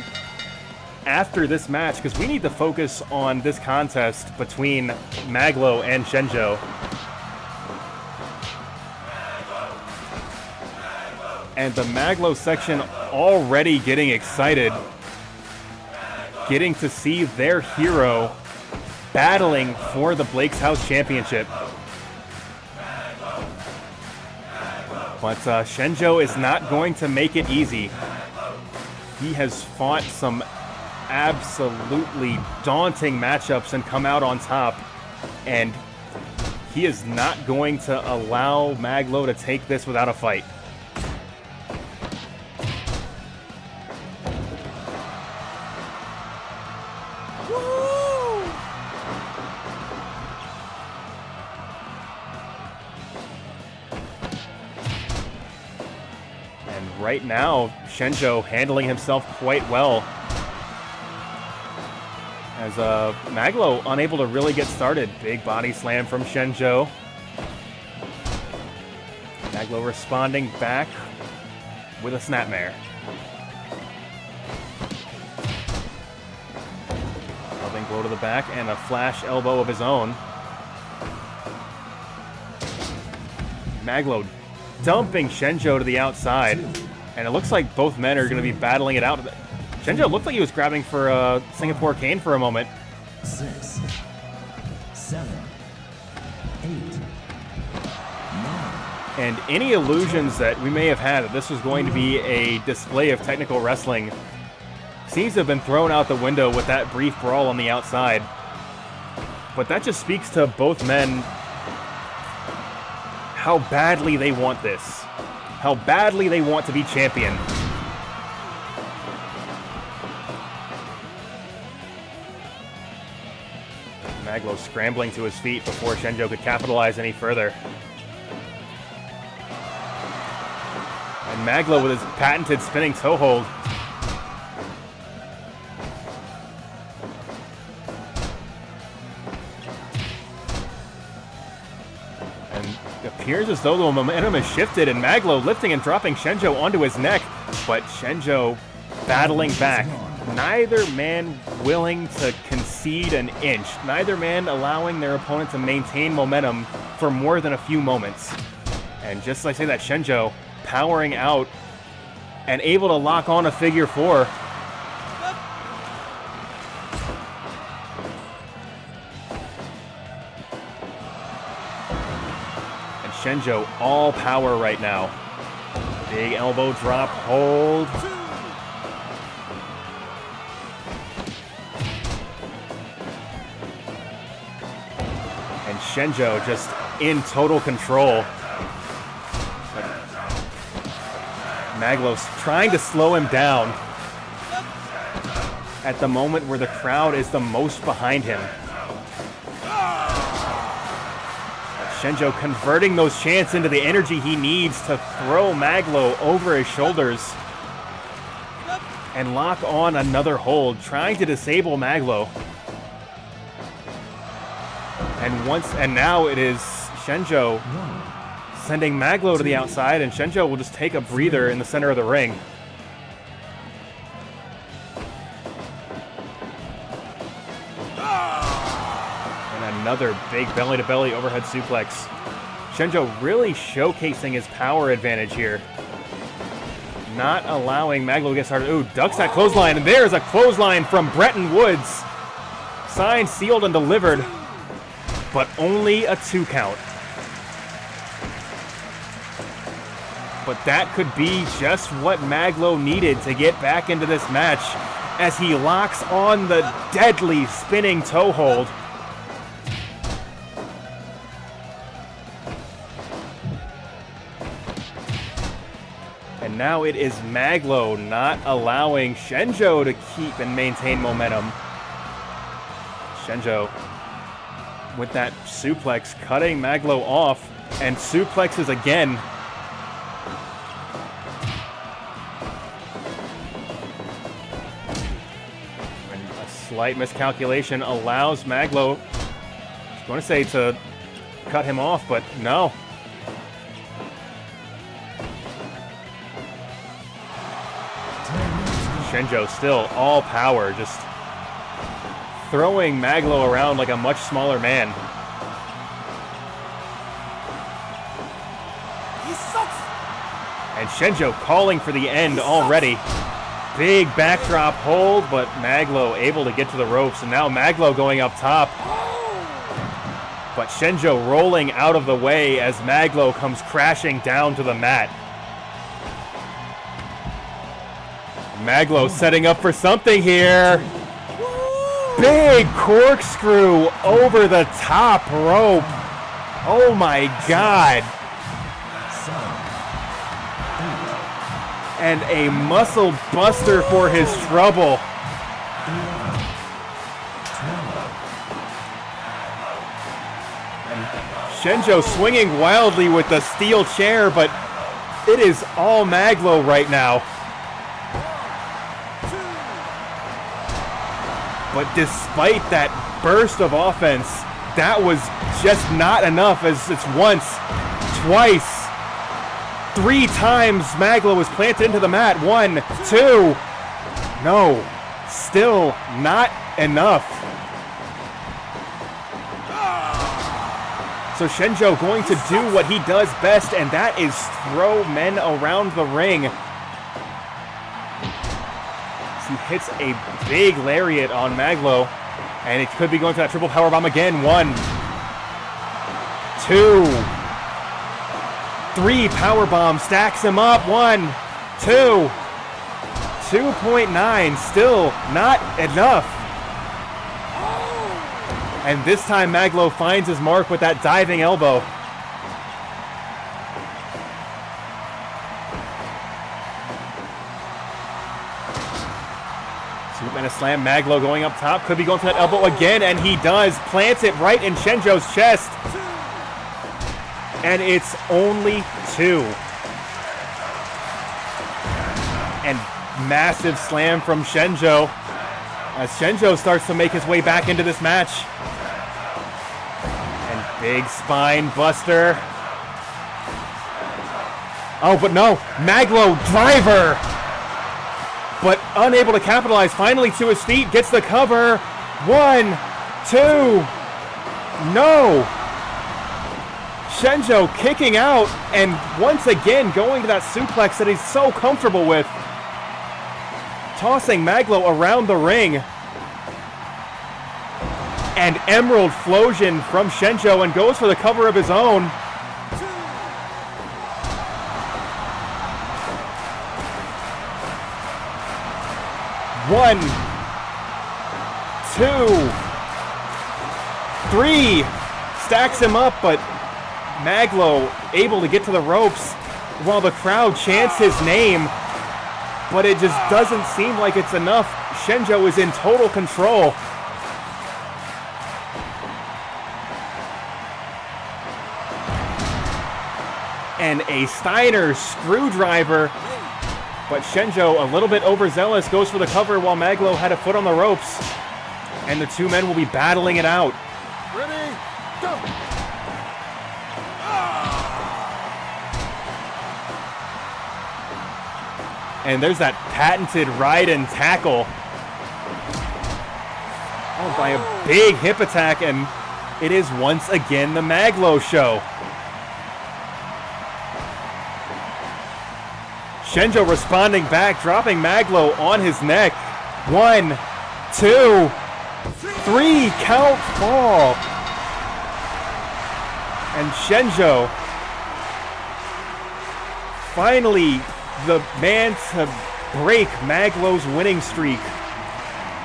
after this match, because we need to focus on this contest between Maglo and Hsien-Jo. And the Maglo section already getting excited, getting to see their hero battling for the Blake's House Championship. But Hsien-Jo is not going to make it easy. He has fought some absolutely daunting matchups and come out on top, and he is not going to allow Maglo to take this without a fight. Right now, Hsien-Jo handling himself quite well, as Maglo unable to really get started. Big body slam from Hsien-Jo. Maglo responding back with a snapmare. Loving blow to the back and a flash elbow of his own. Maglo dumping Hsien-Jo to the outside. And it looks like both men are going to be battling it out. Hsien-Jo looked like he was grabbing for a Singapore cane for a moment. 6, 7, 8, 9. And any illusions that we may have had that this was going to be a display of technical wrestling seems to have been thrown out the window with that brief brawl on the outside. But that just speaks to both men how badly they want this. How badly they want to be champion. Maglo scrambling to his feet before Hsien-Jo could capitalize any further. And Maglo with his patented spinning toe hold. And it appears as though the momentum has shifted, and Maglo lifting and dropping Hsien-Jo onto his neck, but Hsien-Jo battling back. Neither man willing to concede an inch. Neither man allowing their opponent to maintain momentum for more than a few moments. And just like I say that, Hsien-Jo powering out and able to lock on a figure four. And Hsien-Jo all power right now. Big elbow drop, hold. And Hsien-Jo just in total control. Maglo's trying to slow him down at the moment where the crowd is the most behind him. Hsien-Jo converting those chants into the energy he needs to throw Maglo over his shoulders and lock on another hold, trying to disable Maglo. And now it is Hsien-Jo sending Maglo to the outside, and Hsien-Jo will just take a breather in the center of the ring. And another big belly-to-belly overhead suplex. Hsien-Jo really showcasing his power advantage here. Not allowing Maglo to get started. Ooh, ducks that clothesline, and there's a clothesline from Bretton Woods. Signed, sealed, and delivered, but only a 2 count. But that could be just what Maglo needed to get back into this match as he locks on the deadly spinning toe hold. And now it is Maglo not allowing Hsien-Jo to keep and maintain momentum. Hsien-Jo with that suplex cutting Maglo off, and suplexes again. Slight miscalculation allows Maglo, I was going to say to cut him off, but no. Hsien-Jo still all power, just throwing Maglo around like a much smaller man. He sucks. And Hsien-Jo calling for the end already. Big backdrop hold, but Maglo able to get to the ropes, and now Maglo going up top. But Hsien-Jo rolling out of the way as Maglo comes crashing down to the mat. Maglo setting up for something here. Big corkscrew over the top rope. Oh my God. And a muscle buster for his trouble. And Hsien-Jo swinging wildly with the steel chair, but it is all Maglo right now. But despite that burst of offense, that was just not enough, as it's once, twice, 3 times Maglo was planted into the mat. 1, 2. No, still not enough. So Hsien-Jo going to do what he does best, and that is throw men around the ring. He hits a big lariat on Maglo, and it could be going for that triple powerbomb again. 1, 2, 3 powerbomb, stacks him up. 1, 2, 2.9, still not enough. And this time Maglo finds his mark with that diving elbow. And a slam. Maglo going up top, could be going for that elbow again, and he does. Plants it right in Hsien-Jo's chest. And it's only 2. And massive slam from Hsien-Jo as Hsien-Jo starts to make his way back into this match. And big spine buster. Oh, but no. Maglo driver. But unable to capitalize. Finally to his feet. Gets the cover. 1, 2. No. Hsien-Jo kicking out and once again going to that suplex that he's so comfortable with. Tossing Maglo around the ring. And Emerald Flosion from Hsien-Jo and goes for the cover of his own. One, 2, 3. Stacks him up, but Maglo able to get to the ropes while the crowd chants his name. But it just doesn't seem like it's enough. Hsien-Jo is in total control. And a Steiner screwdriver. But Hsien-Jo, a little bit overzealous, goes for the cover while Maglo had a foot on the ropes. And the two men will be battling it out. Ready, go! And there's that patented ride and tackle. Oh, by a big hip attack, and it is once again the Maglo show. Hsien-Jo responding back, dropping Maglo on his neck. 1, 2, 3, count fall. And Hsien-Jo finally the man to break Maglo's winning streak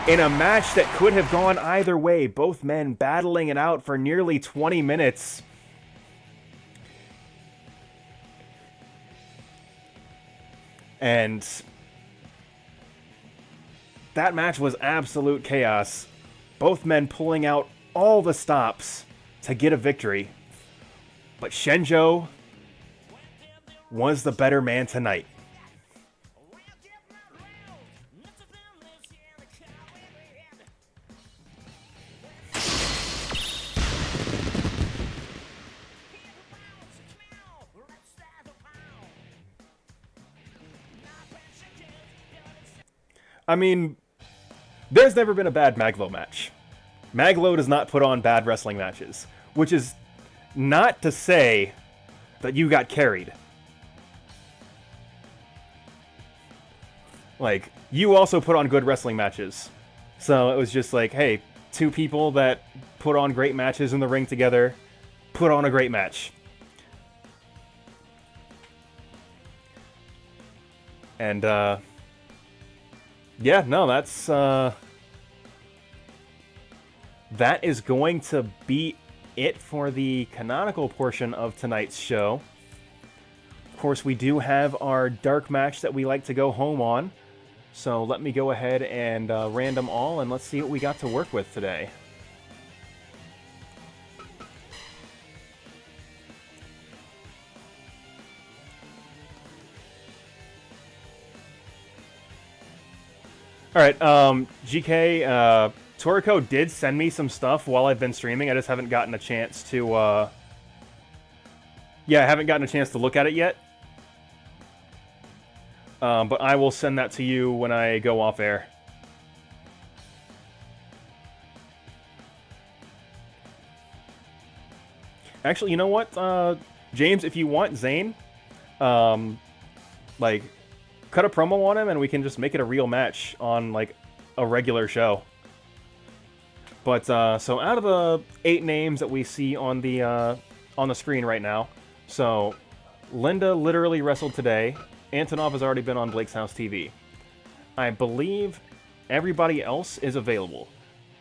in a match that could have gone either way. Both men battling it out for nearly 20 minutes. And that match was absolute chaos. Both men pulling out all the stops to get a victory. But Hsien-Jo was the better man tonight. I mean, there's never been a bad Maglo match. Maglo does not put on bad wrestling matches, which is not to say that you got carried. Like, you also put on good wrestling matches. So it was just like, hey, two people that put on great matches in the ring together, put on a great match. And, yeah, no, that's, that is going to be it for the canonical portion of tonight's show. Of course, we do have our dark match that we like to go home on. So let me go ahead and random all, and let's see what we got to work with today. Alright, GK, Toriko did send me some stuff while I've been streaming. I just haven't gotten a chance to, yeah, I haven't gotten a chance to look at it yet. But I will send that to you when I go off air. Actually, you know what, James, if you want Zane, like, cut a promo on him and we can just make it a real match on, like, a regular show. But, so out of the 8 names that we see on the screen right now, so Linda literally wrestled today. Antonov has already been on Blake's House TV. I believe everybody else is available.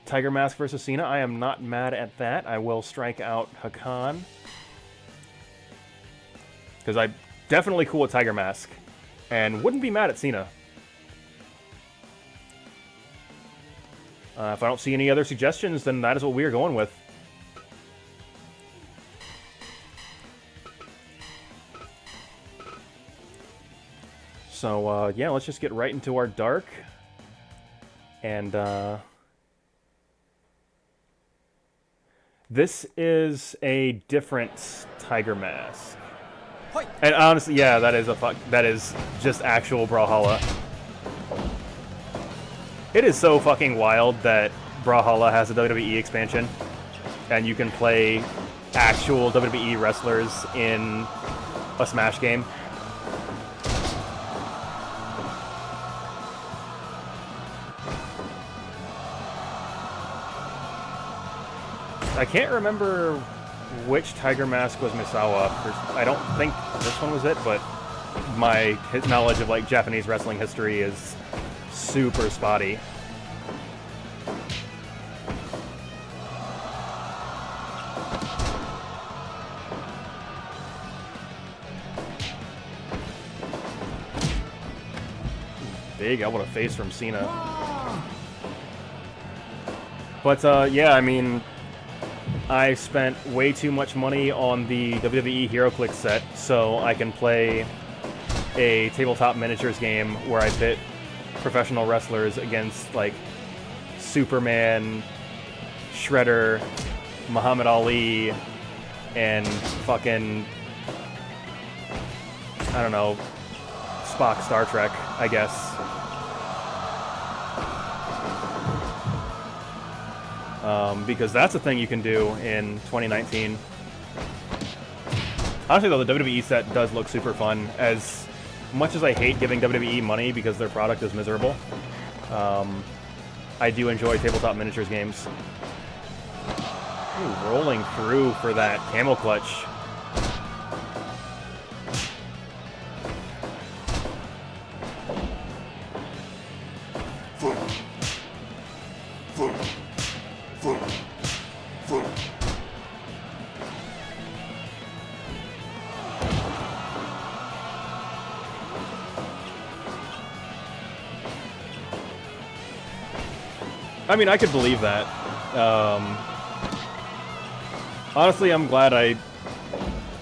Tiger Mask versus Cena, I am not mad at that. I will strike out Hakan. Because I'm definitely cool with Tiger Mask. And wouldn't be mad at Cena. If I don't see any other suggestions, then that is what we are going with. So, yeah, let's just get right into our dark. And, this is a different Tiger Mask. And honestly, yeah, that is just actual Brawlhalla. It is so fucking wild that Brawlhalla has a WWE expansion, and you can play actual WWE wrestlers in a Smash game. I can't remember which Tiger Mask was Misawa. I don't think this one was it, but his knowledge of like Japanese wrestling history is super spotty. Big elbow to face from Cena. But yeah, I mean, I spent way too much money on the WWE HeroClix set, so I can play a tabletop miniatures game where I pit professional wrestlers against, like, Superman, Shredder, Muhammad Ali, and fucking, I don't know, Spock Star Trek, I guess. Because that's a thing you can do in 2019. Honestly, though, the WWE set does look super fun. As much as I hate giving WWE money because their product is miserable, I do enjoy tabletop miniatures games. Ooh, rolling through for that camel clutch. I mean, I could believe that. Honestly, I'm glad I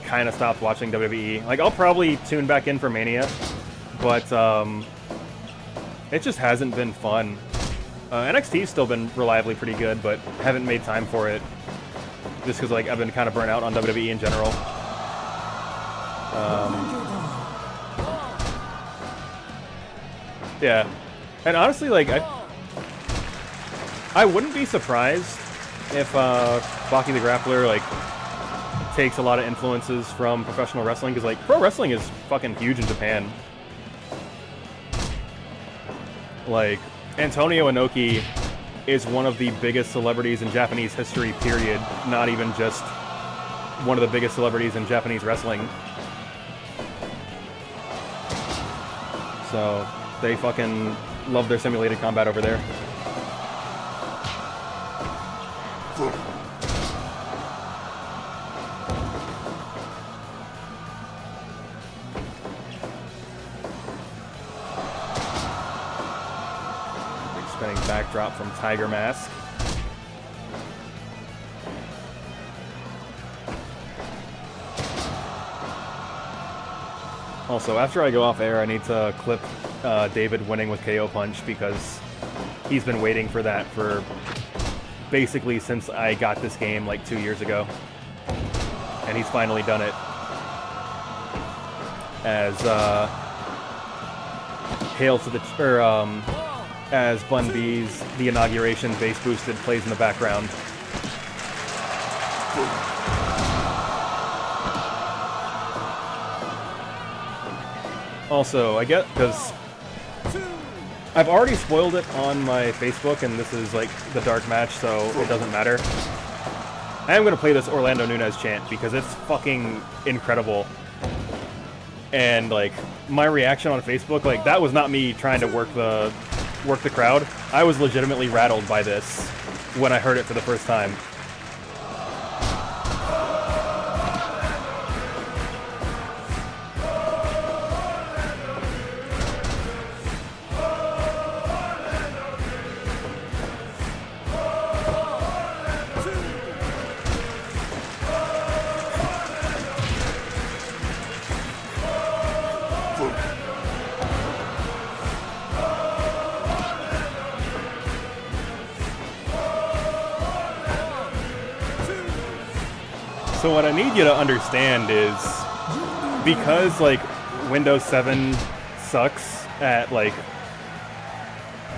kind of stopped watching WWE. Like, I'll probably tune back in for Mania, but it just hasn't been fun. NXT's still been reliably pretty good, but haven't made time for it just because, like, I've been kind of burnt out on WWE in general. Yeah, and honestly, like, I wouldn't be surprised if Bagi the Grappler, like, takes a lot of influences from professional wrestling, because, like, pro wrestling is fucking huge in Japan. Like, Antonio Inoki is one of the biggest celebrities in Japanese history, period. Not even just one of the biggest celebrities in Japanese wrestling. So, they fucking love their simulated combat over there. Spinning backdrop from Tiger Mask. Also, after I go off air, I need to clip David winning with KO Punch, because he's been waiting for that for basically since I got this game like 2 years ago. And he's finally done it. As Hail to the... as Bun B's The Inauguration bass boosted plays in the background. Also, I get, because I've already spoiled it on my Facebook, and this is like the dark match, so it doesn't matter. I am going to play this Orlando Nunez chant because it's fucking incredible. And like, my reaction on Facebook, like, that was not me trying to work the crowd. I was legitimately rattled by this when I heard it for the first time. So what I need you to understand is, because like Windows 7 sucks at like,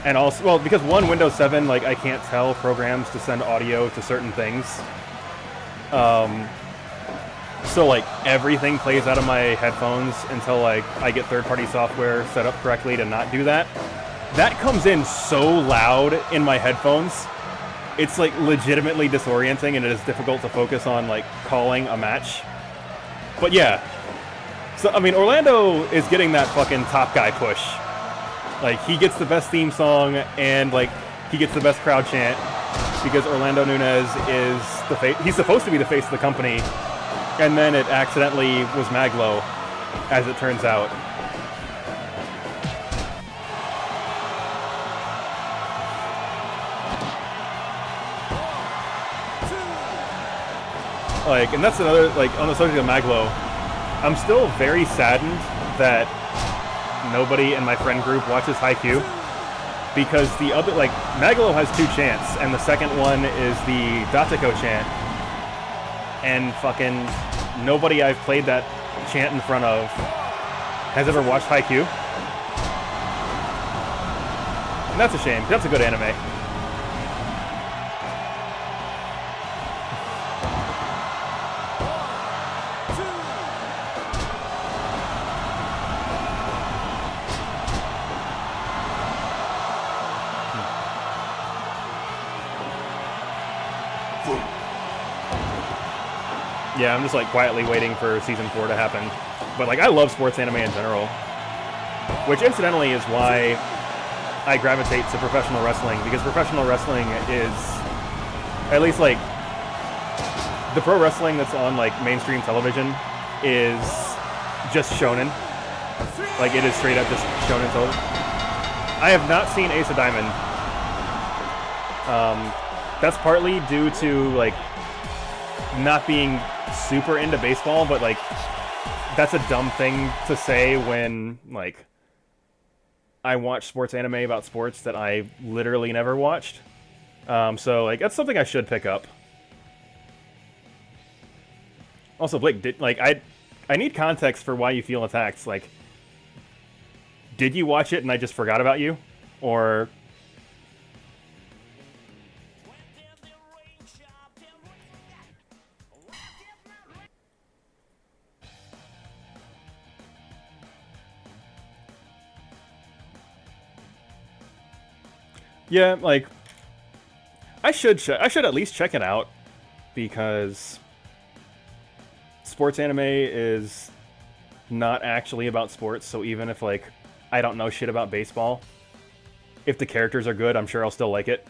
and also, well, because one, Windows 7, like I can't tell programs to send audio to certain things. So like everything plays out of my headphones until like I get third-party software set up correctly to not do that. That comes in so loud in my headphones. It's like legitimately disorienting, and it is difficult to focus on like calling a match. But yeah. So I mean, Orlando is getting that fucking top guy push. Like he gets the best theme song, and like he gets the best crowd chant because Orlando Nunez is the face. He's supposed to be the face of the company, and then it accidentally was Maglo, as it turns out. Like, and that's another, like, on the subject of Maglo, I'm still very saddened that nobody in my friend group watches Haikyuu, because the other, like, Maglo has two chants, and the second one is the Datako chant, and fucking nobody I've played that chant in front of has ever watched Haikyuu. And that's a shame. That's a good anime. Yeah, I'm just like quietly waiting for season 4 to happen. But like, I love sports anime in general, which incidentally is why I gravitate to professional wrestling, because professional wrestling is, at least like, the pro wrestling that's on like mainstream television is just shonen. Like, it is straight up just shonen television. I have not seen Ace of Diamond. That's partly due to like not being super into baseball, but like that's a dumb thing to say when like I watch sports anime about sports that I literally never watched. So like that's something I should pick up. Also, Blake, I need context for why you feel attacked. Like, did you watch it and I just forgot about you, or? Yeah, like, I should at least check it out, because sports anime is not actually about sports, so even if, like, I don't know shit about baseball, if the characters are good, I'm sure I'll still like it.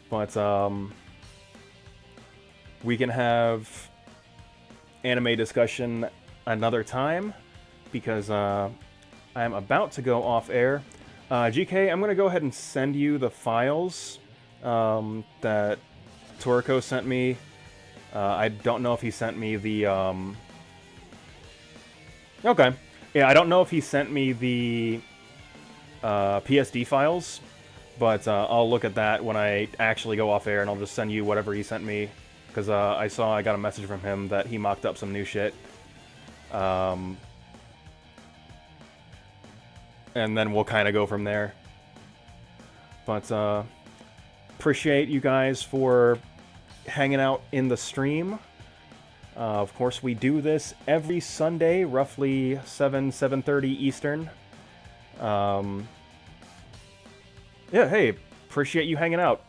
But, we can have anime discussion another time, because I'm about to go off air. GK, I'm going to go ahead and send you the files that Toru sent me. I don't know if he sent me the... Okay. Yeah, I don't know if he sent me the PSD files, but I'll look at that when I actually go off air, and I'll just send you whatever he sent me, because I got a message from him that he mocked up some new shit. And then we'll kind of go from there. But appreciate you guys for hanging out in the stream. Of course, we do this every Sunday, roughly 7:30 Eastern. Yeah, hey, appreciate you hanging out.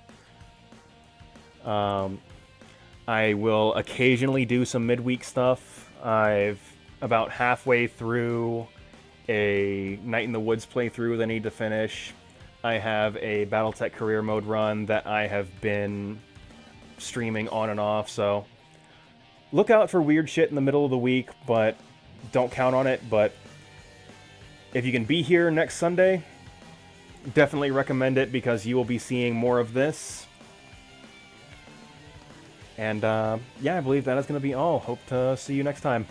I will occasionally do some midweek stuff. I've about halfway through a Night in the Woods playthrough that I need to finish. I have a Battletech career mode run that I have been streaming on and off, so look out for weird shit in the middle of the week, but don't count on it. But if you can be here next Sunday, definitely recommend it, because you will be seeing more of this. And yeah, I believe that is going to be all. Hope to see you next time.